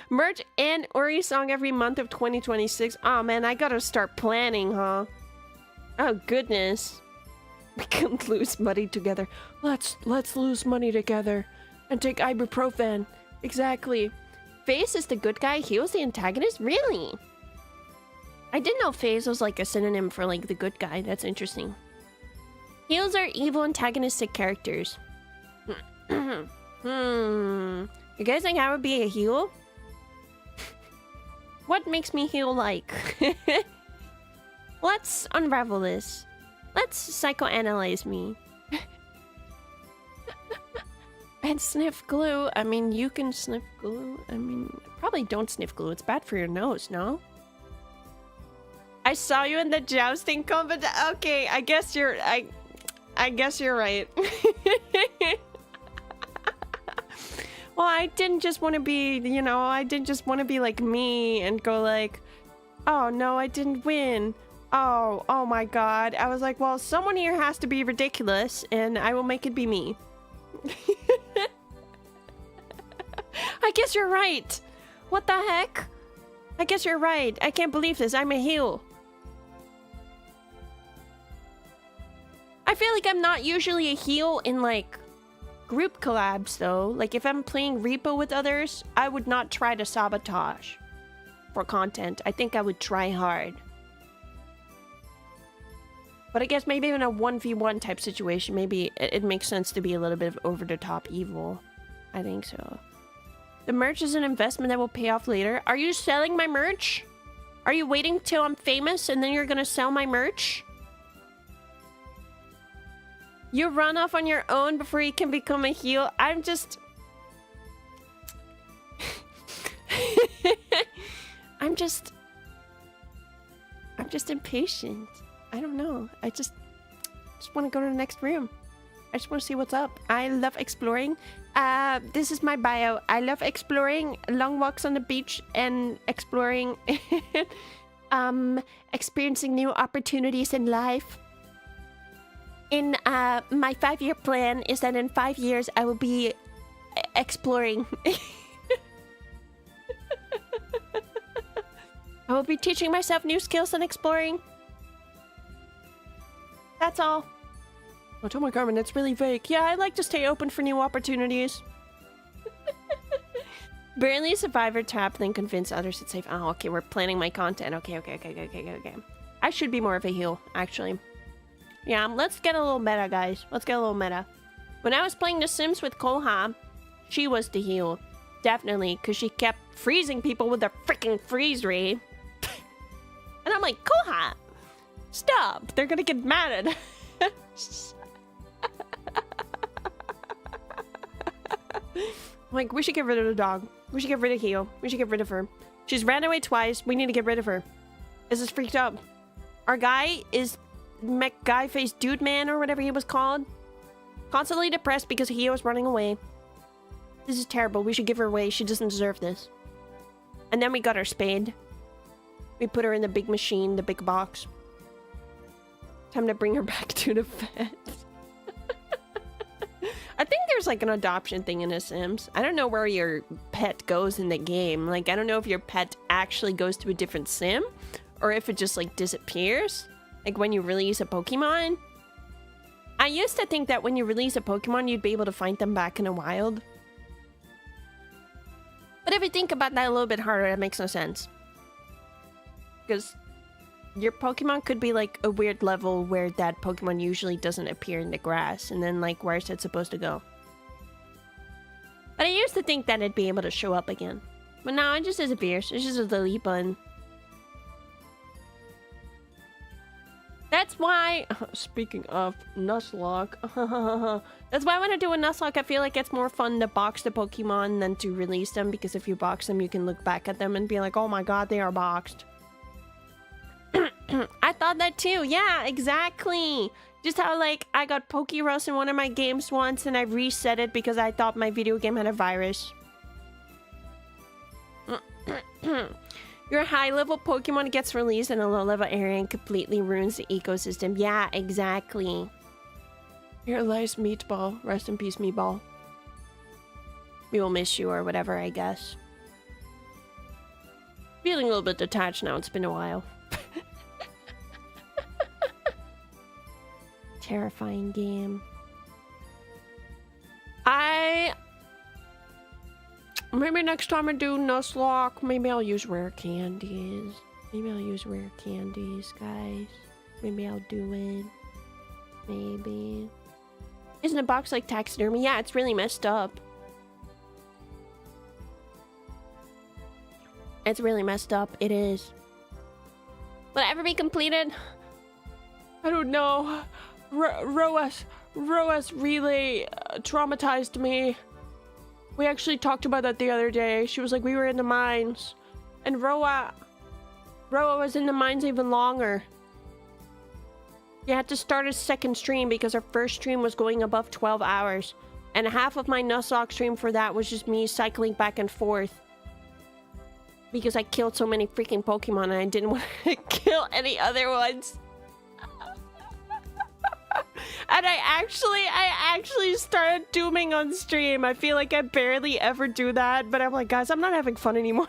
Merch and Ori song every month of 2026. Oh man, I gotta start planning, huh? Oh goodness. We can lose money together. Let's lose money together and take ibuprofen. Exactly. Face is the good guy. He was the antagonist. Really? I didn't know Face was like a synonym for like the good guy. That's interesting. Heels are evil antagonistic characters. You guys think I would be a heel? What makes me heel-like? Let's unravel this. Let's psychoanalyze me. And sniff glue. I mean, you can sniff glue. I mean, probably don't sniff glue. It's bad for your nose, no? I saw you in the jousting competition. Okay, I guess you're right. Well, I didn't just want to be, you know, I didn't just want to be like me and go like, oh no, I didn't win. Oh my god. I was like, well, someone here has to be ridiculous and I will make it be me. I guess you're right. What the heck? I guess you're right. I can't believe this. I'm a heel. I feel like I'm not usually a heel in like group collabs though. Like if I'm playing Repo with others, I would not try to sabotage for content. I think I would try hard. But I guess maybe in a 1v1 type situation, maybe it makes sense to be a little bit of over-the-top evil. I think so. The merch is an investment that will pay off later. Are you selling my merch? Are you waiting till I'm famous and then you're gonna sell my merch? You run off on your own before you can become a heel. I'm just... I'm just impatient. I don't know. I just want to go to the next room. I just want to see what's up. I love exploring. This is my bio. I love exploring, long walks on the beach and exploring, experiencing new opportunities in life. In my 5-year plan is that in 5 years I will be exploring. I will be teaching myself new skills and exploring. That's all. Oh, Tomoe Carmine, that's really vague. Yeah, I like to stay open for new opportunities. Barely survivor tap, then convince others it's safe. Oh, okay, we're planning my content. Okay. I should be more of a heel, actually. Yeah, let's get a little meta, guys. Let's get a little meta. When I was playing The Sims with Koha, she was the heel. Definitely, because she kept freezing people with her freaking freeze ray. And I'm like, Koha, stop. They're gonna get mad at like, we should get rid of the dog. We should get rid of Hio. We should get rid of her. She's ran away twice. We need to get rid of her. This is freaked up. Our guy is guy face dude man or whatever he was called. Constantly depressed because Hio is running away. This is terrible. We should give her away. She doesn't deserve this. And then we got her spayed. We put her in the big machine, the big box. Time to bring her back to the vet. I think there's like an adoption thing in The Sims. I don't know where your pet goes in the game. Like, I don't know if your pet actually goes to a different sim or if it just like disappears. Like when you release a Pokemon. I used to think that when you release a Pokemon, you'd be able to find them back in the wild. But if you think about that a little bit harder, it makes no sense. Because your Pokemon could be like a weird level where that Pokemon usually doesn't appear in the grass. And then like, where's it supposed to go? But I used to think that it'd be able to show up again. But now it just disappears. It's just a delete button. That's why, speaking of Nuzlocke, that's why when I do a Nuzlocke, I feel like it's more fun to box the Pokemon than to release them. Because if you box them, you can look back at them and be like, oh my god, they are boxed. I thought that too. Yeah, exactly. Just how, like, I got Pokerus in one of my games once and I reset it because I thought my video game had a virus. Your high-level Pokemon gets released in a low-level area and completely ruins the ecosystem. Yeah, exactly. Here lies Meatball. Rest in peace, Meatball. We will miss you or whatever, I guess. Feeling a little bit detached now. It's been a while. Terrifying game. Maybe next time I do Nuzlocke, maybe I'll use rare candies. Maybe I'll use rare candies, guys. Maybe I'll do it. Maybe. Isn't a box like taxidermy? Yeah, it's really messed up. It's really messed up. It is. Will it ever be completed? I don't know. Roas really traumatized me. We actually talked about that the other day. She was like, we were in the mines. And Roa was in the mines even longer. You had to start a second stream because our first stream was going above 12 hours. And half of my Nuzlocke stream for that was just me cycling back and forth. Because I killed so many freaking Pokemon and I didn't want to kill any other ones. And I actually started dooming on stream. I feel like I barely ever do that, but I'm like, guys, I'm not having fun anymore.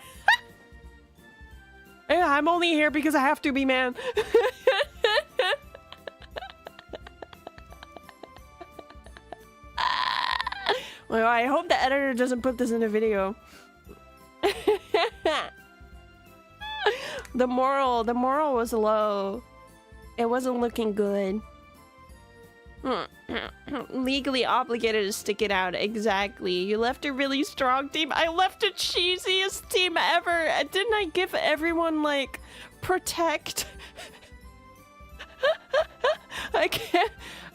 Yeah, I'm only here because I have to be, man. Well, I hope the editor doesn't put this in a video. The moral was low. It wasn't looking good. Legally obligated to stick it out. Exactly. You left a really strong team. I left the cheesiest team ever. Didn't I give everyone, like, protect? Like,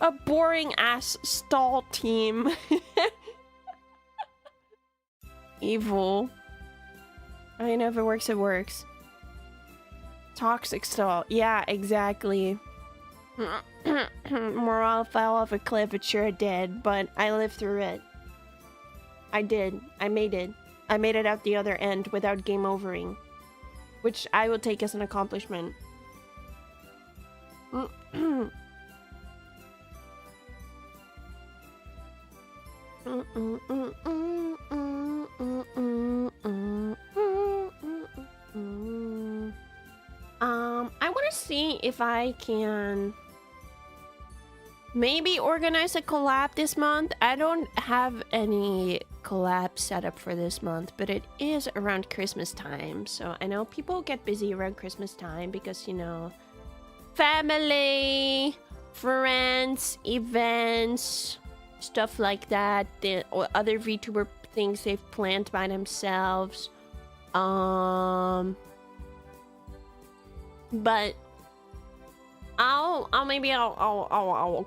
a boring ass stall team. Evil. I know if it works, it works. Toxic stall. Yeah, exactly. Morale fell off a cliff. It sure did, but I lived through it. I did. I made it. I made it out the other end without game overing, which I will take as an accomplishment. I want to see if I can maybe organize a collab this month. I don't have any collab set up for this month, but it is around Christmas time. So I know people get busy around Christmas time because, you know, family, friends, events, stuff like that. Or other VTuber things they've planned by themselves. But I'll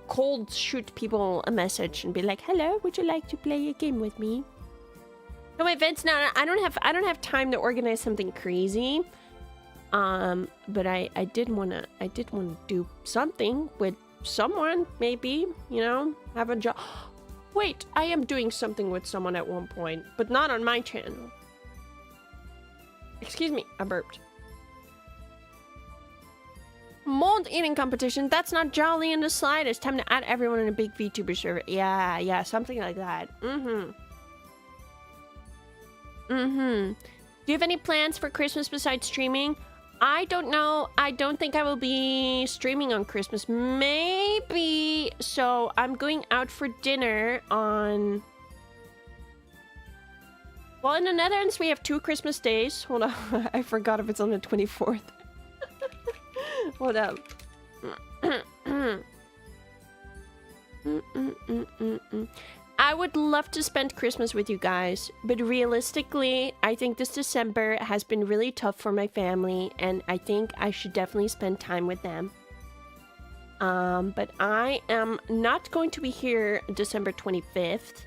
cold shoot people a message and be like, hello, would you like to play a game with me? No events now. I don't have time to organize something crazy. But I did wanna do something with someone, maybe, you know, have a job. Wait, I am doing something with someone at one point, but not on my channel. Excuse me, I burped. Mold eating competition. That's not jolly in the slightest. Time to add everyone in a big VTuber server. Yeah, something like that. Do you have any plans for Christmas besides streaming? I don't know. I don't think I will be streaming on Christmas. Maybe. So I'm going out for dinner on... Well, in the Netherlands, we have 2 Christmas days. Hold on. I forgot if it's on the 24th. Hold up. I would love to spend Christmas with you guys, but realistically, I think this December has been really tough for my family, and I think I should definitely spend time with them. But I am not going to be here December 25th.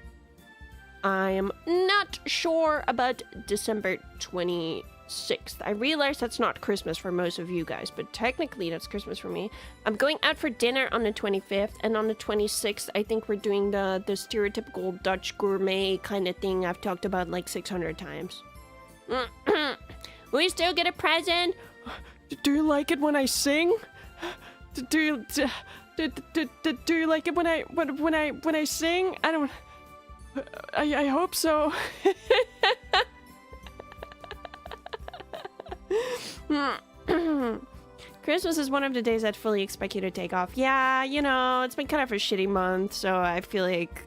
I am not sure about December 26th. I realize that's not Christmas for most of you guys, but technically that's Christmas for me. I'm going out for dinner on the 25th, and on the 26th, I think we're doing the stereotypical Dutch gourmet kind of thing I've talked about like 600 times. We still get a present? Do you like it when I sing? Do you like it when I sing? I hope so. Christmas is one of the days I'd fully expect you to take off. Yeah, you know, it's been kind of a shitty month, so I feel like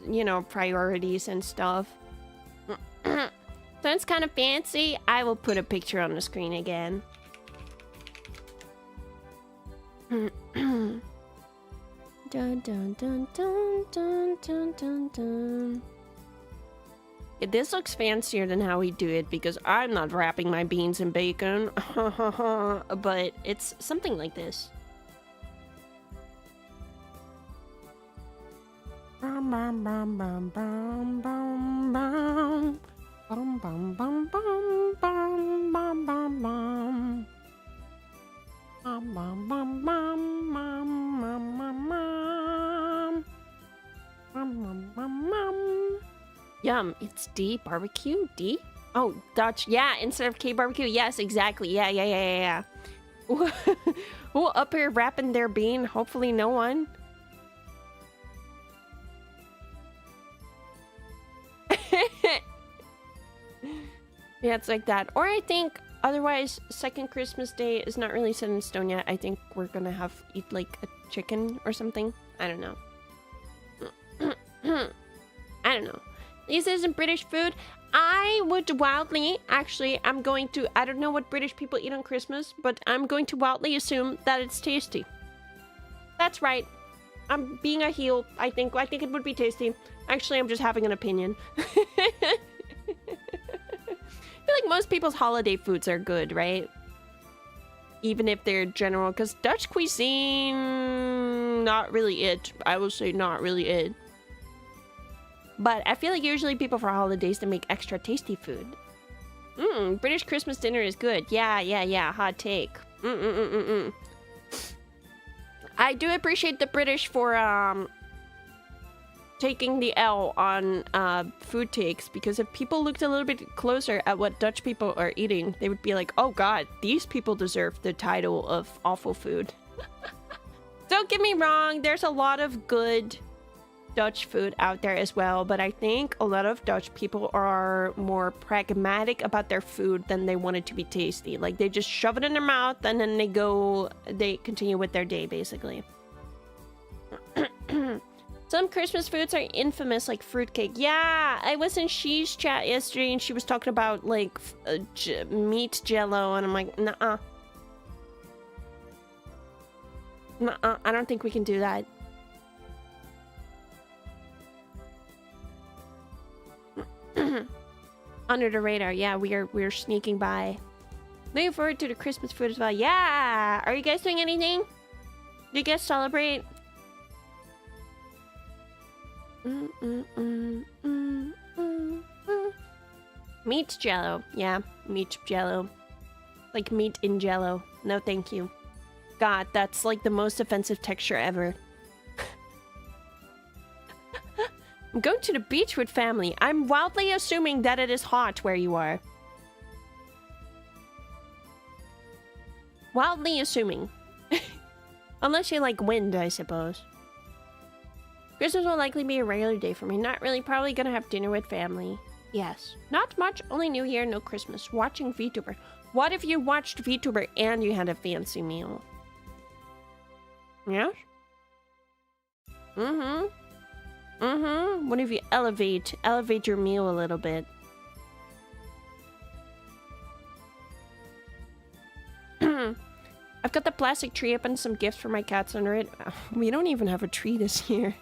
you know, priorities and stuff. Sounds kind of fancy. I will put a picture on the screen again. Dun dun dun dun dun dun dun dun. Yeah, this looks fancier than how we do it because I'm not wrapping my beans in bacon. But it's something like this. Bum bum bum bum bum bum bum. Bum bum bum bum bum bum bum bum. Bum bum bum bum bum bum bum. Bum bum bum bum. Yum, it's D barbecue? D? Oh, Dutch. Yeah, instead of K barbecue. Yes, exactly. Yeah. Who up here wrapping their bean? Hopefully no one. Yeah, it's like that. Or I think, otherwise, second Christmas Day is not really set in stone yet. I think we're gonna eat like a chicken or something. I don't know. I don't know. This isn't British food. I would wildly, actually, I don't know what British people eat on Christmas, but I'm going to wildly assume that it's tasty. That's right. I'm being a heel. I think it would be tasty. Actually, I'm just having an opinion. I feel like most people's holiday foods are good, right? Even if they're general, because Dutch cuisine, not really it. I will say not really it. But I feel like usually people for holidays, they make extra tasty food. British Christmas dinner is good. Yeah. Hot take. I do appreciate the British for taking the L on food takes, because if people looked a little bit closer at what Dutch people are eating, they would be like, oh god, these people deserve the title of awful food. Don't get me wrong, there's a lot of good Dutch food out there as well, but I think a lot of Dutch people are more pragmatic about their food than they want it to be tasty. Like, they just shove it in their mouth and then they continue with their day, basically. Some Christmas foods are infamous, like fruitcake. Yeah, I was in She's chat yesterday and she was talking about, like, meat jello, and I'm like, nuh-uh. Nuh-uh, I don't think we can do that. Under the radar. Yeah, we're sneaking by. Looking forward to the Christmas food as well. Yeah! Are you guys doing anything? Do you guys celebrate? Meat jello. Yeah, meat jello. Like meat in jello. No, thank you. God, that's like the most offensive texture ever. I'm going to the beach with family. I'm wildly assuming that it is hot where you are. Wildly assuming. Unless you like wind, I suppose. Christmas will likely be a regular day for me. Not really. Probably gonna have dinner with family. Yes. Not much. Only New Year, no Christmas. Watching VTuber. What if you watched VTuber and you had a fancy meal? Yes? What if you elevate your meal a little bit? I've got the plastic tree up and some gifts for my cats under it. We don't even have a tree this year.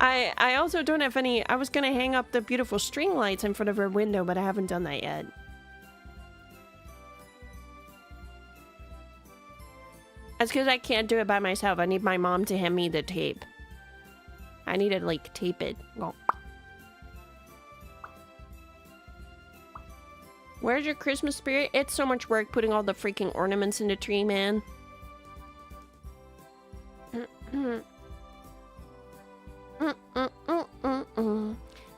I also don't have any. I was gonna hang up the beautiful string lights in front of her window, but I haven't done that yet. That's because I can't do it by myself. I need my mom to hand me the tape. I need to, like, tape it. Oh. Where's your Christmas spirit? It's so much work putting all the freaking ornaments in the tree, man.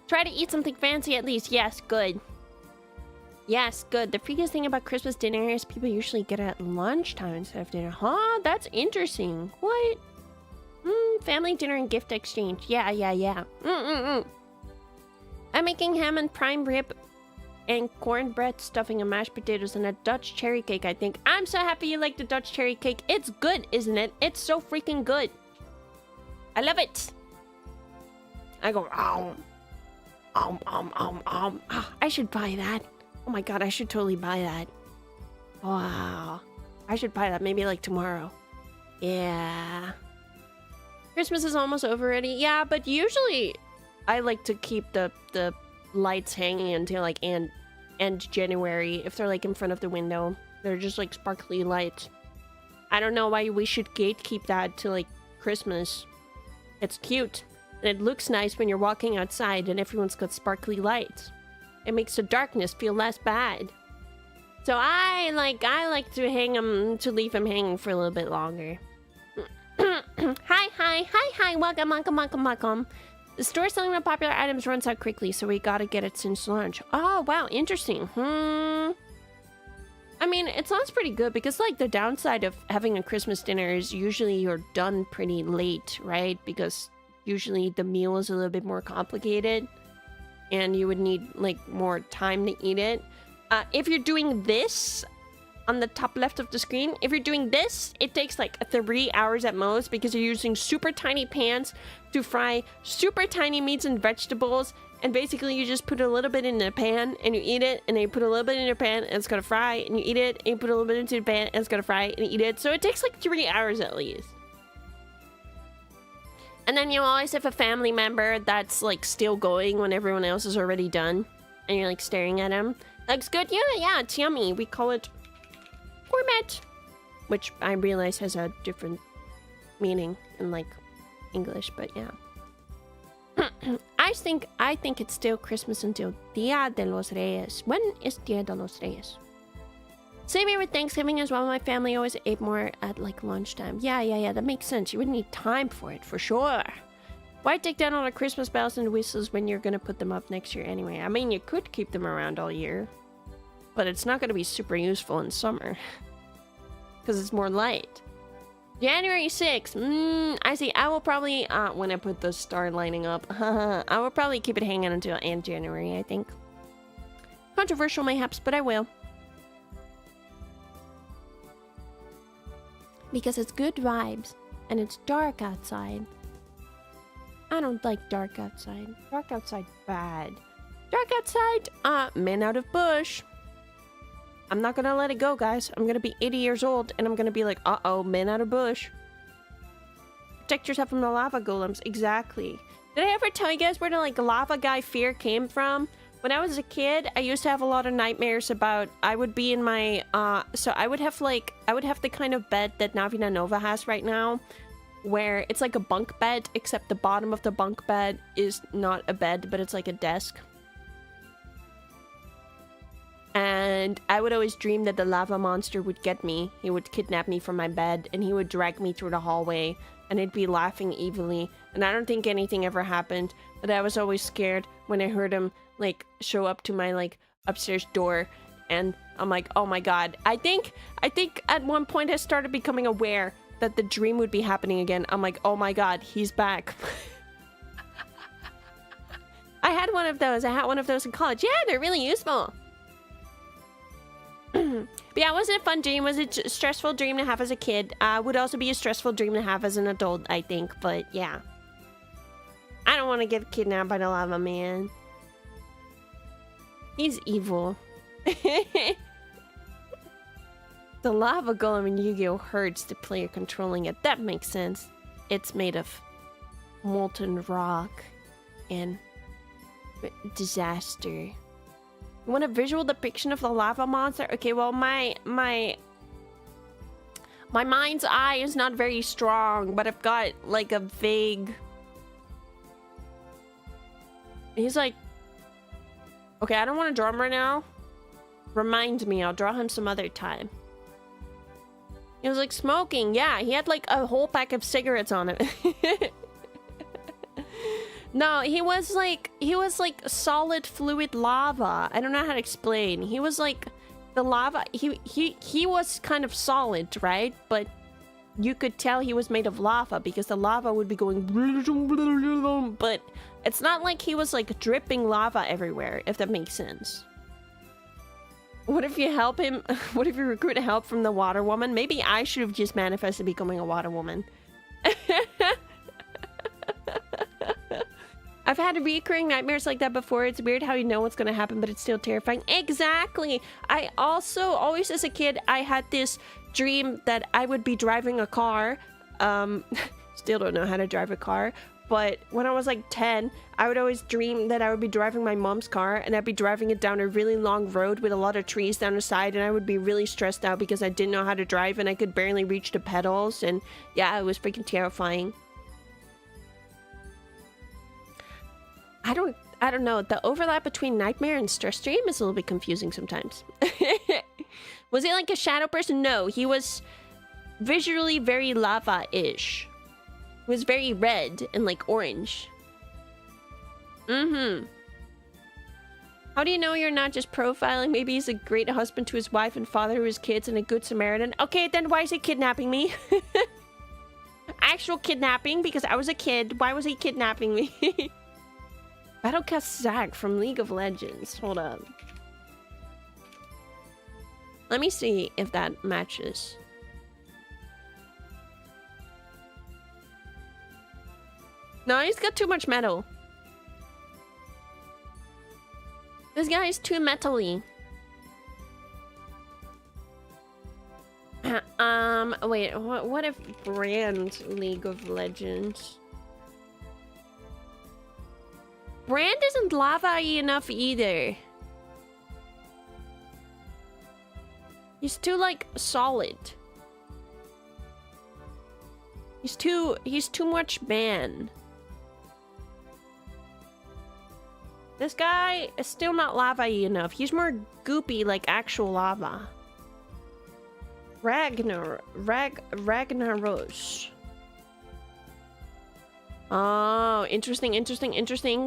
Try to eat something fancy at least. Yes, good. Yes, good. The freakiest thing about Christmas dinner is people usually get it at lunchtime instead of dinner. Huh? That's interesting. What? Family dinner and gift exchange. Yeah. I'm making ham and prime rib and cornbread stuffing and mashed potatoes and a Dutch cherry cake, I think. I'm so happy you like the Dutch cherry cake. It's good, isn't it? It's so freaking good. I love it. I go, I should buy that. Oh my god, I should totally buy that. Wow. I should buy that maybe like tomorrow. Yeah. Christmas is almost over already. Yeah, but usually I like to keep the lights hanging until like end January if they're like in front of the window. They're just like sparkly lights. I don't know why we should gatekeep that to like Christmas. It's cute. And it looks nice when you're walking outside and everyone's got sparkly lights. It makes the darkness feel less bad. So I like to hang them, to leave them hanging for a little bit longer. Hi, welcome. The store selling the popular items runs out quickly, so we gotta get it since launch. Oh, wow, interesting. I mean, it sounds pretty good because, like, the downside of having a Christmas dinner is usually you're done pretty late, right? Because usually the meal is a little bit more complicated and you would need, like, more time to eat it. If you're doing this on the top left of the screen, if you're doing this, it takes like 3 hours at most because you're using super tiny pans to fry super tiny meats and vegetables. And basically you just put a little bit in the pan and you eat it, and then you put a little bit in your pan and it's gonna fry, and you eat it, and you put a little bit into the pan and it's gonna fry, and you eat it. So it takes like 3 hours at least. And then you always have a family member that's like still going when everyone else is already done, and you're like staring at them. Looks good? Yeah, it's yummy. We call it gourmet, which I realize has a different meaning in like English, but yeah. I think it's still Christmas until Dia de los Reyes. When is Dia de los Reyes? Same here with Thanksgiving as well. My family always ate more at like lunchtime. Yeah, that makes sense. You would need time for it, for sure. Why take down all the Christmas bells and whistles when you're gonna put them up next year anyway? I mean, you could keep them around all year, but it's not gonna be super useful in summer because it's more light. January 6th. I see. I will probably, when I put the star lining up, I will probably keep it hanging until end January, I think. Controversial mayhaps, but I will. Because it's good vibes, and it's dark outside. I don't like dark outside. Dark outside, bad. Dark outside, men out of bush. I'm not gonna let it go, guys. I'm gonna be 80 years old, and I'm gonna be like, uh-oh, men out of bush. Protect yourself from the lava golems. Exactly. Did I ever tell you guys where the like lava guy fear came from? When I was a kid, I used to have a lot of nightmares about I would be in my so I would have the kind of bed that Navina Nova has right now, where it's like a bunk bed, except the bottom of the bunk bed is not a bed, but it's like a desk. And I would always dream that the lava monster would get me. He would kidnap me from my bed, and he would drag me through the hallway, and I'd be laughing evilly. And I don't think anything ever happened, but I was always scared when I heard him, like, show up to my, like, upstairs door. And I'm like, oh my god. I think at one point I started becoming aware that the dream would be happening again. I'm like, oh my god, he's back. I had one of those. I had one of those in college. Yeah, they're really useful. But yeah, was it a fun dream? Was it a stressful dream to have as a kid? Would also be a stressful dream to have as an adult, I think. But yeah. I don't want to get kidnapped by the lava man. He's evil. The lava golem in Yu-Gi-Oh! Hurts the player controlling it. That makes sense. It's made of molten rock and disaster. You want a visual depiction of the lava monster? Okay, well, my mind's eye is not very strong, but I've got like a vague... He's like... Okay, I don't want to draw him right now. Remind me, I'll draw him some other time. He was like smoking. Yeah, he had like a whole pack of cigarettes on him. No, he was like solid fluid lava. I don't know how to explain. He was like the lava. He was kind of solid, right? But you could tell he was made of lava because the lava would be going. But it's not like he was like dripping lava everywhere, if that makes sense. What if you help him? What if you recruit help from the water woman? Maybe I should have just manifested becoming a water woman. I've had recurring nightmares like that before. It's weird how you know what's going to happen, but it's still terrifying. Exactly. I also, always as a kid, I had this dream that I would be driving a car. Still don't know how to drive a car. But when I was like 10, I would always dream that I would be driving my mom's car and I'd be driving it down a really long road with a lot of trees down the side, and I would be really stressed out because I didn't know how to drive and I could barely reach the pedals, and yeah, it was freaking terrifying. I don't know. The overlap between nightmare and stress dream is a little bit confusing sometimes. Was he like a shadow person? No, he was visually very lava-ish. He was very red and like orange. Mm-hmm. How do you know you're not just profiling? Maybe he's a great husband to his wife and father to his kids and a good Samaritan. Okay, then why is he kidnapping me? Actual kidnapping, because I was a kid. Why was he kidnapping me? Battlecast Zack from League of Legends. Hold up. Let me see if that matches. No, he's got too much metal. This guy is too metally. Wait, what if brand League of Legends? Brand isn't lava-y enough either. He's too, like, solid. He's too much man. This guy is still not lava-y enough. He's more goopy, like actual lava. Ragnaros. Oh, interesting.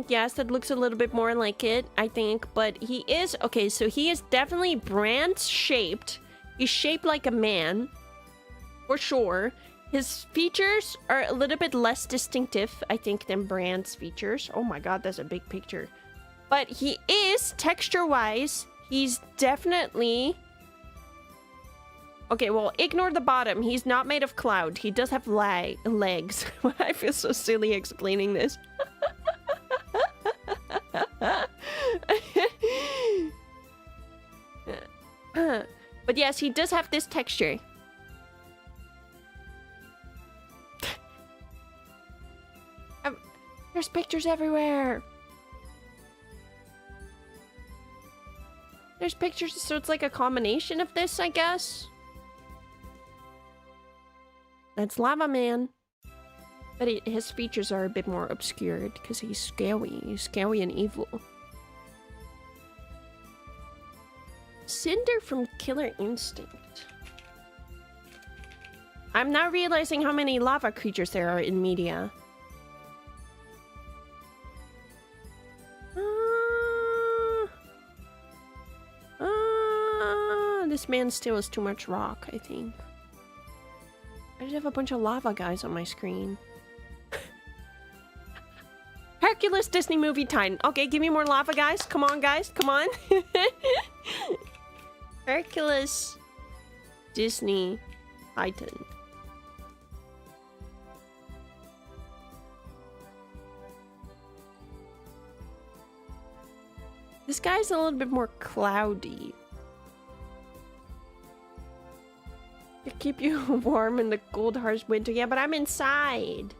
Yes, that looks a little bit more like it, I think. But he is... Okay, so he is definitely brand-shaped. He's shaped like a man. For sure. His features are a little bit less distinctive, I think, than Brand's features. Oh my god, that's a big picture. But he is, texture-wise, he's definitely... Okay, well, ignore the bottom. He's not made of cloud. He does have legs. I feel so silly explaining this. But yes, he does have this texture. There's pictures everywhere. There's pictures, so it's like a combination of this, I guess. That's Lava Man. But his features are a bit more obscured because he's scary. He's scary and evil. Cinder from Killer Instinct. I'm now realizing how many lava creatures there are in media. This man still has too much rock, I think. I just have a bunch of lava guys on my screen. Hercules Disney movie Titan. Okay, give me more lava guys. Come on, guys. Come on. Hercules Disney Titan. This guy's a little bit more cloudy. To keep you warm in the cold, harsh winter. Yeah, but I'm inside.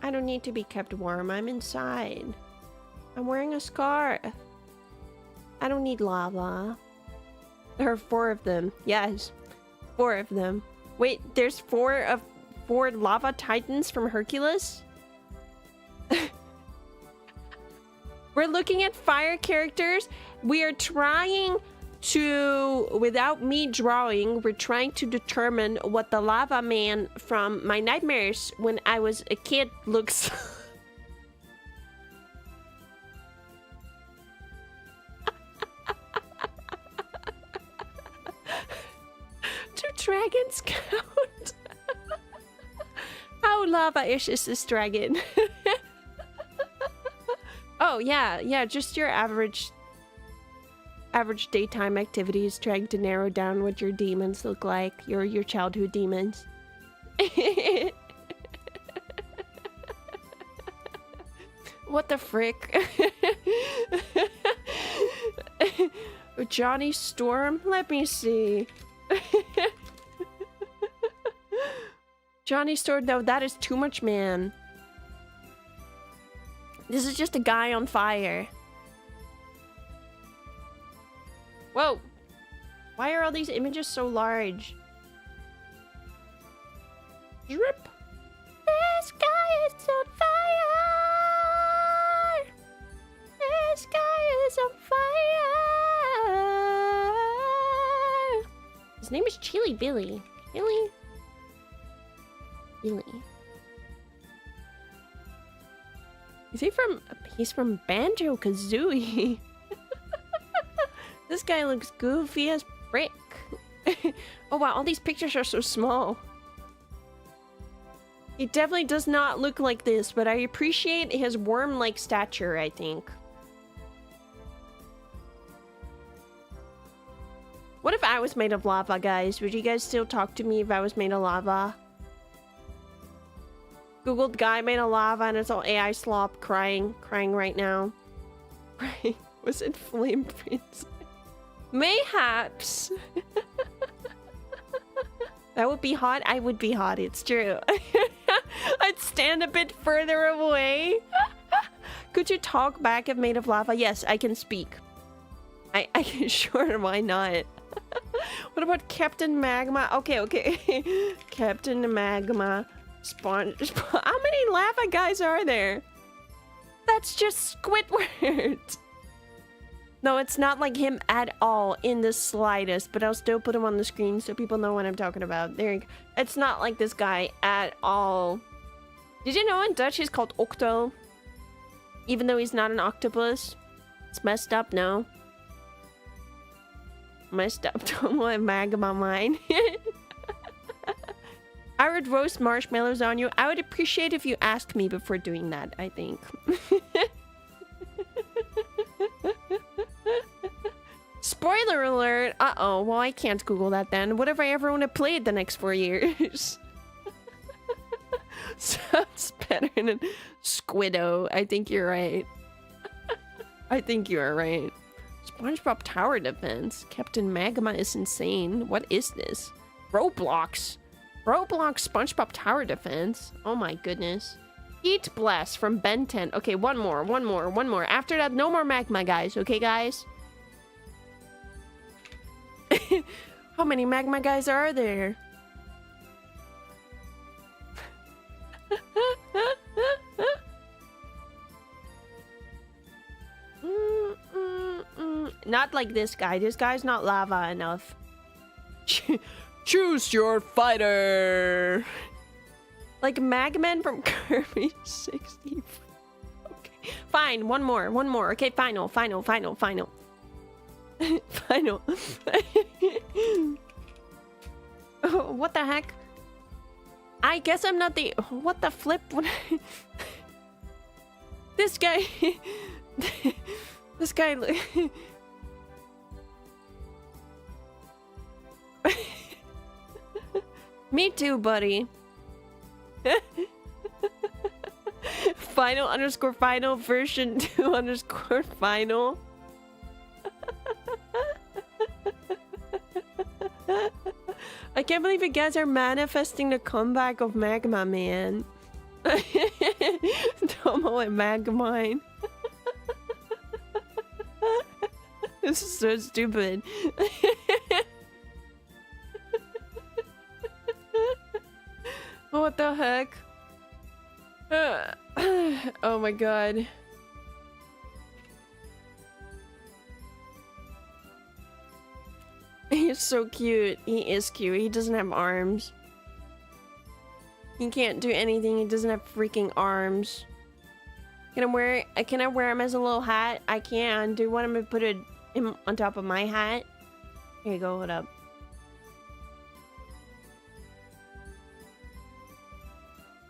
I don't need to be kept warm. I'm inside. I'm wearing a scarf. I don't need lava. There are 4 of them. Yes. 4 of them. Wait, there's 4 lava titans from Hercules? We're looking at fire characters. We are trying to, without me drawing, we're trying to determine what the lava man from my nightmares when I was a kid looks. 2 dragons count. How lava-ish is this dragon? Oh, yeah, just your average daytime activities, trying to narrow down what your demons look like, your childhood demons. What the frick? Johnny Storm? Let me see. Johnny Storm, no, that is too much, man. This is just a guy on fire. Whoa. Why are all these images so large? Drip. The sky is on fire. The sky is on fire. His name is Chili Billy. Billy. He's from Banjo-Kazooie. This guy looks goofy as frick. Oh wow, all these pictures are so small. He definitely does not look like this, but I appreciate his worm-like stature, I think. What if I was made of lava, guys? Would you guys still talk to me if I was made of lava? Googled guy made of lava and it's all AI slop crying right now. Right? Was it Flame Prince? Mayhaps. That would be hot. I would be hot. It's true. I'd stand a bit further away. Could you talk back if made of lava? Yes, I can speak. I can. Sure, why not? What about Captain Magma? Okay. Captain Magma. Sponge. How many lava guys are there? That's just Squidward. No, it's not like him at all in the slightest, but I'll still put him on the screen so people know what I'm talking about. There you go. It's not like this guy at all. Did you know in Dutch he's called Octo? Even though he's not an octopus? It's messed up, no? Messed up. Tomoe Magma mine. I would roast marshmallows on you. I would appreciate if you asked me before doing that, I think. Spoiler alert! Uh-oh, well I can't Google that then. What if I ever want to play it the next 4 years? Sounds better than Squiddo. I think you're right. I think you are right. SpongeBob Tower Defense. Captain Magma is insane. What is this? Roblox. Roblox SpongeBob Tower Defense. Oh my goodness. Heat Blast from Ben 10. Okay, one more. After that, no more magma, guys. Okay, guys? How many magma guys are there? Not like this guy. This guy's not lava enough. Choose your fighter. Like Magman from Kirby 60. Okay. Fine, one more. Okay, final. Final. Oh, what the heck? I guess I'm not the... What the flip? This guy... This guy... Me too, buddy. Final version 2_final. I can't believe you guys are manifesting the comeback of Magma Man. Tomoe and Magmine. This is so stupid. What the heck? Oh my god. He's so cute. He is cute. He doesn't have arms. He can't do anything. He doesn't have freaking arms. Can I wear him as a little hat? I can. Do you want him to put him on top of my hat? Here you go. Hold up.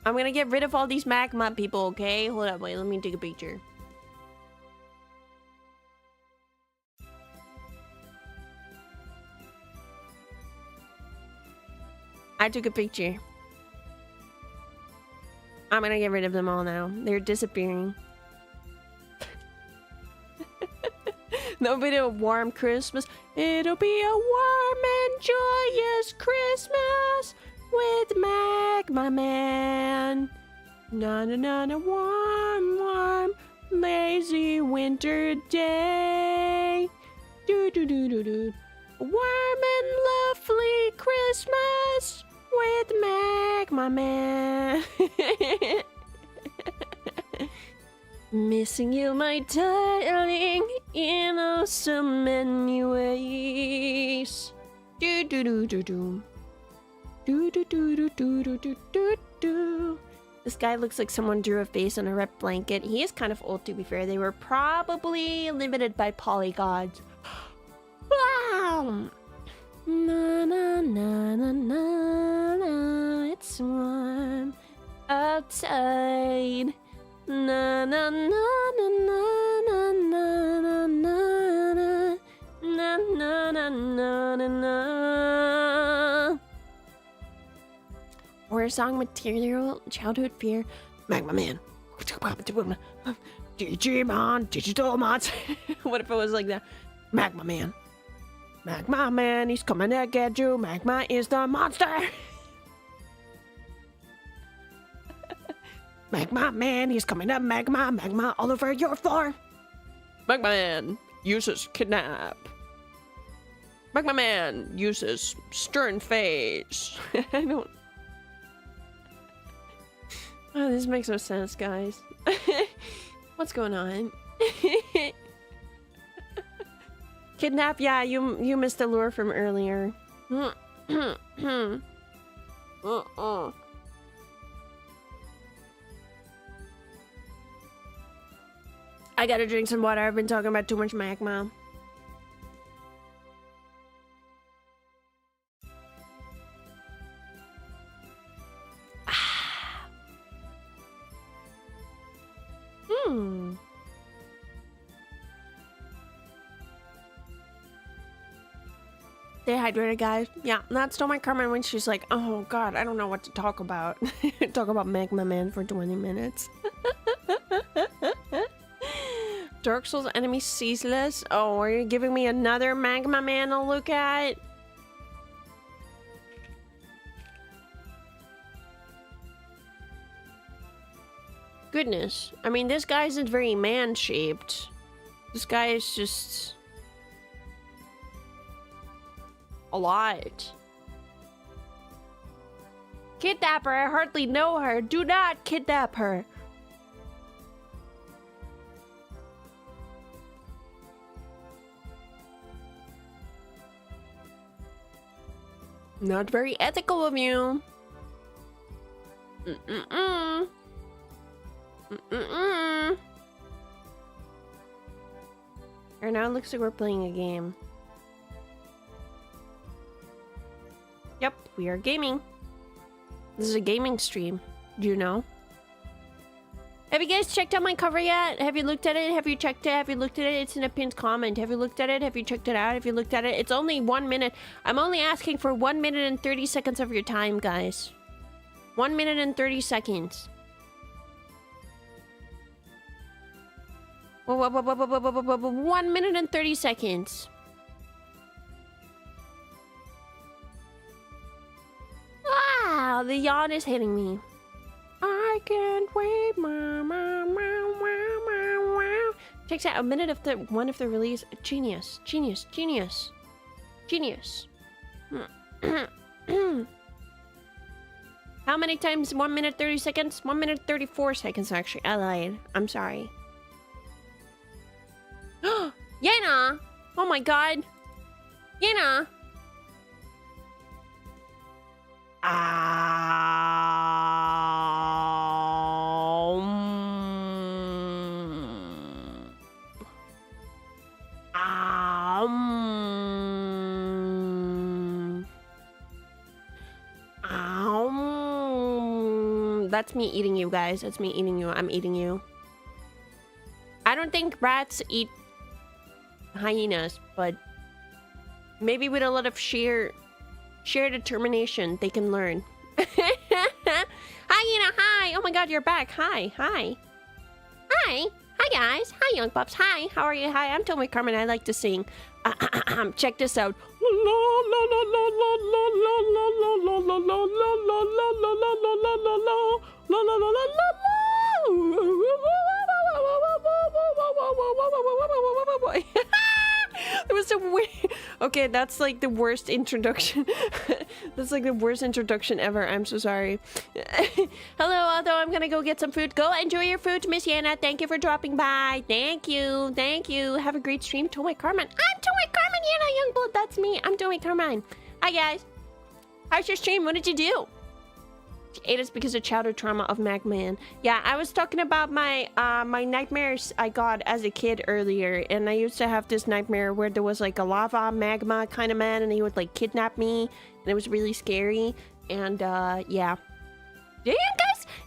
I'm gonna get rid of all these magma people, okay? Hold up, wait, let me take a picture. I took a picture. I'm gonna get rid of them all now. They're disappearing. That'll be a warm Christmas. It'll be a warm and joyous Christmas with Magma Man. Na na na na, warm, lazy winter day. Do do do do do. Warm and lovely Christmas with Magma Man. Missing you, my darling, in oh so many ways. Do do do do do. Do do do do do do do do do. This guy looks like someone drew a face on a red blanket. He is kind of old, to be fair. They were probably limited by polygons. Wow! Na na na na na na. It's warm outside. Na na na na na na na na na na na na na na. Or a song material, childhood fear. Magma Man. Digimon, Digital Mods. What if it was like that? Magma Man. Magma Man, he's coming to get you. Magma is the monster. Magma Man, he's coming up. Magma all over your floor. Magma Man uses kidnap. Magma Man uses stern face. I don't... Oh, this makes no sense, guys. What's going on? Kidnap? Yeah, you missed the lure from earlier. I gotta drink some water. I've been talking about too much magma. Stay hydrated, guys. Yeah, that's still my Carmine when she's like, oh god, I don't know what to talk about. Talk about Magma Man for 20 minutes. Dark Souls enemy ceaseless. Oh, are you giving me another Magma Man to look at? Goodness. I mean, this guy isn't very man-shaped. This guy is just... a lot. Kidnap her. I hardly know her. Do not kidnap her. Not very ethical of you. And now it looks like we're playing a game. Yep, we are gaming. This is a gaming stream. Do you know? Have you guys checked out my cover yet? Have you looked at it? Have you checked it? Have you looked at it? It's in a pinned comment. Have you looked at it? Have you checked it out? Have you looked at it? It's only 1 minute. I'm only asking for 1 minute and 30 seconds of your time, guys. 1 minute and 30 seconds. 1 minute and 30 seconds. Wow, the yawn is hitting me. I can't wait. Takes out a minute of the one of the release. Genius, genius, genius, genius. How many times? 1 minute 30 seconds? 1 minute 34 seconds. Actually, I lied. I'm sorry. Yena! Oh my god! Yena! That's me eating you, guys. That's me eating you. I'm eating you. I don't think rats eat hyenas, but maybe with a lot of sheer determination, they can learn. Hyena, hi! Oh my god, you're back. Hi, hi. Hi. Hi, guys. Hi, young pups. Hi. How are you? Hi, I'm Tomoe Carmine. I like to sing. Check this out. It was so weird. Okay, that's like the worst introduction. That's like the worst introduction ever. I'm so sorry. Hello, although I'm gonna go get some food. Go enjoy your food, Miss Yana. Thank you for dropping by. Thank you. Thank you. Have a great stream, Tomoe Carmine. I'm Tomoe Carmine, Yana Youngblood. That's me. I'm Tomoe Carmine. Hi, guys. How's your stream? What did you do? She ate us because of childhood trauma of Magman. Yeah, I was talking about my my nightmares I got as a kid earlier, and I used to have this nightmare where there was like a lava magma kind of man, and he would like kidnap me, and it was really scary. And yeah. Did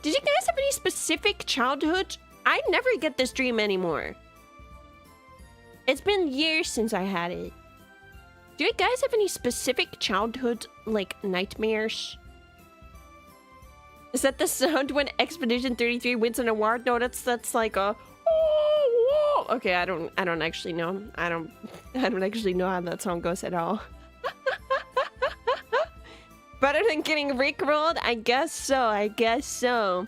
you guys have any specific childhood? I never get this dream anymore. It's been years since I had it. Do you guys have any specific childhood like nightmares? Is that the sound when Expedition 33 wins an award? No, that's like a oh, whoa. Okay, I don't actually know. I don't actually know how that song goes at all. Better than getting rickrolled? I guess so. I guess so.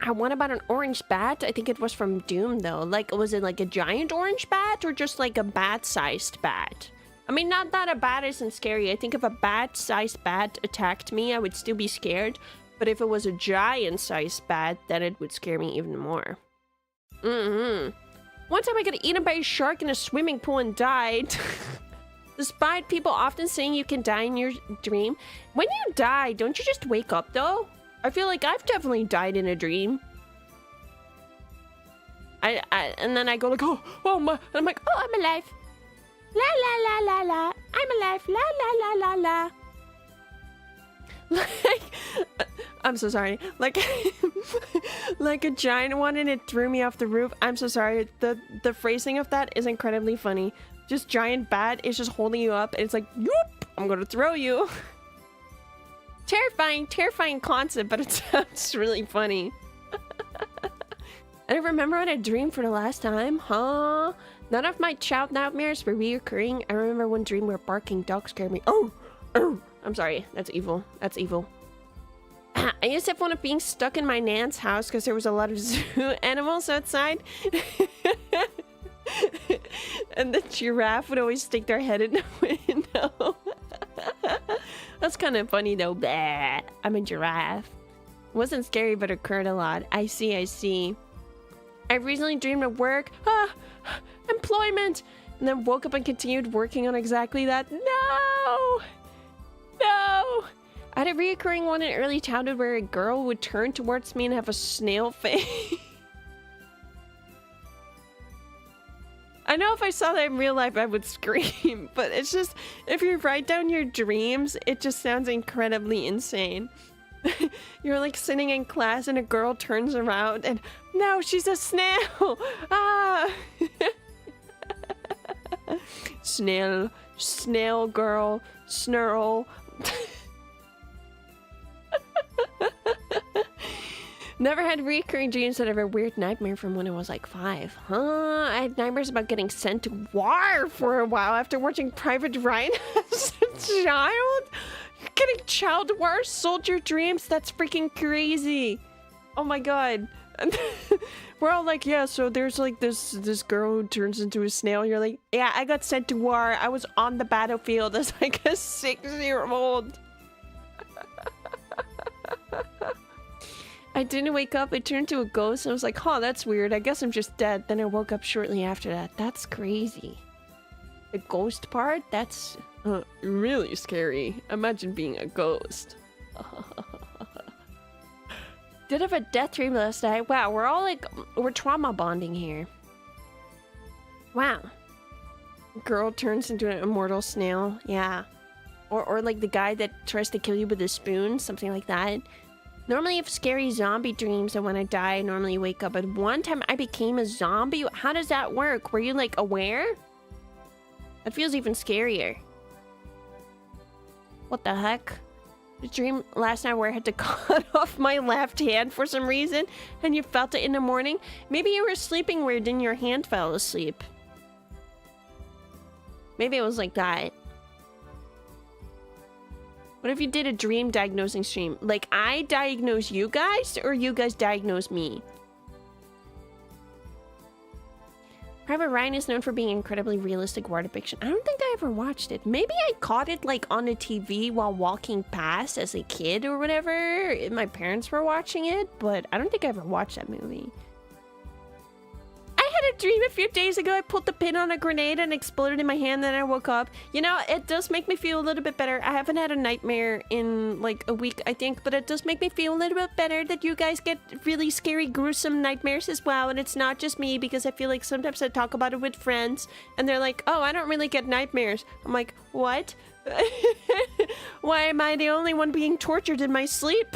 What about an orange bat? I think it was from Doom though. Like, was it like a giant orange bat or just like a bat-sized bat? I mean, not that a bat isn't scary. I think if a bat-sized bat attacked me, I would still be scared. But if it was a giant-sized bat, then it would scare me even more. One time I got eaten by a shark in a swimming pool and died. Despite people often saying you can die in your dream, when you die, don't you just wake up though? I feel like I've definitely died in a dream. And then I go like, oh my, and I'm like, oh, I'm alive. La la la la la, I'm alive. La la la la la. Like, I'm so sorry. Like, like a giant one, and it threw me off the roof. I'm so sorry. The phrasing of that is incredibly funny. Just giant bat is just holding you up, and it's like, yoop, I'm gonna throw you. Terrifying concept, but it sounds really funny. I don't remember what I dreamed for the last time, huh? None of my child nightmares were reoccurring. I remember one dream where barking dogs scared me. Oh, I'm sorry. That's evil. That's evil. I used to have fun of being stuck in my nan's house because there was a lot of zoo animals outside. And the giraffe would always stick their head in the window. That's kind of funny though. Blah. I'm a giraffe. It wasn't scary, but occurred a lot. I see, I see. I recently dreamed of work. Employment! And then woke up and continued working on exactly that. No! No! I had a reoccurring one in early childhood where a girl would turn towards me and have a snail face. I know if I saw that in real life, I would scream, but it's just, if you write down your dreams, it just sounds incredibly insane. You're like sitting in class and a girl turns around and, no, she's a snail! Ah! Snail girl, snurl. Never had recurring dreams that have a weird nightmare from when I was like 5. Huh? I had nightmares about getting sent to war for a while after watching Private Ryan as a child. You're getting child war soldier dreams? That's freaking crazy. Oh my god. We're all like, yeah, so there's like this girl who turns into a snail. You're like, yeah, I got sent to war. I was on the battlefield as like a 6-year-old. I didn't wake up. I turned to a ghost. I was like, oh, that's weird. I guess I'm just dead. Then I woke up shortly after that. That's crazy. The ghost part? That's really scary. Imagine being a ghost. Did have a death dream last night. Wow, we're all like, we're trauma bonding here. Wow. Girl turns into an immortal snail. Yeah. Or like the guy that tries to kill you with a spoon. Something like that. Normally I have scary zombie dreams, and when I die, I normally wake up. But one time I became a zombie. How does that work? Were you like aware? That feels even scarier. What the heck? The dream last night where I had to cut off my left hand for some reason, and you felt it in the morning. Maybe you were sleeping weird and your hand fell asleep. Maybe it was like that. What if you did a dream diagnosing stream? Like, I diagnose you guys, or you guys diagnose me? Private Ryan is known for being incredibly realistic war depiction. I don't think I ever watched it. Maybe I caught it, like, on the TV while walking past as a kid or whatever. My parents were watching it, but I don't think I ever watched that movie. I had a dream a few days ago. I pulled the pin on a grenade and exploded in my hand, then I woke up. You know, it does make me feel a little bit better. I haven't had a nightmare in like a week, I think, but it does make me feel a little bit better that you guys get really scary, gruesome nightmares as well, and it's not just me, because I feel like sometimes I talk about it with friends and they're like, oh, I don't really get nightmares. I'm like, what? Why am I the only one being tortured in my sleep?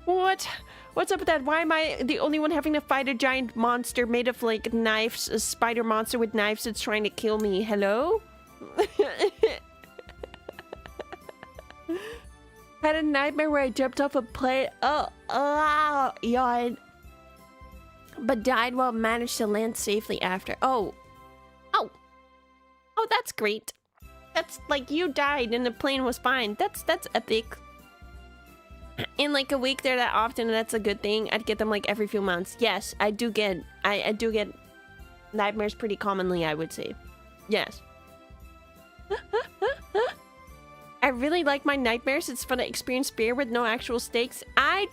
What? What's up with that? Why am I the only one having to fight a giant monster made of, like, knives? A spider monster with knives that's trying to kill me. Hello? Had a nightmare where I jumped off a plane. Yawn. But died while managed to land safely after. Oh, that's great. That's, like, you died and the plane was fine. That's epic. In like a week, they're that often, and that's a good thing. I'd get them like every few months. Yes, I do get nightmares pretty commonly, I would say. Yes. I really like my nightmares. It's fun to experience fear with no actual stakes. I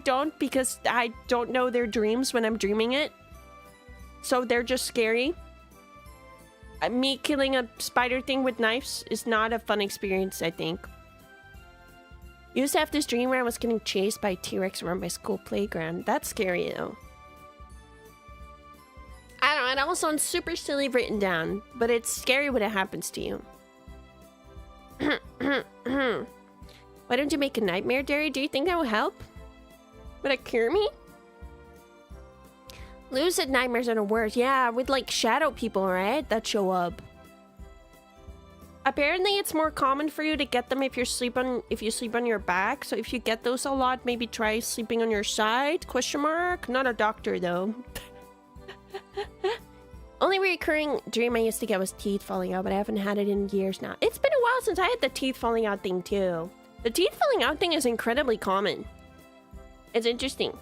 don't, because I don't know their dreams when I'm dreaming it. So they're just scary. Me killing a spider thing with knives is not a fun experience, I think. Used to have this dream where I was getting chased by a T-Rex around my school playground. That's scary, though. I don't know, it all sounds super silly written down, but it's scary when it happens to you. Why don't you make a nightmare diary? Do you think that will help? Would it cure me? Lucid nightmares are the worst. Yeah, with like shadow people, right? That show up. Apparently, it's more common for you to get them if you sleep on your back. So if you get those a lot, maybe try sleeping on your side? Question mark? Not a doctor though. Only recurring dream I used to get was teeth falling out, but I haven't had it in years now. It's been a while since I had the teeth falling out thing too. The teeth falling out thing is incredibly common. It's interesting.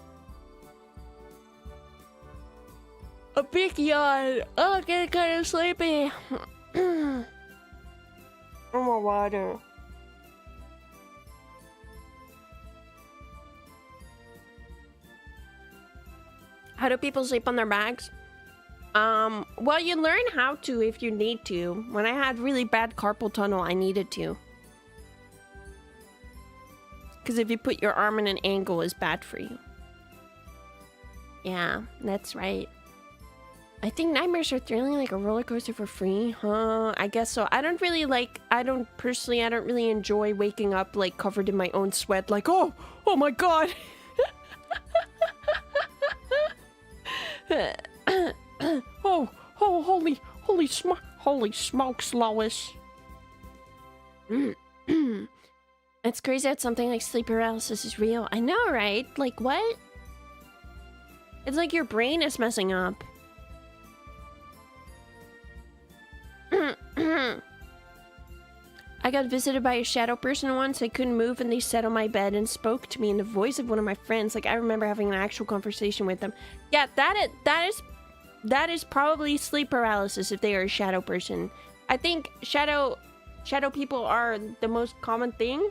A big yawn. Oh, getting kind of sleepy. Oh, more water. How do people sleep on their bags? Well, you learn how to if you need to. When I had really bad carpal tunnel, I needed to. Because if you put your arm in an angle, it's bad for you. Yeah, that's right. I think nightmares are thrilling like a roller coaster for free. Huh, I guess so. I don't really enjoy waking up like covered in my own sweat. Like, oh my god. Holy smokes, Lois. It's crazy that something like sleep paralysis is real. I know, right? Like, what? It's like your brain is messing up. I got visited by a shadow person once. I couldn't move and they sat on my bed and spoke to me in the voice of one of my friends. Like, I remember having an actual conversation with them. Yeah, that is probably sleep paralysis if they are a shadow person. I think shadow people are the most common thing.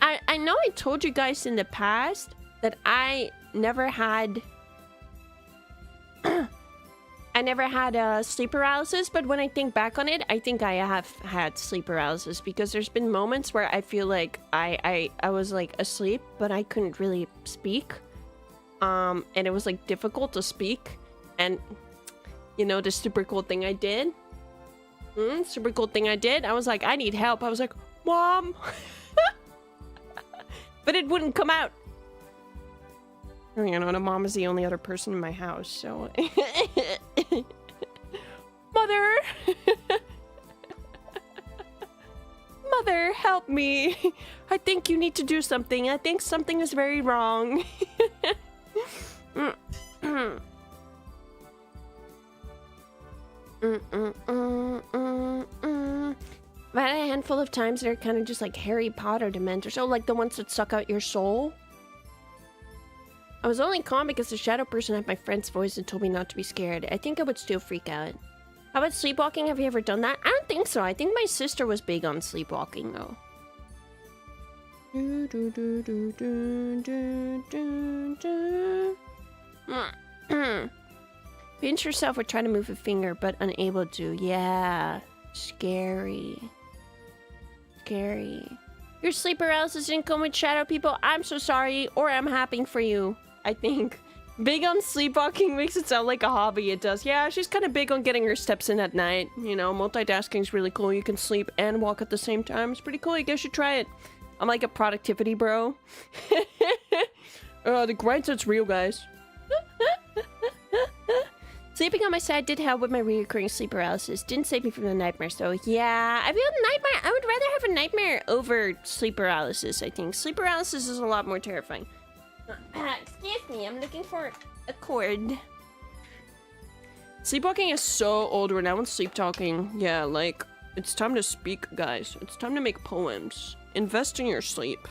I know I told you guys in the past that I never had sleep paralysis, but when I think back on it, I think I have had sleep paralysis because there's been moments where I feel like I was like asleep, but I couldn't really speak. And it was like difficult to speak. And you know, the super cool thing I did? I was like, I need help. I was like, Mom! But it wouldn't come out. You know, the mom is the only other person in my house, so... Mother! Mother, help me! I think you need to do something. I think something is very wrong. I've had a handful of times that are kind of just like Harry Potter dementors. Oh, like the ones that suck out your soul? I was only calm because the shadow person had my friend's voice and told me not to be scared. I think I would still freak out. How about sleepwalking? Have you ever done that? I don't think so. I think my sister was big on sleepwalking, though. Pinch yourself or try to move a finger, but unable to. Yeah. Scary. Scary. Your sleep paralysis didn't come with shadow people. I'm so sorry, or I'm happy for you. I think. Big on sleepwalking makes it sound like a hobby. It does. Yeah, she's kind of big on getting her steps in at night. You know, multitasking is really cool. You can sleep and walk at the same time. It's pretty cool. You guys should try it. I'm like a productivity bro. The grind set's real, guys. Sleeping on my side did help with my recurring sleep paralysis. Didn't save me from the nightmares, though. Yeah, I feel nightmare. I would rather have a nightmare over sleep paralysis, I think. Sleep paralysis is a lot more terrifying. Excuse me, I'm looking for a cord. Sleepwalking is so old. We're now on sleep talking. Yeah, like, it's time to speak, guys. It's time to make poems. Invest in your sleep.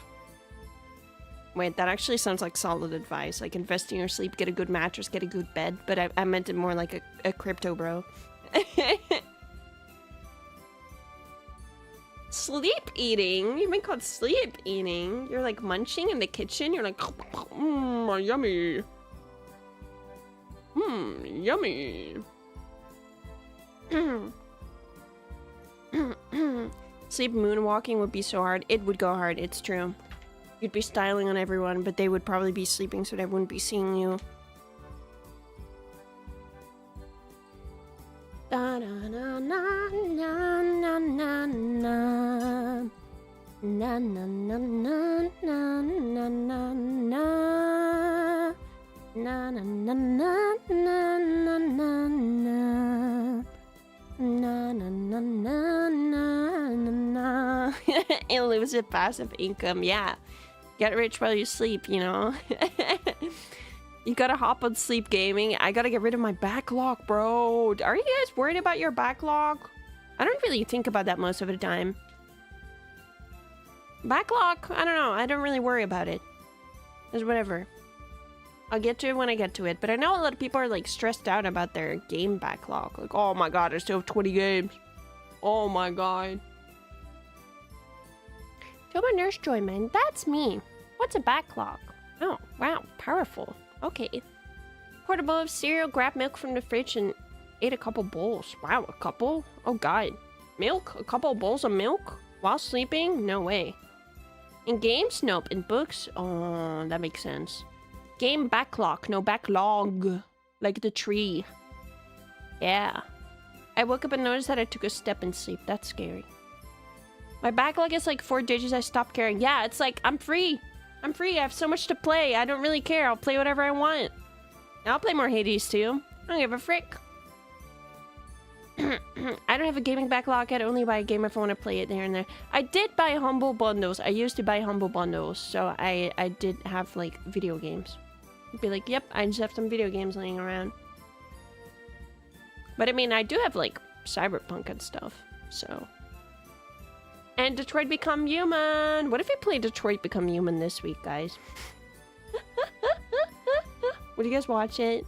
Wait, that actually sounds like solid advice. Like, invest in your sleep, get a good mattress, get a good bed. But I meant it more like a crypto bro. Sleep eating? You've been called sleep eating. You're like munching in the kitchen. You're like, yummy. Yummy. Sleep moonwalking would be so hard. It would go hard, it's true. You'd be styling on everyone, but they would probably be sleeping, so they wouldn't be seeing you. Da, da, na, na, na, na, na, na. Na, na, na, na, na, na, na, na. Na, na, na, na, na, na, na, na. Na, na, na, na, na, na, na. Elusive passive income, yeah. Get rich while you sleep, you know? You gotta hop on sleep gaming. I gotta get rid of my backlog, bro. Are you guys worried about your backlog? I don't really think about that most of the time. Backlog, I don't know. I don't really worry about it. It's whatever. I'll get to it when I get to it. But I know a lot of people are like stressed out about their game backlog. Like, oh my god, I still have 20 games. Oh my god. Tomoe Nurse Joyman, that's me. What's a backlog? Oh, wow, powerful. Okay. Poured a bowl of cereal, grabbed milk from the fridge, and ate a couple bowls. Wow, a couple? Oh god. Milk? A couple bowls of milk? While sleeping? No way. In games? Nope. In books? Oh, that makes sense. Game backlog, no backlog. Like the tree. Yeah. I woke up and noticed that I took a step in sleep. That's scary. My backlog is like 4 digits I stopped caring. Yeah, it's like, I'm free. I'm free. I have so much to play. I don't really care. I'll play whatever I want. I'll play more Hades too. I don't give a frick. I don't have a gaming backlog. I'd only buy a game if I want to play it there and there. I did buy Humble Bundles. I used to buy Humble Bundles. So I did have like video games. I'd be like, yep, I just have some video games laying around. But I mean, I do have like Cyberpunk and stuff. So. And Detroit Become Human. What if we play Detroit Become Human this week, guys? Would you guys watch it?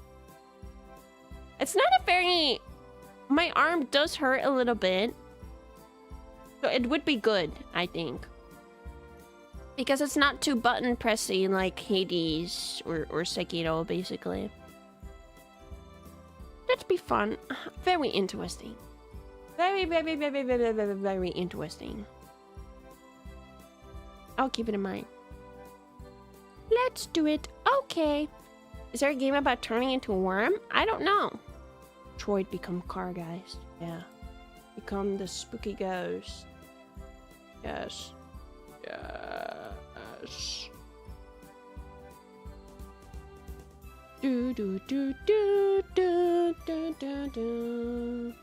It's not a very... My arm does hurt a little bit. So it would be good, I think. Because it's not too button pressy like Hades or Sekiro, basically. That'd be fun. Very interesting. Very, very, very, very, very, very interesting. I'll keep it in mind. Let's do it. Okay. Is there a game about turning into a worm? I don't know. Detroit become CARGEIST. Yeah. Become the spooky ghost. Yes. Yes. Do do do do do do do do.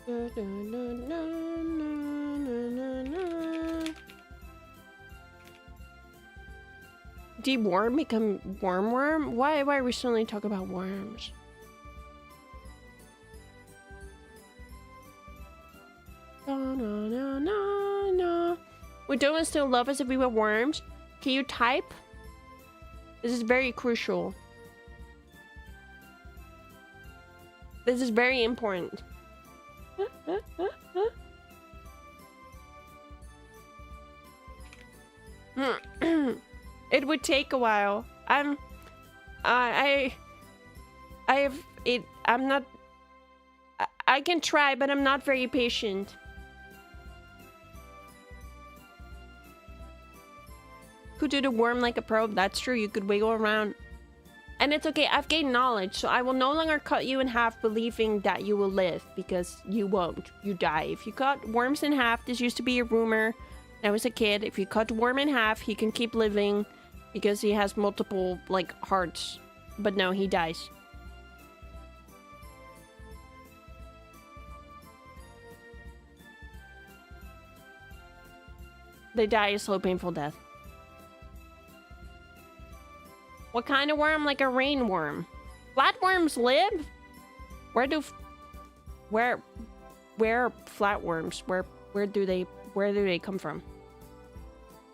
Do, do, no, no, no, no, no. Did worm become worm? Why are we suddenly talking about worms? No, no, no, no, no. Would Doma still love us if we were worms? Can you type? This is very crucial. This is very important. It would take a while. I'm not. I can try, but I'm not very patient. Could do the worm like a probe. That's true. You could wiggle around. And it's okay. I've gained knowledge, so I will no longer cut you in half believing that you will live, because you won't. You die. If you cut worms in half, this used to be a rumor. I was a kid. If you cut worm in half, he can keep living because he has multiple, like, hearts. But no, he dies. They die a slow, painful death. What kind of worm? Like a rainworm. Flatworms live? Where flatworms? Where do they come from?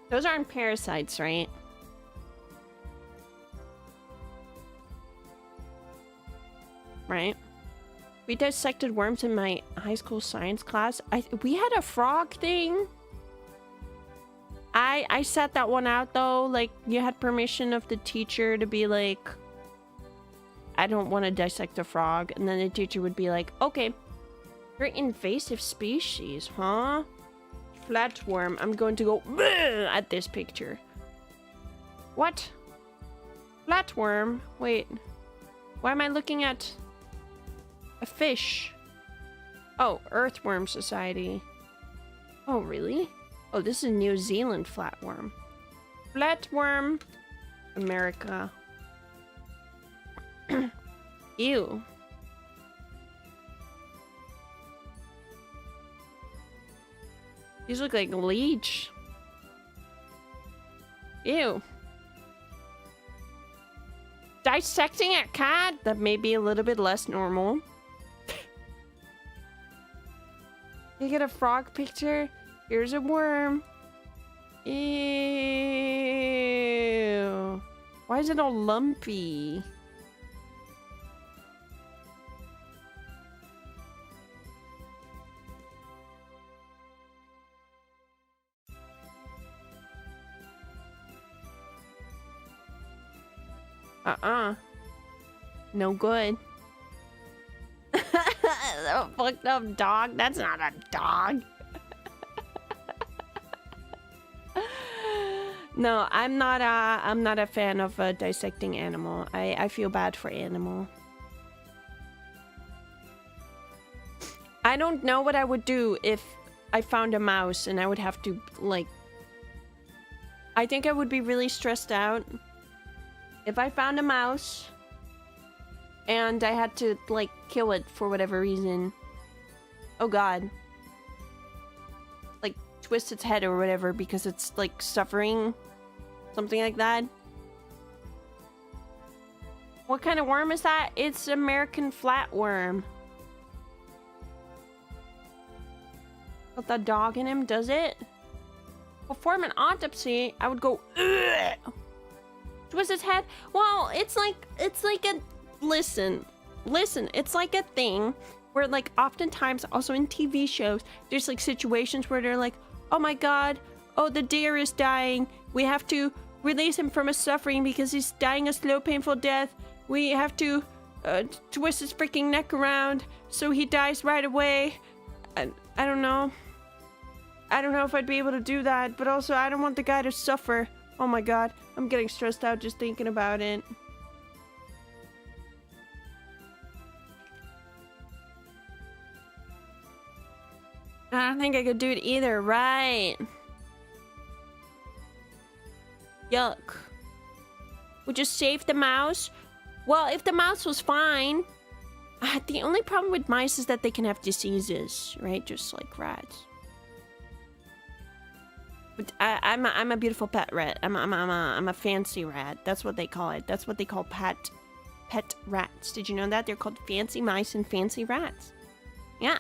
Those aren't parasites, right? Right? We dissected worms in my high school science class. We had a frog thing. I sat that one out though. Like, you had permission of the teacher to be like, I don't want to dissect a frog. And then the teacher would be like, okay, you're an invasive species, huh? Flatworm. I'm going to go at this picture. What? Flatworm? Wait. Why am I looking at a fish? Oh, Earthworm Society. Oh, really? Oh, this is New Zealand flatworm. Flatworm. America. Ew. These look like leech. Ew. Dissecting a cat? That may be a little bit less normal. You get a frog picture? Here's a worm. Ew. Why is it all lumpy? No good. A fucked up dog? That's not a dog. No, I'm not a fan of dissecting animal. I feel bad for animal. I don't know what I would do if I found a mouse and I would have to, like... I think I would be really stressed out if I found a mouse and I had to, like, kill it for whatever reason. Oh god. Like, twist its head or whatever because it's, like, suffering. Something like that. What kind of worm is that? It's American flatworm. Got the dog in him, does it? Perform an autopsy, I would go, ugh! Twist its head? Well, it's like a... Listen, it's like a thing where, like, oftentimes also in TV shows, there's, like, situations where they're like, oh my god, oh, the deer is dying. We have to release him from his suffering because he's dying a slow, painful death. We have to twist his freaking neck around so he dies right away. I don't know. I don't know if I'd be able to do that, but also I don't want the guy to suffer. Oh my god, I'm getting stressed out just thinking about it. I don't think I could do it either, right? Yuck. We just save the mouse? Well, if the mouse was fine. The only problem with mice is that they can have diseases, right? Just like rats. But I'm a beautiful pet rat. I'm a fancy rat. That's what they call it. That's what they call pet rats. Did you know that? They're called fancy mice and fancy rats. Yeah.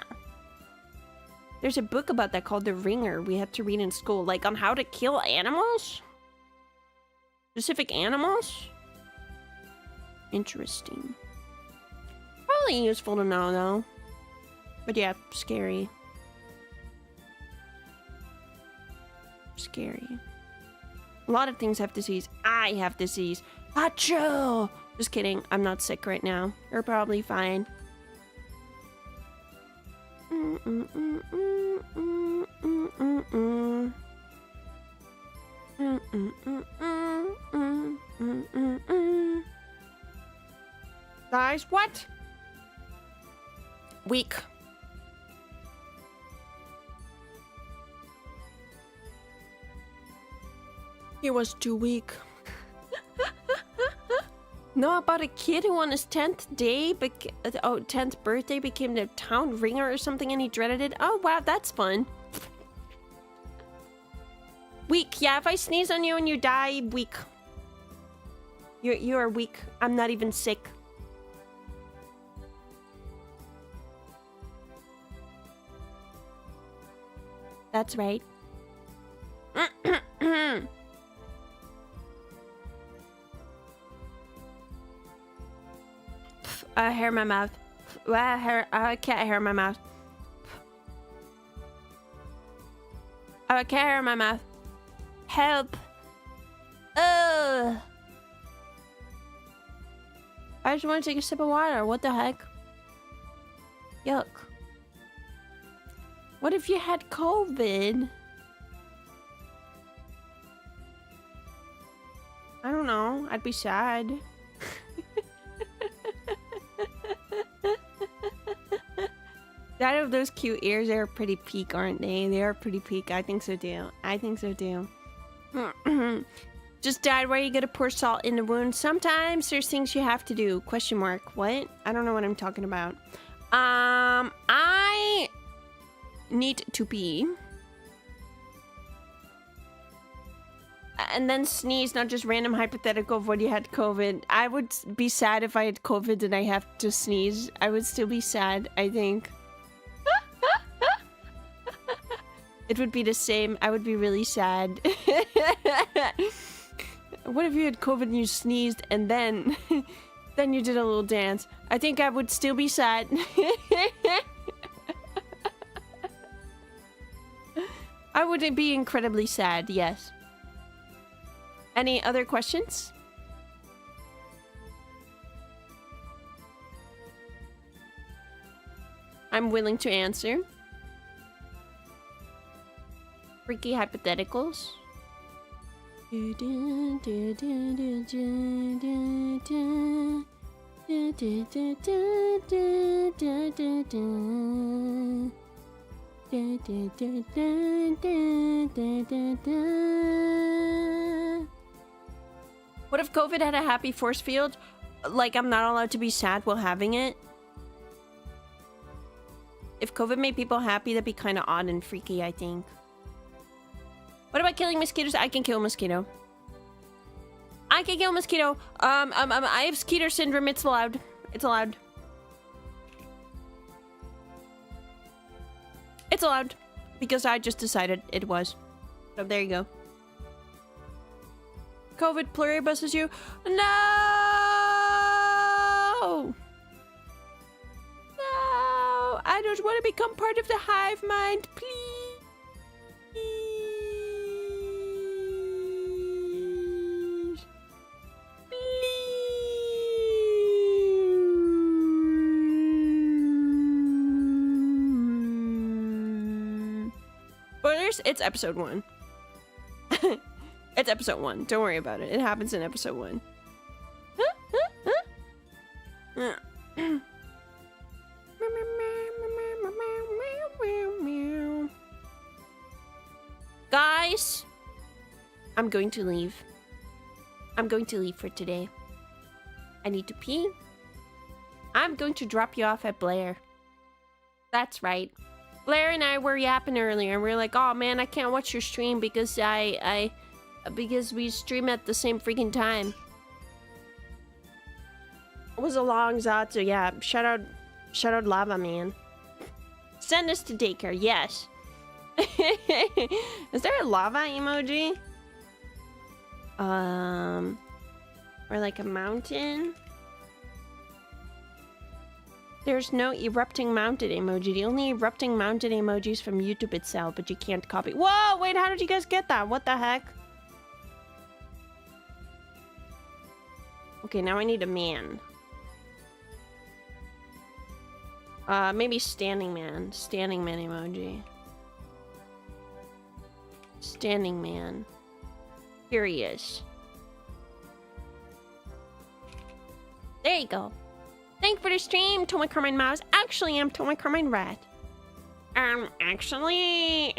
There's a book about that called The Ringer we had to read in school, like on how to kill animals? Specific animals? Interesting. Probably useful to know, though. But yeah, scary. Scary. A lot of things have disease. I have disease. Achoo! Just kidding. I'm not sick right now. You're probably fine. Guys, what? Weak. He was too weak. Know about a kid who on his 10th day, 10th birthday became the town ringer or something and he dreaded it? Oh wow, that's fun. Weak, yeah, if I sneeze on you and you die, weak. You are weak. I'm not even sick. That's right. Hair in my mouth. Cat hair in my mouth. Cat hair in my mouth. Help. Ugh. I just want to take a sip of water. What the heck? Yuck. What if you had COVID? I don't know. I'd be sad. That of those cute ears, they're pretty peak, aren't they? They are pretty peak. I think so too. I think so too. Just died. Where you gotta pour salt in the wound. Sometimes there's things you have to do. Question mark. What? I don't know what I'm talking about. I need to pee. And then sneeze, not just random hypothetical of when you had COVID. I would be sad if I had COVID and I have to sneeze. I would still be sad, I think. It would be the same. I would be really sad. What if you had COVID and you sneezed and then then you did a little dance? I think I would still be sad. I would be incredibly sad, yes. Any other questions? I'm willing to answer. Freaky hypotheticals. What if COVID had a happy force field? Like I'm not allowed to be sad while having it? If COVID made people happy, that'd be kind of odd and freaky, I think. What about killing mosquitoes? I can kill a mosquito. I can kill a mosquito. I have Skeeter syndrome. It's allowed. It's allowed. It's allowed. Because I just decided it was. So there you go. COVID pluribuses you. No! No! I don't want to become part of the hive mind, please. Spoilers, it's episode 1. It's episode 1. Don't worry about it. It happens in episode 1. Guys, I'm going to leave. I'm going to leave for today. I need to pee. I'm going to drop you off at Blair. That's right. Blair and I were yapping earlier, and we were like, "Oh man, I can't watch your stream because because we stream at the same freaking time." It was a long Zatsu, yeah. Shout out Lava Man. Send us to daycare, yes. Is there a lava emoji? Or like a mountain? There's no erupting mountain emoji. The only erupting mountain emoji is from YouTube itself, but you can't copy. Whoa, wait, how did you guys get that? What the heck? Okay, now I need a man. Maybe standing man. Standing man emoji. Standing man. Here he is. There you go. Thank you for the stream, Tomoe Carmine Mouse. Actually, I'm Tomoe Carmine Rat. Actually...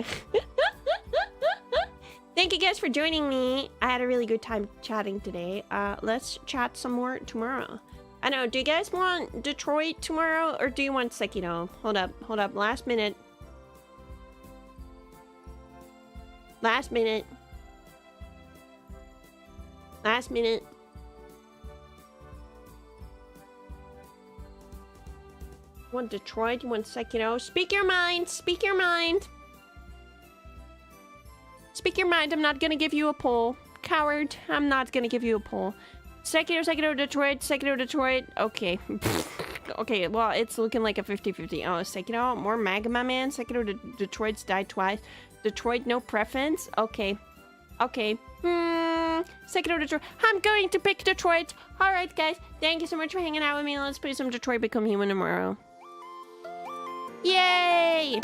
Thank you guys for joining me. I had a really good time chatting today. Let's chat some more tomorrow. I know, do you guys want Detroit tomorrow, or do you want Sekiro? Hold up, last minute. Last minute. Last minute. You want Detroit? You want Sekiro? Speak your mind! Speak your mind! Speak your mind, I'm not gonna give you a poll. Coward, I'm not gonna give you a poll. Sekiro, Detroit. Okay. Okay, well, it's looking like a 50-50. Oh, Sekiro, more Magma Man. Sekiro, Detroit's died twice. Detroit, no preference? Okay. Okay. Sekiro, Detroit. I'm going to pick Detroit. Alright, guys. Thank you so much for hanging out with me. Let's play some Detroit Become Human tomorrow. Yay!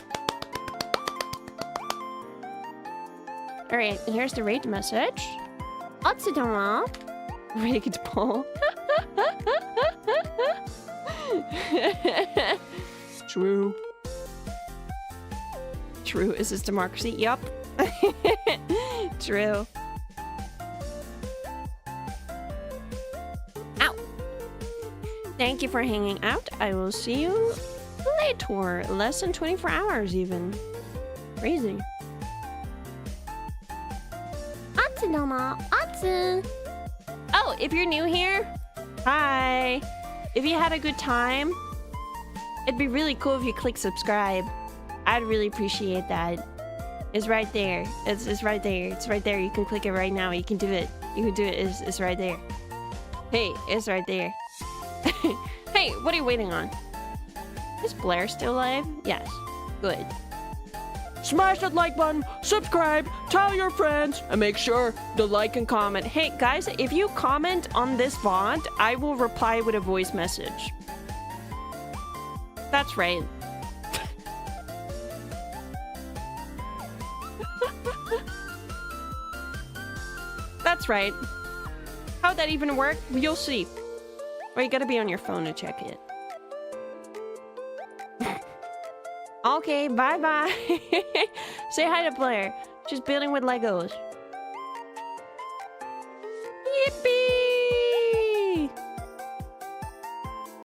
Alright, here's the rate message. Otsudama. Rigged poll. True. True. Is this democracy? Yup. True. Ow. Thank you for hanging out. I will see you later. Less than 24 hours even. Crazy. Atsunoma. Atsu. Oh, if you're new here, hi. If you had a good time, it'd be really cool if you click subscribe. I'd really appreciate that. It's right there. It's right there. It's right there. You can click it right now. You can do it. You can do it. It's right there. Hey, it's right there. Hey, what are you waiting on? Is Blair still alive? Yes. Good. Smash that like button, subscribe, tell your friends, and make sure to like and comment. Hey, guys, if you comment on this VOD, I will reply with a voice message. That's right. That's right. How'd that even work? You'll see. Or you gotta be on your phone to check it. Okay, bye-bye. Say hi to Blair. She's building with Legos.